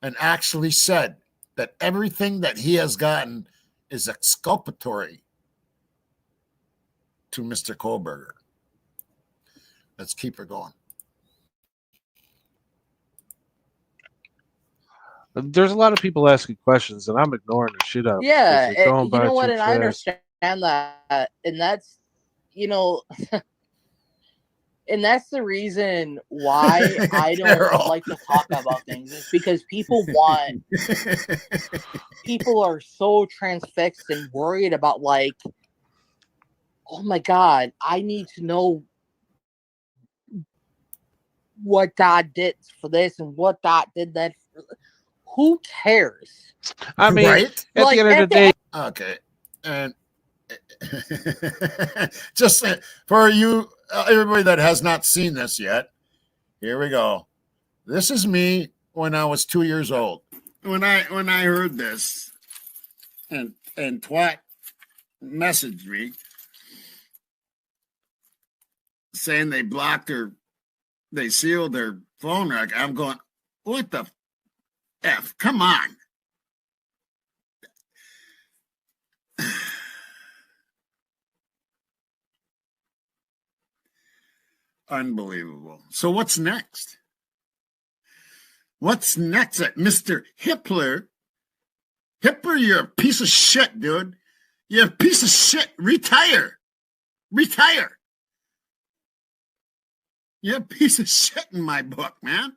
and actually said that everything that he has gotten is exculpatory to Mr. Kohlberger. Let's keep her going. There's a lot of people asking questions, and I'm ignoring the shit out of them, 'cause Yeah, they're going you by know what, too and I fast. understand that, and that's, you know, and that's the reason why I don't like to talk about things, is because people are so transfixed and worried about, like, oh my God, I need to know what God did for this and what God did that for. Who cares? I mean, right? at the end of the day, okay, and just for you, everybody that has not seen this yet, here we go. This is me when I was 2 years old. When I heard this, and Twat messaged me saying they blocked her, they sealed their phone record. I'm going, what the F? Come on. Unbelievable. So what's next? What's next at Mr. Hippler? Hippler, you're a piece of shit, dude. You're a piece of shit. Retire. Retire. You're a piece of shit in my book, man.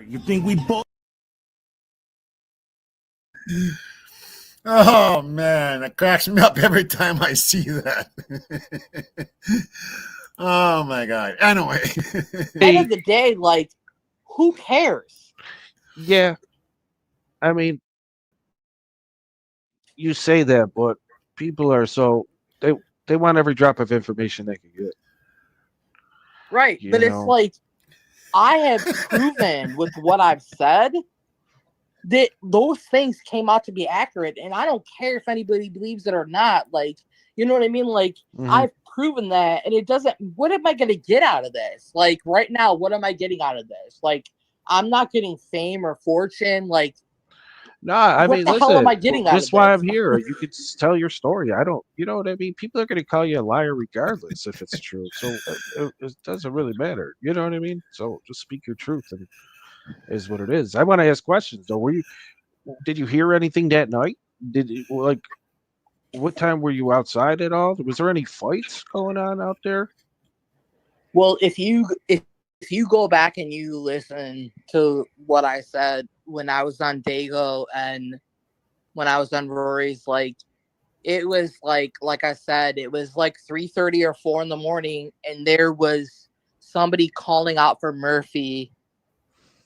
You think we both? Oh, man. It cracks me up every time I see that. Oh, my God. Anyway. At the end of the day, like, who cares? yeah. I mean, you say that, but people are so they want every drop of information they can get. Right. You But it's know? like, I have proven with what I've said that those things came out to be accurate, and I don't care if anybody believes it or not. Like, you know what I mean? Like, I've proven that, and it doesn't. What am I going to get out of this? Like, right now, what am I getting out of this? Like, I'm not getting fame or fortune. Like, Nah, I what mean, the hell am I getting out of this is why this? I'm here. You could tell your story. I don't, you know what I mean? People are going to call you a liar regardless if it's true. So it doesn't really matter. You know what I mean? So just speak your truth, and it is what it is. I want to ask questions though. Did you hear anything that night? Like, what time were you outside at all? Was there any fights going on out there? Well, if you go back and you listen to what I said when I was on Dago and when I was on Rory's, like, it was like I said, it was like 3:30 or 4 in the morning, and there was somebody calling out for Murphy.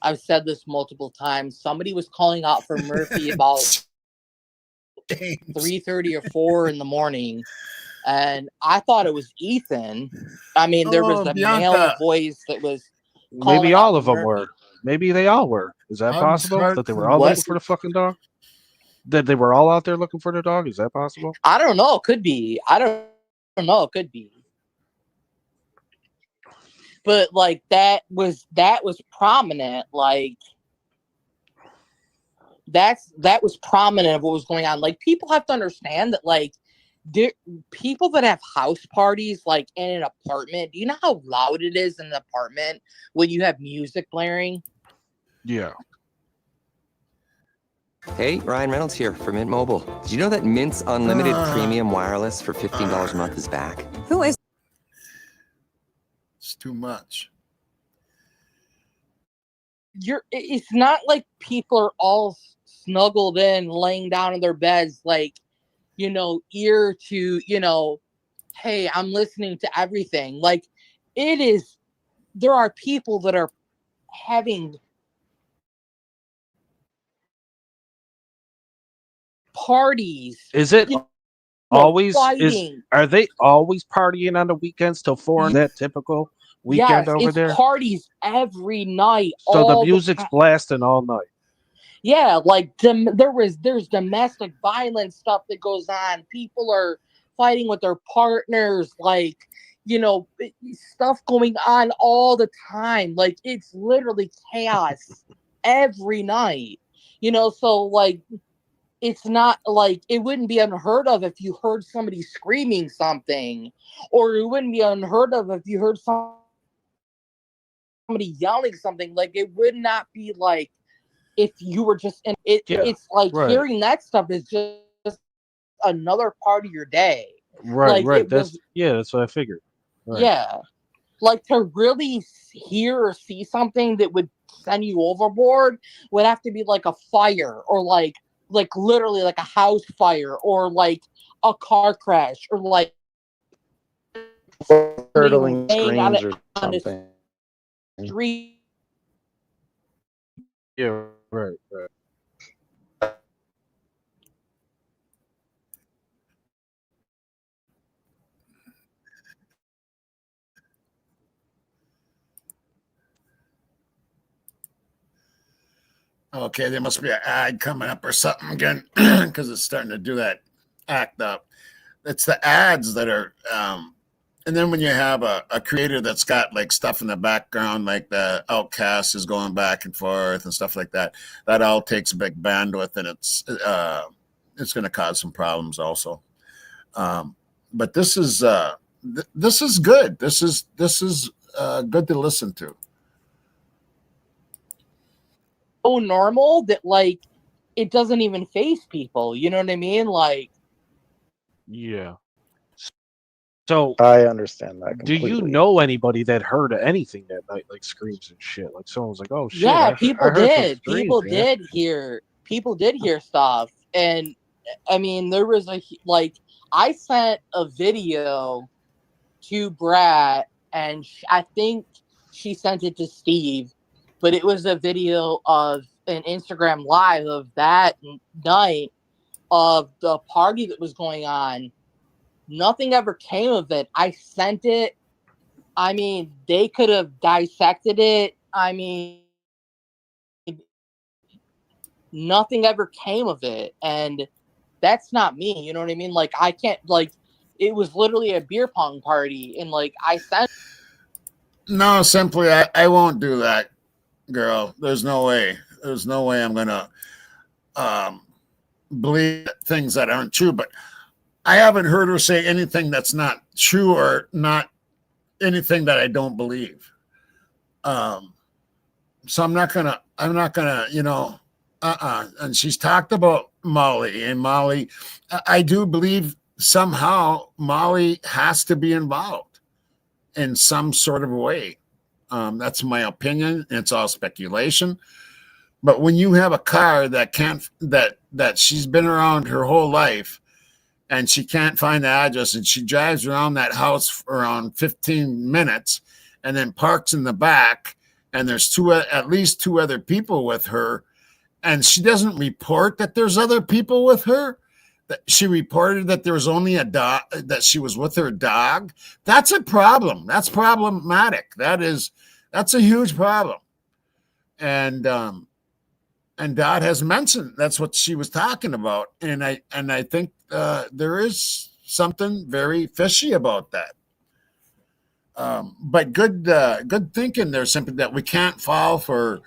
I've said this multiple times. Somebody was calling out for Murphy about 3:30 or 4 in the morning. And I thought it was Ethan. I mean, there was a male voice that was calling Maybe all out of them were. Maybe they all were. Is that possible? That they were all looking for the fucking dog? That they were all out there looking for the dog? Is that possible? I don't know. It could be. I don't know. It could be. But like that was prominent. Like that was prominent of what was going on. Like, people have to understand that, like, people that have house parties, like, in an apartment, do you know how loud it is in an apartment when you have music blaring? Yeah. Hey, Ryan Reynolds here from Mint Mobile. Did you know that Mint's unlimited premium wireless for $15 a month is back? Who is? It's too much. It's not like people are all snuggled in, laying down in their beds, like, you know, ear to, you know, hey, I'm listening to everything. Like, there are people that are having parties. Is it always fighting. are they always partying on the weekends till 4? Is that typical weekend over it's there? parties every night. So the all music's time. blasting all night. Yeah, like there's domestic violence stuff that goes on. People are fighting with their partners, like, you know, stuff going on all the time. Like, it's literally chaos every night. You know, so like, it's not like, it wouldn't be unheard of if you heard somebody screaming something, or it wouldn't be unheard of if you heard somebody yelling something. Like, it would not be like if you were just in it. Yeah, It's like right. hearing that stuff is just another part of your day. Right, Like, right. it was, That's what I figured. Right. yeah. Like, to really hear or see something that would send you overboard would have to be like a fire, or like literally like a house fire, or like a car crash, or like Hurtling laying on screams or the something. street. Yeah, right, right. Okay, there must be an ad coming up or something again, because it's starting to do that act up. It's the ads that are, and then when you have a creator that's got like stuff in the background, like the outcast is going back and forth and stuff like that, that all takes big bandwidth, and it's going to cause some problems also. But this is good. This is good to listen to. So normal that, like, it doesn't even faze people. You know what I mean? Like, Yeah. So I understand that do completely. you know anybody that heard anything that night, like screams and shit? Like someone was like, "Oh shit, yeah, I heard some screams." people Man. did hear stuff. And I mean, there was like, I sent a video to Brad, and I think she sent it to Steve, but it was a video of an Instagram live of that night of the party that was going on. Nothing ever came of it. I sent it. I mean, they could have dissected it. I mean, nothing ever came of it. And that's not me. You know what I mean? Like, I can't, like, it was literally a beer pong party. And, like, I sent. No, simply, I won't do that, girl. There's no way. There's no way I'm going to believe things that aren't true. But I haven't heard her say anything that's not true, or not anything that I don't believe. So I'm not gonna, you know, And she's talked about Molly, and Molly, I do believe somehow Molly has to be involved in some sort of way. That's my opinion. It's all speculation. But when you have a car that that she's been around her whole life, and she can't find the address, and she drives around that house for around 15 minutes and then parks in the back, and there's at least two other people with her, and she doesn't report that there's other people with her, that she reported that there was only a dog, that she was with her dog. That's a problem. That's problematic. That's a huge problem. And Dot has mentioned that's what she was talking about, and I think there is something very fishy about that. But good thinking there, simply that we can't fall for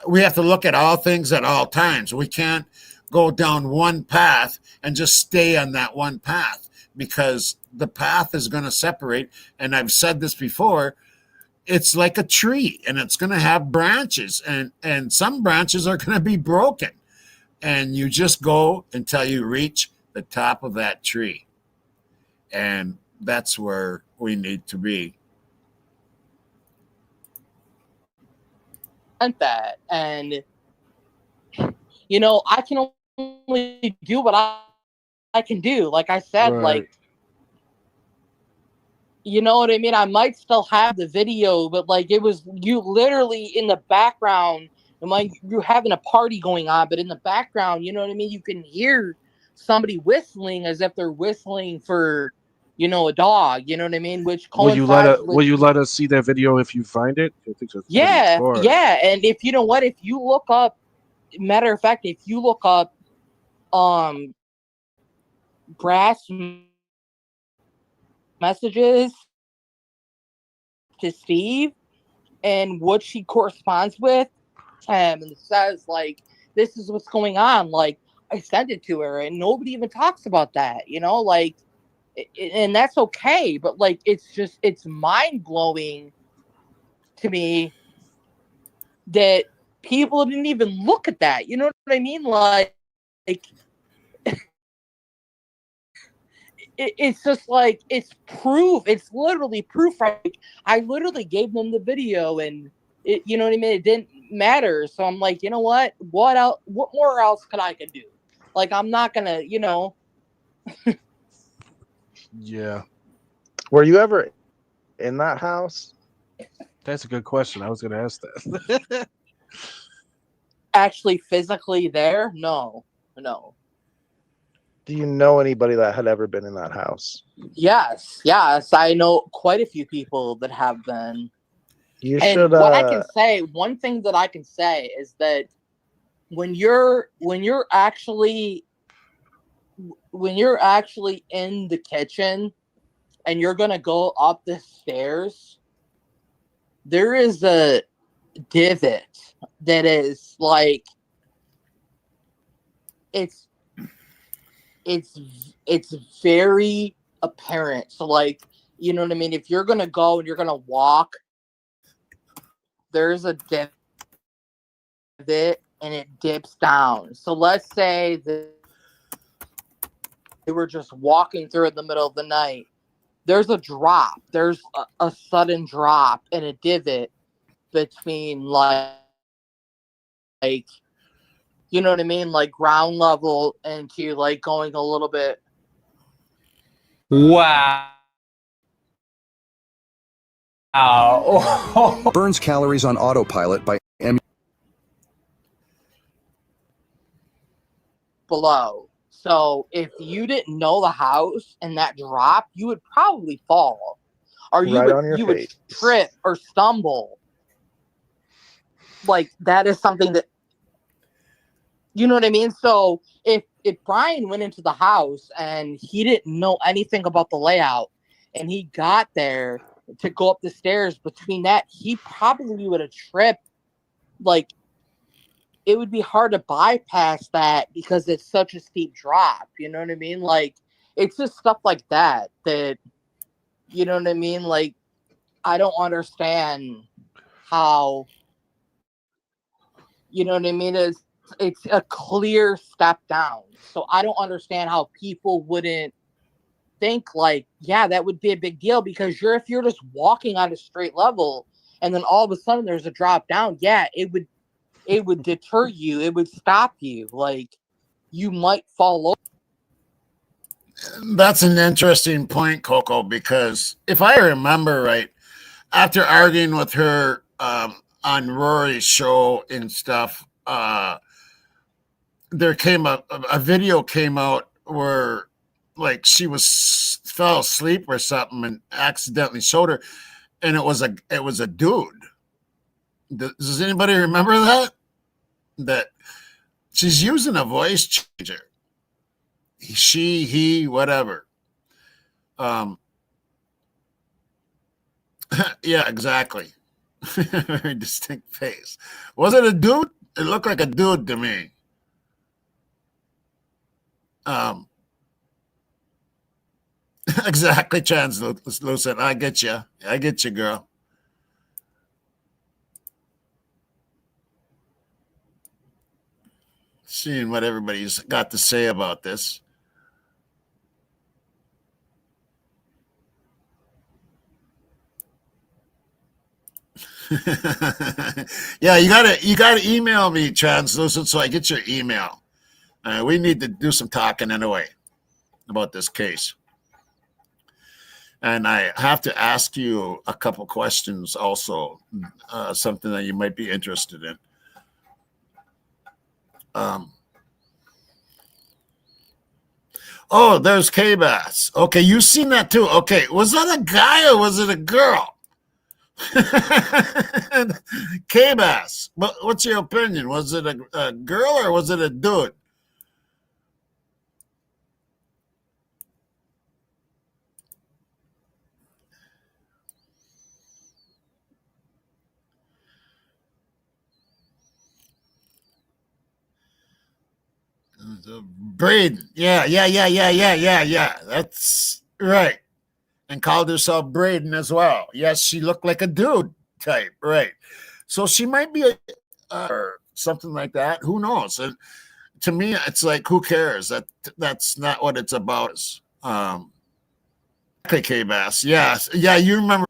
we have to look at all things at all times. We can't go down one path and just stay on that one path, because the path is going to separate. And I've said this before, it's like a tree, and it's going to have branches, and some branches are going to be broken, and you just go until you reach the top of that tree, and that's where we need to be. That, and you know, I can only do what I can do. Like I said, Right. like, you know what I mean? I might still have the video, but like, it was you literally in the background, and like you're having a party going on, but in the background, you know what I mean? You can hear somebody whistling as if they're whistling for, a dog. You know what I mean? Which Will you coincides with. Will you let us see that video if you find it? I think that's Yeah, pretty yeah. And if you know what, if you look up, matter of fact, if you look up, brass messages to Steve and what she corresponds with him and says like, this is what's going on. Like, I sent it to her and nobody even talks about that, like, and that's okay. But like, it's mind blowing to me that people didn't even look at that. You know what I mean? Like it's just like, it's proof. It's literally proof. Like, I literally gave them the video and you know what I mean? It didn't matter. So I'm like, you know what? What else? What more else could I do? Like, I'm not gonna, Yeah. Were you ever in that house? That's a good question. I was going to ask that. Actually physically there? No. Do you know anybody that had ever been in that house? Yes. I know quite a few people that have been. You and should. What I can say, one thing that I can say is that when you're actually in the kitchen and you're gonna go up the stairs, there is a divot that is like, it's very apparent. So like, you know what I mean? If you're gonna go and you're gonna walk, there's a divot and it dips down. So let's say that they were just walking through in the middle of the night. There's a drop. There's a sudden drop and a divot between like, you know what I mean? Like ground level into like going a little bit. Wow. Burns calories on autopilot by below. So if you didn't know the house and that drop, you would probably fall, or you would trip or stumble. Like, that is something that, you know what I mean? So if Brian went into the house and he didn't know anything about the layout and he got there to go up the stairs, between that, he probably would have tripped. Like, it would be hard to bypass that because it's such a steep drop. You know what I mean? Like, it's just stuff like that, you know what I mean? Like, I don't understand how, you know what I mean? It's a clear step down. So I don't understand how people wouldn't think like, yeah, that would be a big deal, because if you're just walking on a straight level and then all of a sudden there's a drop down, yeah, it would deter you. It would stop you. Like, you might fall over. That's an interesting point, Coco, because if I remember right, after arguing with her on Rory's show and stuff, there came a video came out where like she fell asleep or something and accidentally showed her, and it was a dude. Does anybody remember that she's using a voice changer? She, he, whatever. Yeah, exactly. Very distinct face. Was it a dude? It looked like a dude to me. Exactly, translucent. I get you. I get you, girl. Seeing what everybody's got to say about this. Yeah, you gotta email me, translucent, so I get your email. We need to do some talking anyway about this case. And I have to ask you a couple questions also, something that you might be interested in. Oh, there's K-Bass. Okay, you seen that too. Okay, was that a guy or was it a girl? K-Bass. What's your opinion? Was it a girl or was it a dude? Braden. Yeah. That's right. And called herself Braden as well. Yes, she looked like a dude type. Right. So she might be or something like that. Who knows? And to me, it's like, who cares? That's not what it's about. K-Bass. Yes. Yeah, you remember.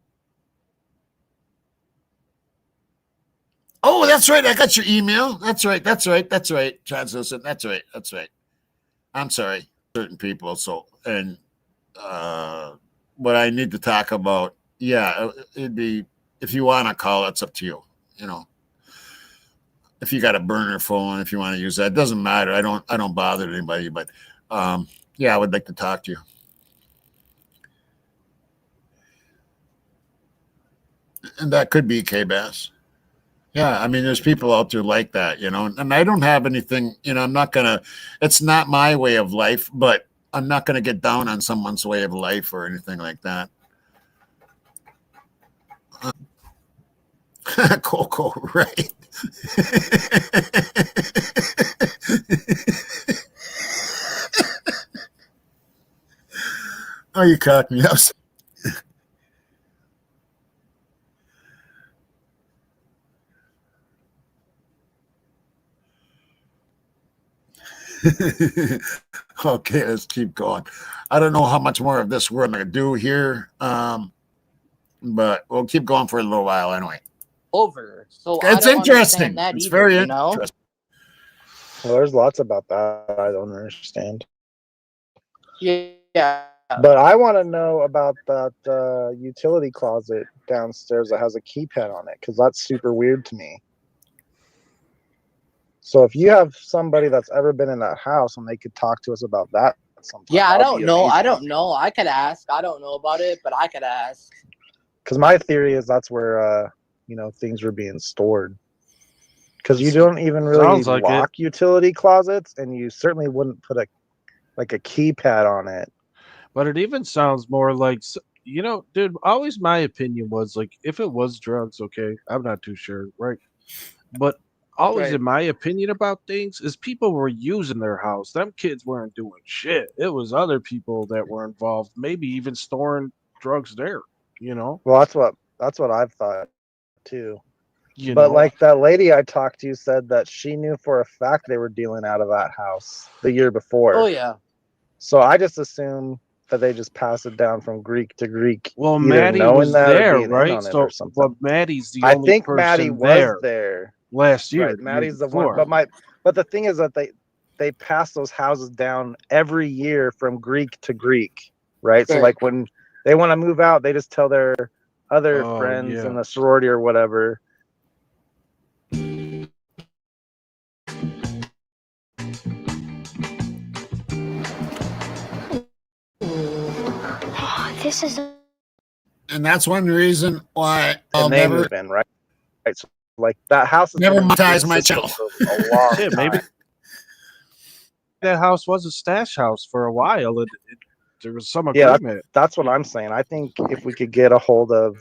Oh, that's right. I got your email. That's right. Translucent. That's right. I'm sorry. Certain people. So, and what I need to talk about, yeah, it'd be, if you want to call, it's up to you. You know, if you got a burner phone, if you want to use that, it doesn't matter. I don't bother anybody, but yeah, I would like to talk to you. And that could be K-Bass. Yeah, I mean, there's people out there like that, you know, and I don't have anything, you know, it's not my way of life, but I'm not going to get down on someone's way of life or anything like that. Coco, right? Oh, you caught me up. Okay, let's keep going. I don't know how much more of this we're going to do here, but we'll keep going for a little while anyway. Over. So it's interesting. It's very interesting. Well, there's lots about that I don't understand. Yeah. But I want to know about that utility closet downstairs that has a keypad on it, because that's super weird to me. So if you have somebody that's ever been in that house and they could talk to us about that sometime. Yeah, I don't know. I could ask. I don't know about it, but I could ask. Because my theory is that's where you know, things were being stored. Because you don't even really lock utility closets, and you certainly wouldn't put a keypad on it. But it even sounds more like, you know, dude, always my opinion was like, if it was drugs, okay, I'm not too sure, right? But always in my opinion about things is people were using their house. Them kids weren't doing shit. It was other people that were involved, maybe even storing drugs there, you know? Well, that's what I've thought too. But like that lady I talked to said that she knew for a fact they were dealing out of that house the year before. Oh yeah. So I just assume that they just pass it down from Greek to Greek. Well, Maddie was there, right? So, but Maddie's the only person Maddie was there last year. Right, Maddie's the one. But the thing is that they pass those houses down every year from Greek to Greek, right? So like when they want to move out, they just tell their other friends in the sorority or whatever. This is. And that's one reason why I'll never been right. So like that house. Never monetize my channel. Shit, maybe that house was a stash house for a while. There was some agreement. Yeah, that's what I'm saying. I think if we could get a hold of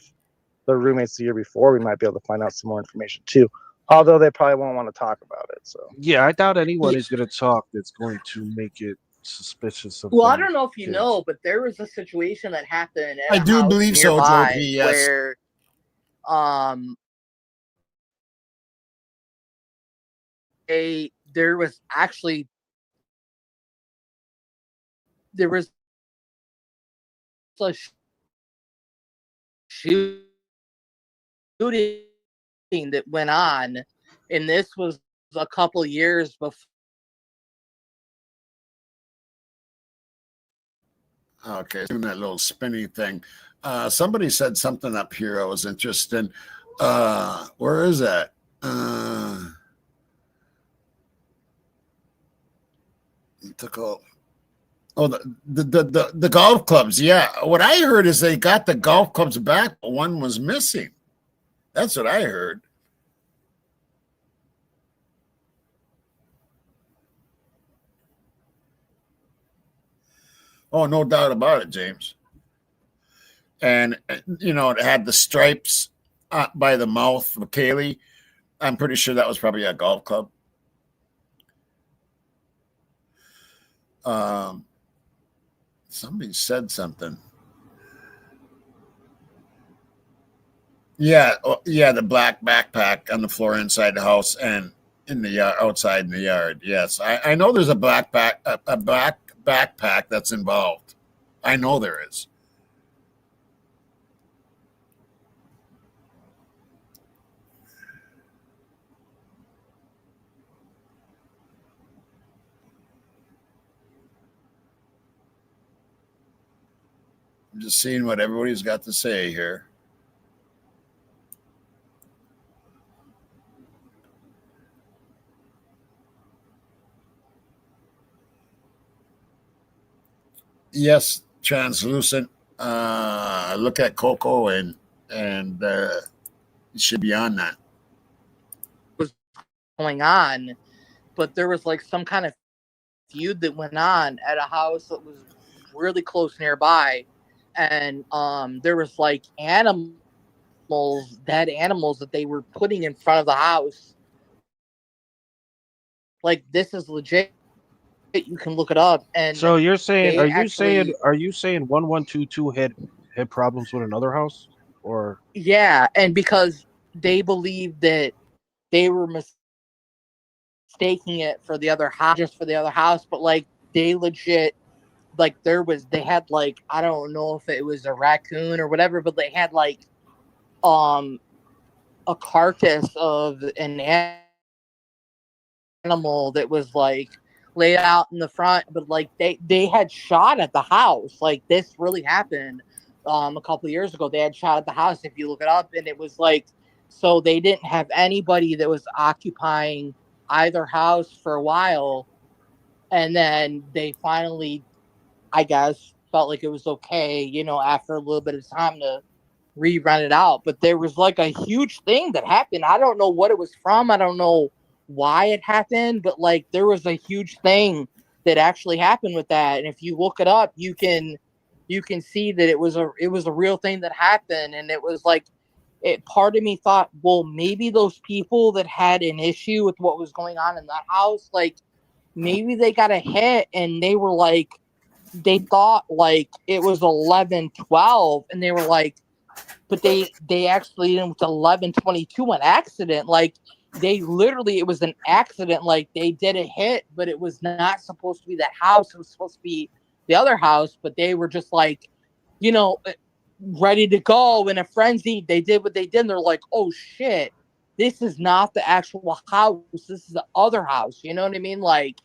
the roommates the year before, we might be able to find out some more information too. Although they probably won't want to talk about it. So yeah, I doubt anyone is going to talk that's going to make it suspicious of. Well, I don't know if you know, but there was a situation that happened. I do believe so, Jordy. Yes. Where, there was a shooting that went on, and this was a couple years before. Okay, doing that little spinny thing. Somebody said something up here I was interested in. Where is that? Oh, the golf clubs. Yeah. What I heard is they got the golf clubs back, but one was missing. That's what I heard. Oh, no doubt about it, James. And, you know, it had the stripes by the mouth of Kaylee. I'm pretty sure that was probably a golf club. Somebody said something. Yeah, yeah, the black backpack on the floor inside the house and in the yard, outside in the yard. Yes, I know there's a black backpack that's involved. I know there is. I'm just seeing what everybody's got to say here. Yes, translucent. Look at Coco and it should be on that. Was going on, but there was like some kind of feud that went on at a house that was really close nearby, and there was like animals, dead animals that they were putting in front of the house. Like, this is legit. You can look it up. And so you're saying, are you saying 1122 had problems with another house, or? Yeah, and because they believed that they were mistaking it for the other house, just for the other house, but like they legit, like they had like, I don't know if it was a raccoon or whatever, but they had like a carcass of an animal that was like laid out in the front, but like they had shot at the house. Like, this really happened a couple of years ago. They had shot at the house, if you look it up, and it was like, so they didn't have anybody that was occupying either house for a while, and then they finally, I guess, felt like it was okay, you know, after a little bit of time to rerun it out. But there was like a huge thing that happened. I don't know what it was from. I don't know why it happened, but like there was a huge thing that actually happened with that. And if you look it up, you can see that it was a real thing that happened. And it was like, part of me thought, well, maybe those people that had an issue with what was going on in that house, like maybe they got a hit and they were like, they thought like it was 1112, and they were like, but they actually it was 1122 an accident. Like, they literally, it was an accident. Like, they did a hit, but it was not supposed to be that house. It was supposed to be the other house, but they were just like, you know, ready to go in a frenzy. They did what they did, and they're like, oh shit, this is not the actual house. This is the other house. You know what I mean? Like,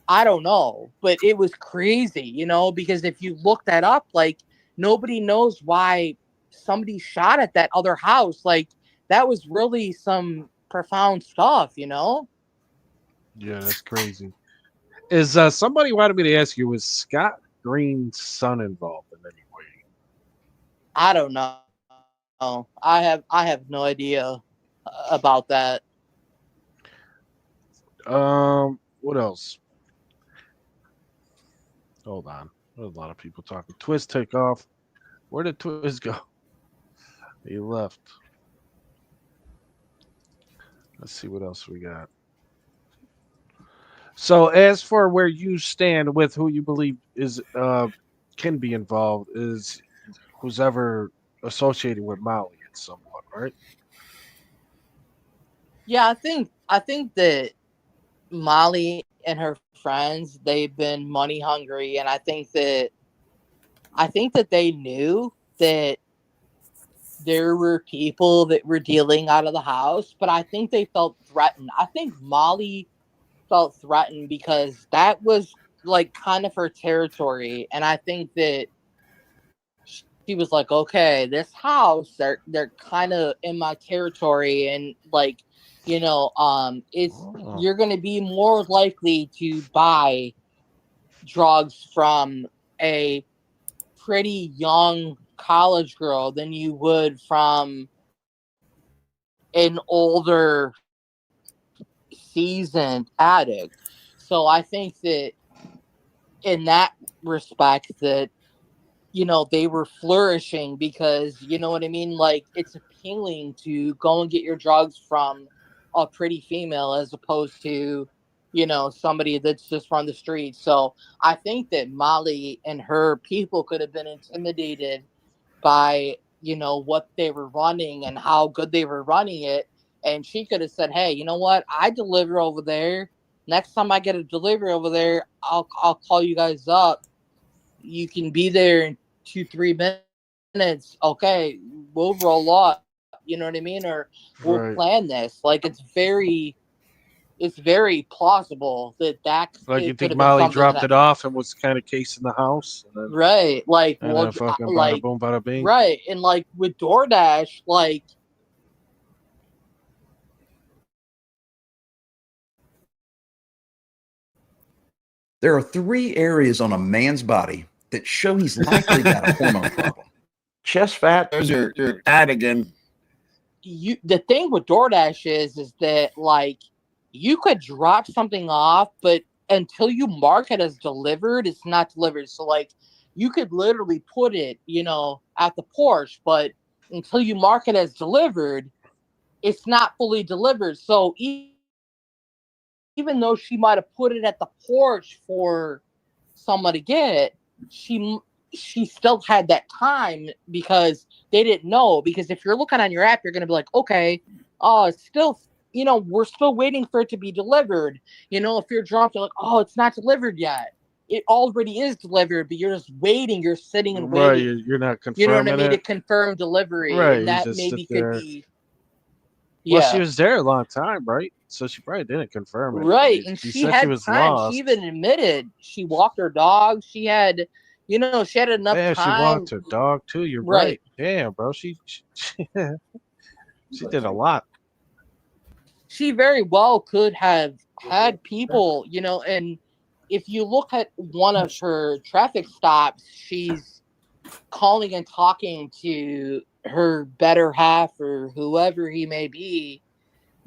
I don't know, but it was crazy, you know, because if you look that up, like, nobody knows why somebody shot at that other house. Like, that was really some profound stuff, you know? Yeah, that's crazy. Is somebody wanted me to ask you, was Scott Green's son involved in any way? I don't know. I have no idea about that. What else? Hold on. There's a lot of people talking. Twist take off. Where did Twist go? He left. Let's see what else we got. So, as for where you stand with who you believe is can be involved, is who's ever associated with Molly at somewhat, right? Yeah, I think that Molly and her friends, they've been money hungry, and I think that they knew that there were people that were dealing out of the house, but I think they felt threatened. I think Molly felt threatened because that was like kind of her territory, and I think that she was like, okay, this house, they're kind of in my territory, and like, you know, you're going to be more likely to buy drugs from a pretty young college girl than you would from an older seasoned addict. So I think that in that respect that, you know, they were flourishing because, you know what I mean? Like, it's appealing to go and get your drugs from a pretty female as opposed to, you know, somebody that's just from the street. So I think that Molly and her people could have been intimidated by, you know, what they were running and how good they were running it. And she could have said, hey, you know what? I deliver over there. Next time I get a delivery over there, I'll call you guys up. You can be there in 2-3 minutes. Okay, we'll roll up. You know what I mean? Or we'll Right. plan this. Like, it's very plausible that Like, you it could think have been Molly something dropped that, it off and was kind of casing the house, and right? Like, well, then fucking bada like, boom, bada bing. right, and like with DoorDash, like. There are 3 areas on a man's body that show he's likely got a hormone problem. Chest fat. There's your ad again. The thing with DoorDash is that, like, you could drop something off, but until you mark it as delivered, it's not delivered. So, like, you could literally put it, you know, at the porch, but until you mark it as delivered, it's not fully delivered. So even though she might have put it at the porch for someone to get, she still had that time because they didn't know. Because if you're looking on your app, you're going to be like, okay, it's still, you know, we're still waiting for it to be delivered. You know, if you're drunk, you're like, oh, it's not delivered yet. It already is delivered, but you're just waiting. You're sitting and Right, waiting. you're not You know what I confirming mean? To it. confirm delivery. Right, And you that just sit maybe could there. be, Well, she yeah. was there a long time, right? So she probably didn't confirm it. Right, and She she said she had was time. She lost. even admitted she walked her dog. She had, you know, she had enough Yeah, she walked time. her dog too. You're Right. right. Damn, bro. She did a lot. She very well could have had people, you know, and if you look at one of her traffic stops, she's calling and talking to her better half or whoever he may be,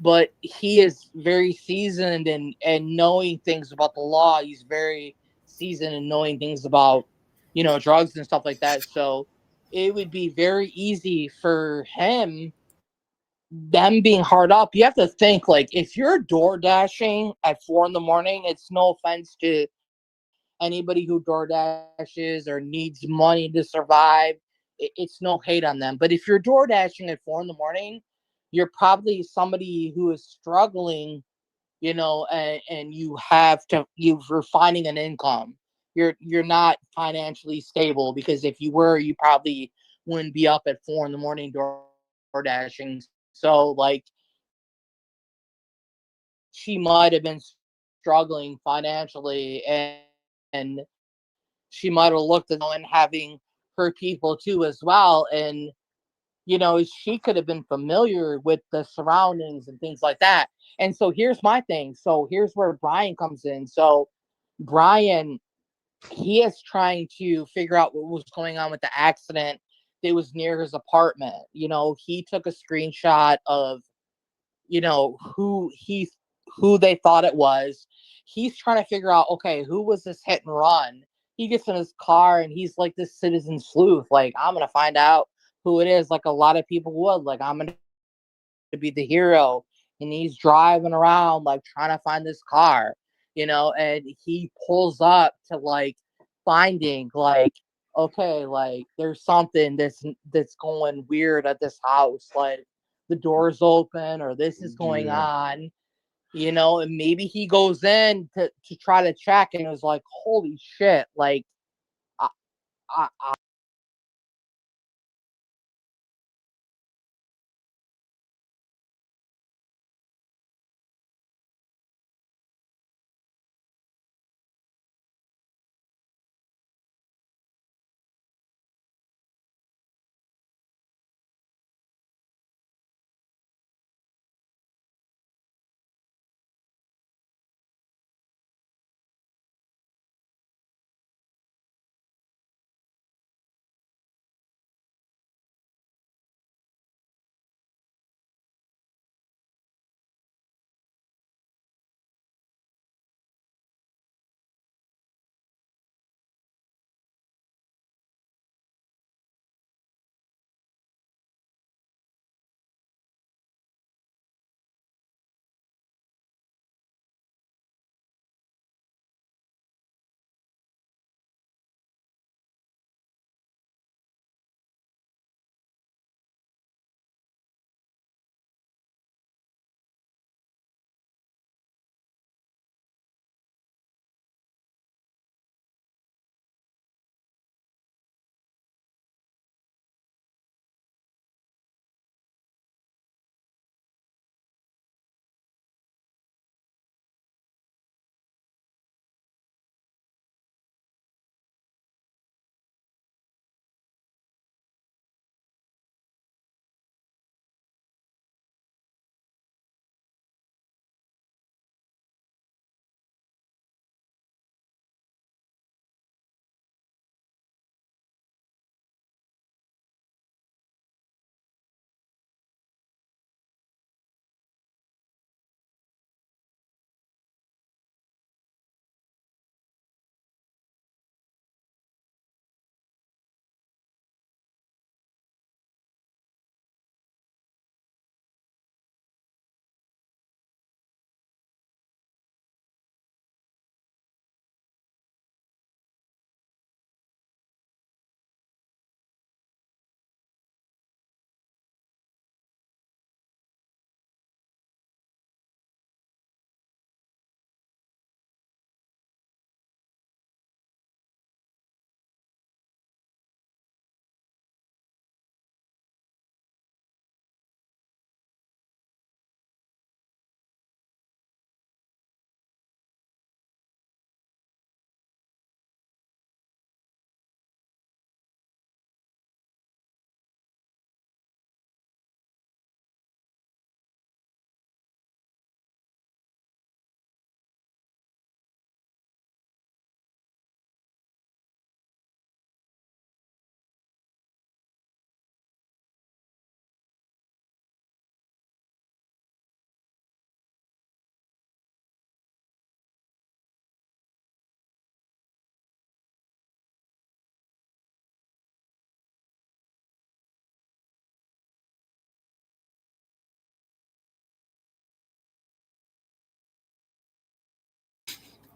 but he is very seasoned and knowing things about the law. He's very seasoned in knowing things about, you know, drugs and stuff like that. So it would be very easy for them being hard up. You have to think, like, if you're door dashing at 4 a.m, it's no offense to anybody who door dashes or needs money to survive. It's no hate on them. But if you're door dashing at 4 a.m, you're probably somebody who is struggling, you know, and you're finding an income. You're not financially stable, because if you were, you probably wouldn't be up at 4 a.m. door dashing. So, like, she might have been struggling financially, and she might have looked at and having her people too as well. And, you know, she could have been familiar with the surroundings and things like that. And so here's my thing. So here's where Brian comes in. So Brian, he is trying to figure out what was going on with the accident that was near his apartment. You know, he took a screenshot of, you know, who they thought it was. He's trying to figure out, okay, who was this hit and run? He gets in his car and he's like this citizen sleuth. Like, I'm gonna find out who it is, like a lot of people would. Like, I'm gonna be the hero. And he's driving around like trying to find this car, you know, and he pulls up to like finding, like, okay, like there's something that's going weird at this house. Like, the door's open or this is going on, you know, and maybe he goes in to try to check and was like, holy shit, like, I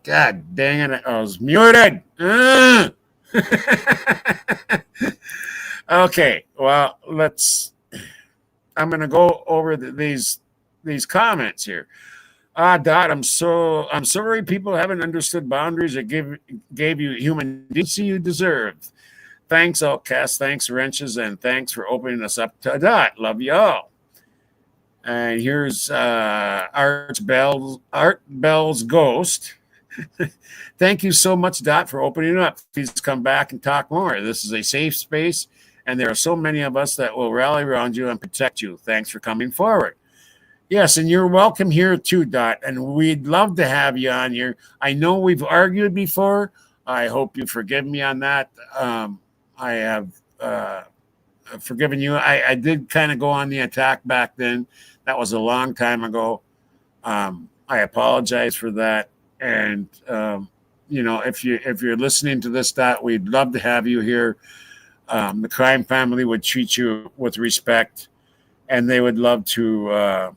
God dang it. I was muted. Okay. Well, I'm going to go over these comments here. Dot, I'm sorry people haven't understood boundaries that gave you human decency you deserved. Thanks, Outcast. Thanks, Wrenches, and thanks for opening us up to Dot. Love you all. And here's Art Bell's Ghost. Thank you so much, Dot, for opening up. Please come back and talk more. This is a safe space, and there are so many of us that will rally around you and protect you. Thanks for coming forward. Yes, and you're welcome here too, Dot, and we'd love to have you on here. I know we've argued before. I hope you forgive me on that. I have forgiven you. I did kind of go on the attack back then. That was a long time ago. I apologize for that. And if you're listening to this, Dot, we'd love to have you here. The crime family would treat you with respect, and they would love to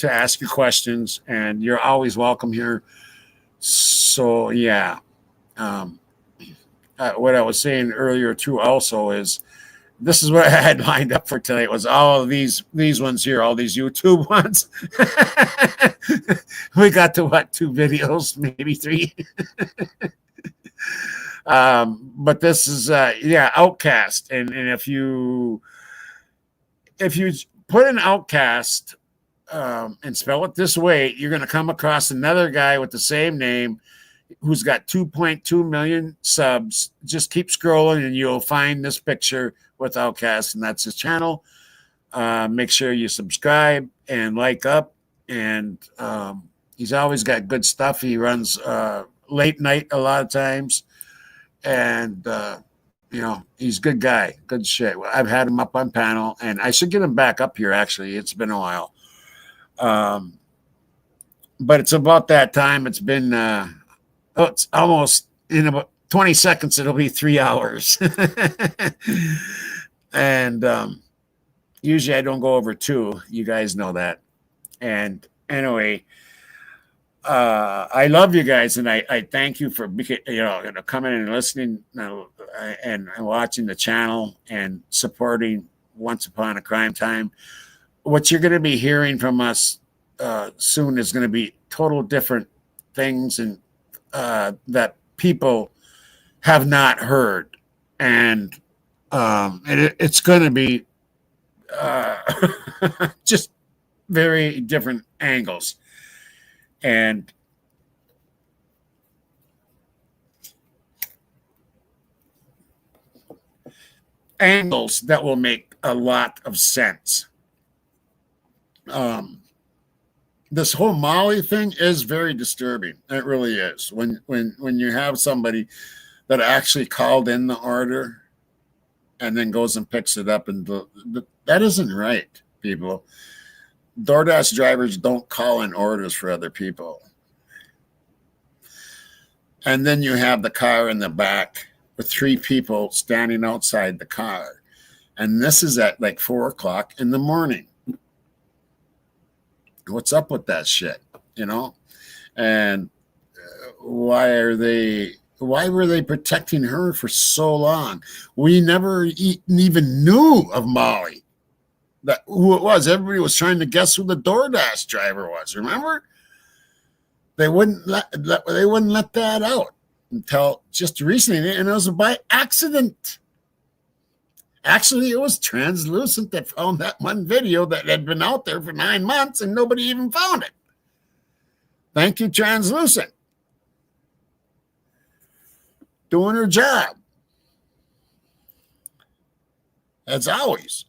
ask you questions. And you're always welcome here. So yeah. What I was saying earlier too also is this is what I had lined up for today. It was all of these ones here, all these YouTube ones. We got to 2 videos, maybe 3. But this is Outcast, and if you put an Outcast and spell it this way, you're going to come across another guy with the same name who's got 2.2 million subs. Just keep scrolling and you'll find this picture with Outcast, and that's his channel. Make sure you subscribe and like up, and he's always got good stuff. He runs late night a lot of times, and he's a good guy, good shit. I've had him up on panel, and I should get him back up here. Actually, it's been a while, but it's about that time. It's been it's almost in about 20 seconds. It'll be 3 hours. And usually I don't go over 2. You guys know that. And anyway, I love you guys, and I thank you for coming and listening and watching the channel and supporting Once Upon a Crime Time. What you're going to be hearing from us soon is going to be total different things and that people have not heard, and it's going to be just very different angles, and angles that will make a lot of sense. This whole Molly thing is very disturbing. It really is. When you have somebody that actually called in the order and then goes and picks it up, and that isn't right, people. DoorDash drivers don't call in orders for other people. And then you have the car in the back with 3 people standing outside the car. And this is at like 4 o'clock in the morning. What's up with that shit, And why were they protecting her for so long? We never even knew of Molly, who it was. Everybody was trying to guess who the DoorDash driver was. Remember? They wouldn't let that out until just recently, and it was by accident. Actually, it was Translucent that found that one video that had been out there for 9 months and nobody even found it. Thank you, Translucent. Doing her job. As always.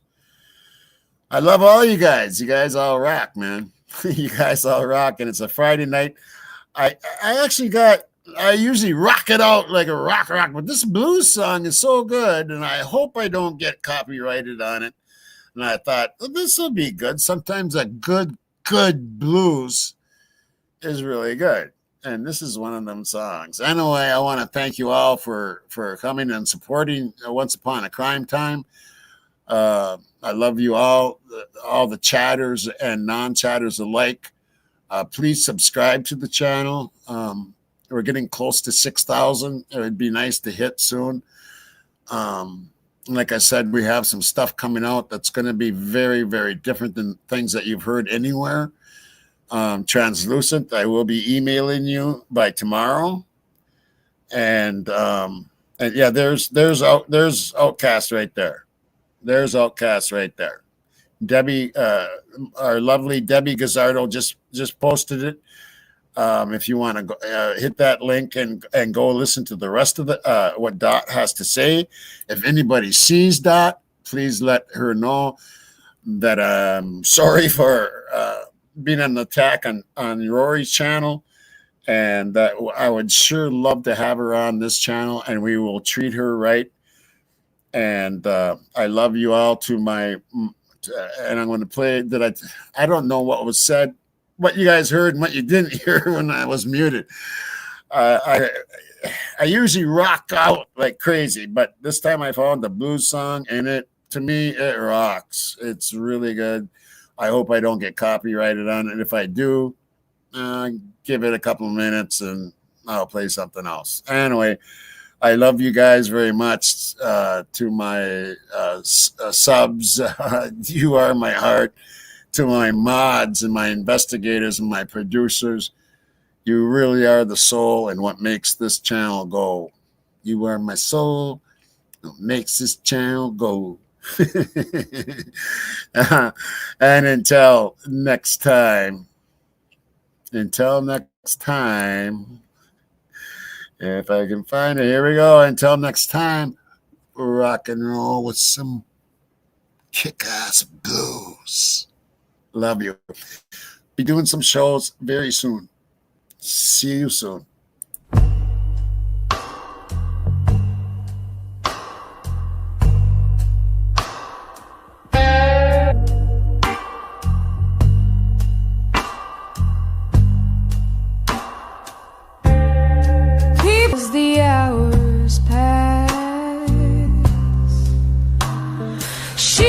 I love all you guys. You guys all rock, man. You guys all rock, and it's a Friday night. I usually rock it out like a rock, but this blues song is so good, and I hope I don't get copyrighted on it. And I thought, well, this will be good. Sometimes a good blues is really good, and this is one of them songs. Anyway, I want to thank you all for coming and supporting Once Upon a Crime Time. I love you all the chatters and non-chatters alike. Please subscribe to the channel. We're getting close to 6,000. It would be nice to hit soon. Like I said, we have some stuff coming out that's going to be very, very different than things that you've heard anywhere. Translucent, I will be emailing you by tomorrow. And yeah, there's Outcast right there. There's Outcast right there. Debbie, our lovely Debbie Gazzardo just posted it. If you want to go, hit that link and go listen to the rest of the what Dot has to say. If anybody sees Dot, please let her know that I'm sorry for being an attack on Rory's channel, and that I would sure love to have her on this channel, and we will treat her right. And I love you all to my, and I'm going to play that I don't know what was said, what you guys heard and what you didn't hear when I was muted. I usually rock out like crazy, but this time I found the blues song, and to me it rocks. It's really good. I hope I don't get copyrighted on it. If I do, give it a couple of minutes and I'll play something else. Anyway, I love you guys very much. To my subs, you are my heart. To my mods and my investigators and my producers, you really are the soul and what makes this channel go. You are my soul, what makes this channel go. And until next time, if I can find it, here we go. Until next time, rock and roll with some kick-ass blues. Love you. Be doing some shows very soon. See you soon. As the hours pass, she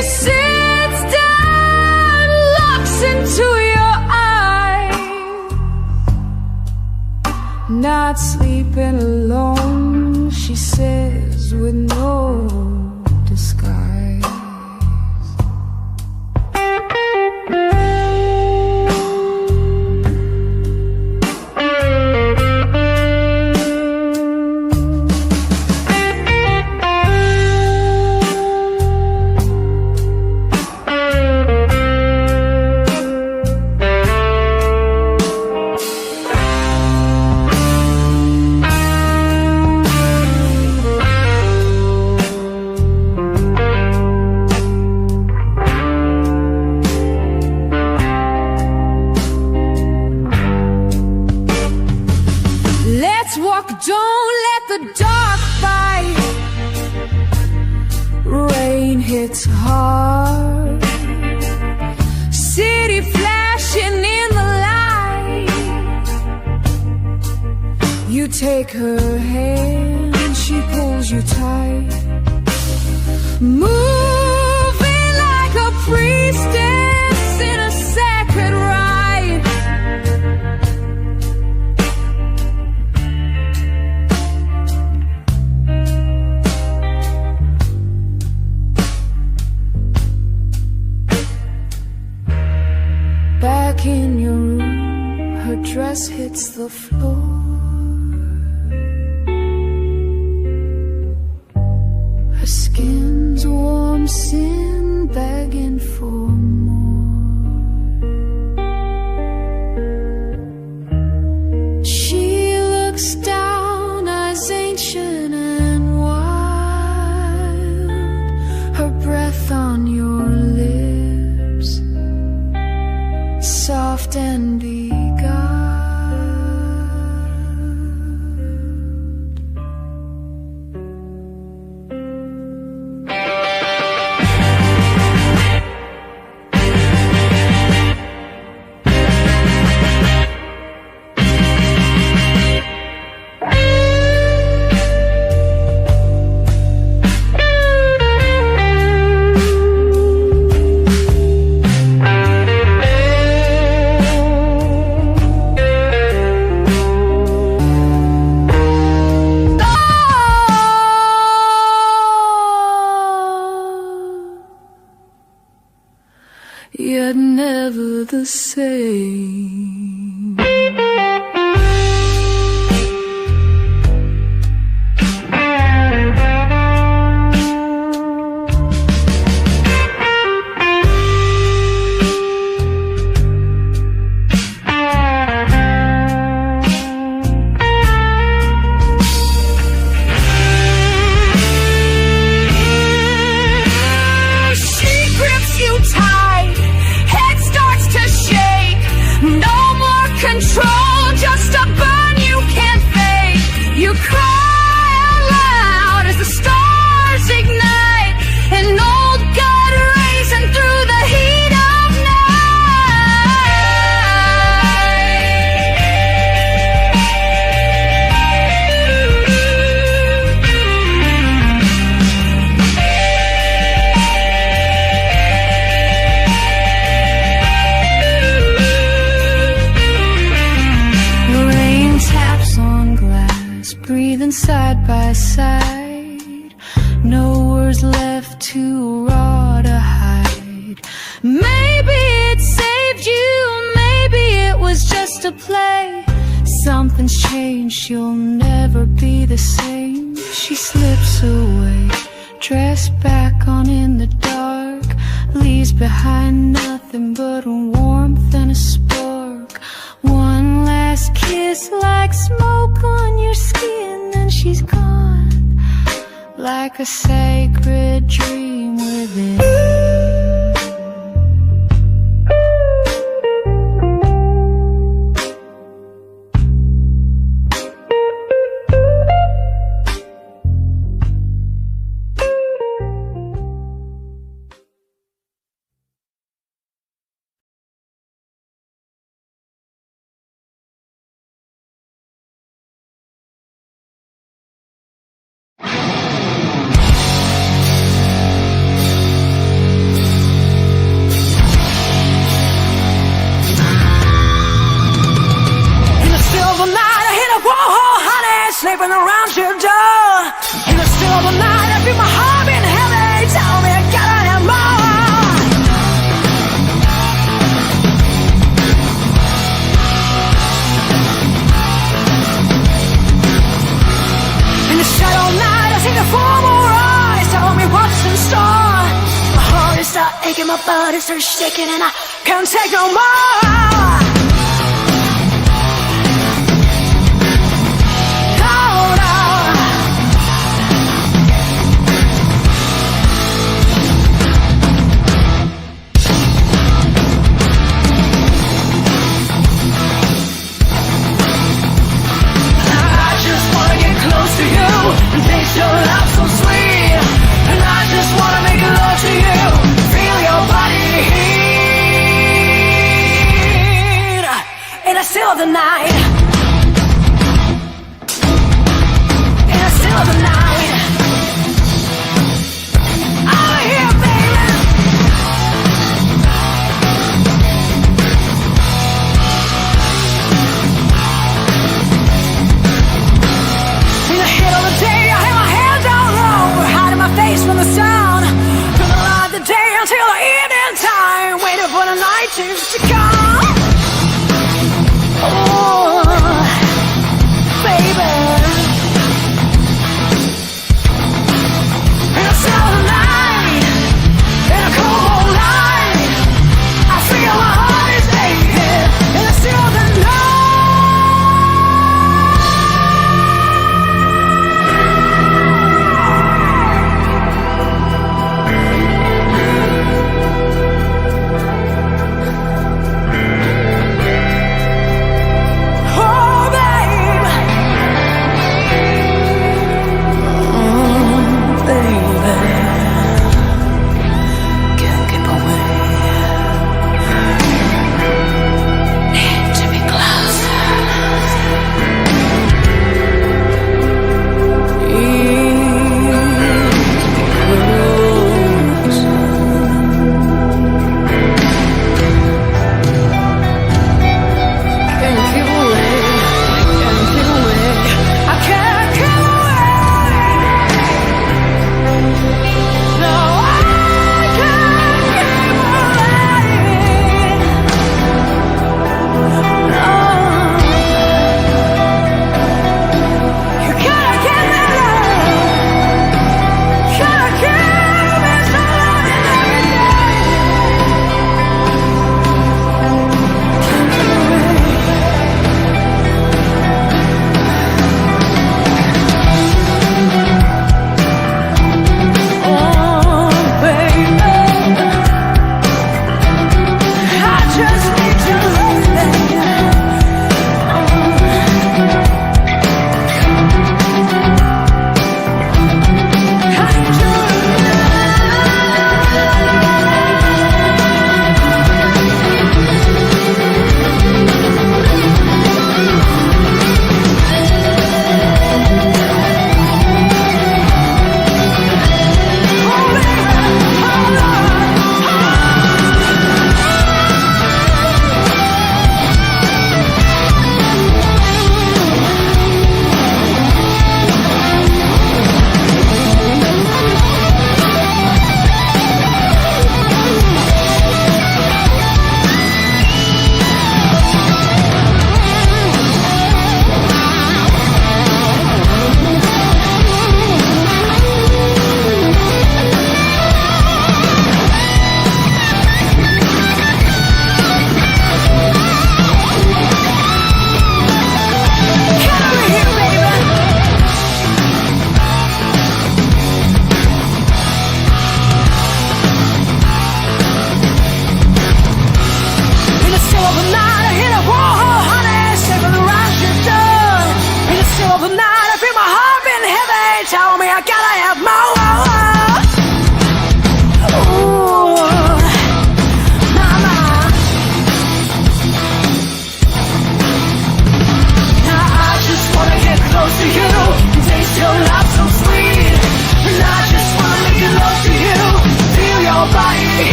sits down, looks into your eyes. Not sleeping alone, she says, with no disguise. Let's walk, don't let the dark bite. Rain hits hard, city flashing in the light. You take her hand, she pulls you tight, moving like a priestess in a sacred rite. Back in your room, her dress hits the floor. Her skin's warm, sin begging for more. She looks down, eyes ancient and wild, her breath on your lips, soft and beguiled. yet never the same. Side by side, no words left too raw to hide. Maybe it saved you, maybe it was just a play. Something's changed, you'll never be the same. She slips away, dressed back on in the dark, leaves behind nothing but a warmth and a spark. One last kiss like smoke on your skin, then she's gone, like a sacred dream within. Sleeping around your door. In the still of the night, I feel my heart being heavy. Tell me I gotta have more. In the shadow night, I see the full moon rise. Tell me what's in store. My heart is start aching, my body starts shaking, and I can't take no more. Taste your love so sweet, and I just wanna make love to you. Feel your body heat in the still of the night. In the still of the night. I'm here, baby. In the heat of the day, face from the sun, from the light of the day until the evening time, waiting for the night to come. Oh.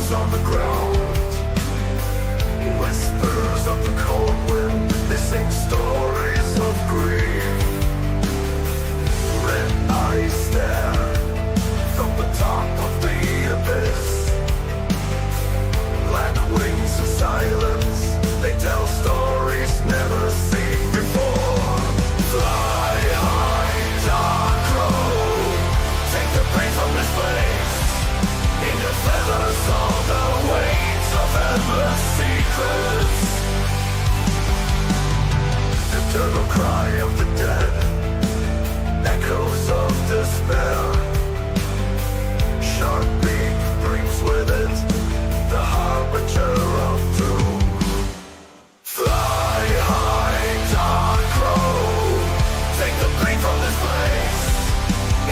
shadows on the ground. Whispers of the cold wind, they sing stories of grief. Red eyes stare from the top of the abyss. Black wings of silence, they tell stories never seen before. Fly high, dark crow, take the pain from this place. In your feathers all the weights of endless secrets. The eternal cry of the dead, echoes of despair. Sharp beak brings with it the harbinger of doom. Fly high, dark crow, take the pain from this place.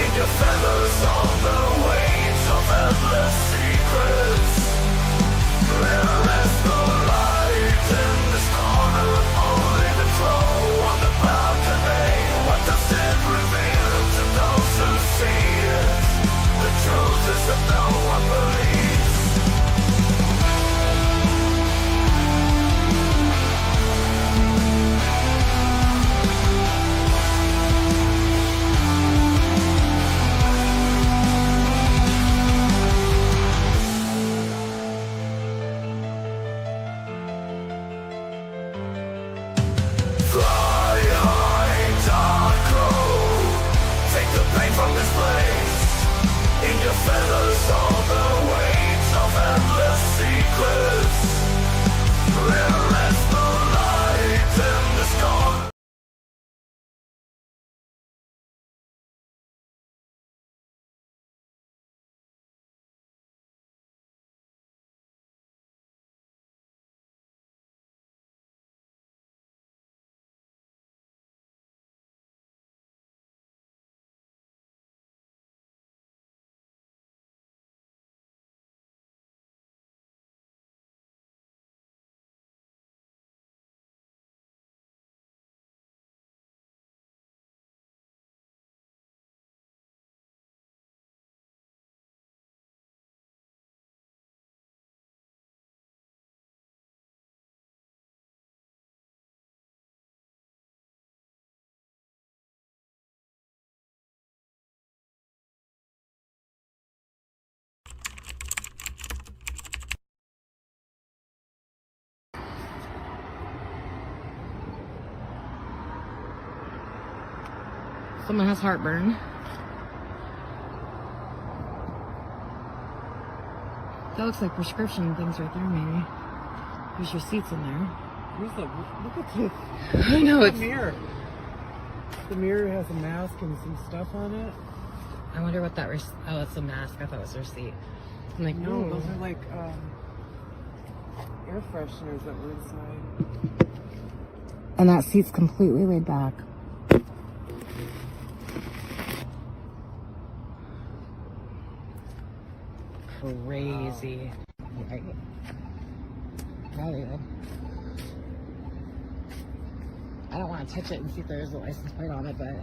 In your feathers all the weights of endless secrets. There is no light in this corner, only the crow on the balcony. What does it reveal to those who see it? The truth is that no one believes. Fly high, dark crow, take the pain from this place. In your feathers all the weights of endless secrets. There is no light in this corner. Someone has heartburn. That looks like prescription things right there, maybe. There's receipts in there. Where's the, look at this. I know, The it's... mirror. The mirror has a mask and some stuff on it. I wonder what that... Oh, it's a mask. I thought it was a receipt. I'm like, No, no. those are like air fresheners that were inside. And that seat's completely laid back. Crazy. Right. Probably would. I don't want to touch it and see if there's a license plate on it, but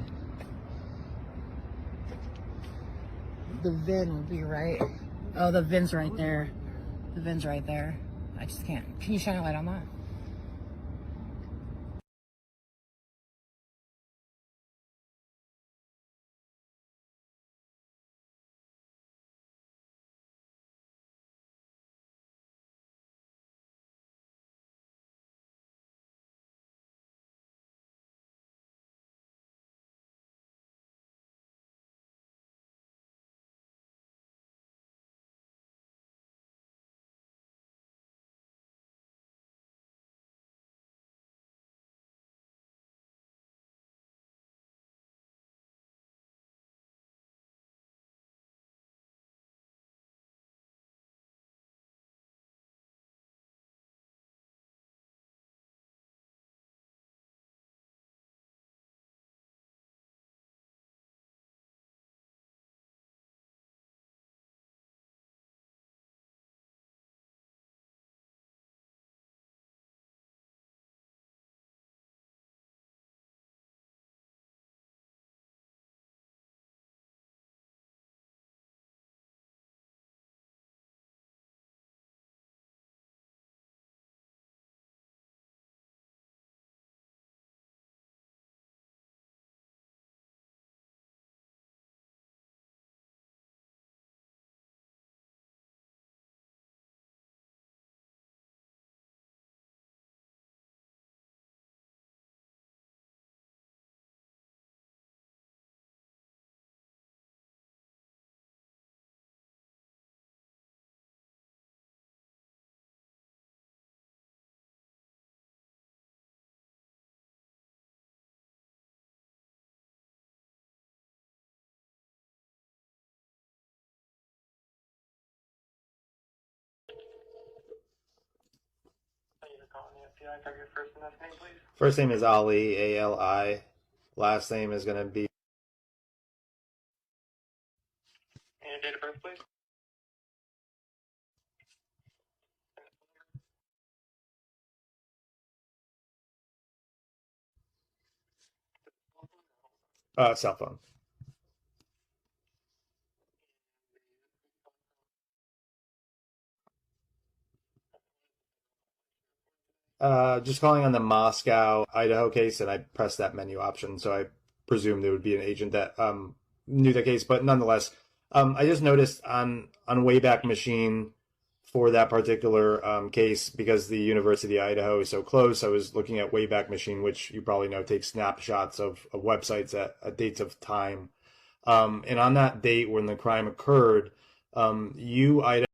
the VIN will be right. Oh, the VIN's right there. The VIN's right there. I just can't. Can you shine a light on that? First name is Ali, A-L-I. Last name is going to be... And date of birth, please. Cell phone. Just calling on the Moscow, Idaho case, and I pressed that menu option, so I presumed there would be an agent that knew the case, but nonetheless, I just noticed on Wayback Machine for that particular case, because the University of Idaho is so close, I was looking at Wayback Machine, which you probably know takes snapshots of websites at dates of time. And on that date when the crime occurred, Idaho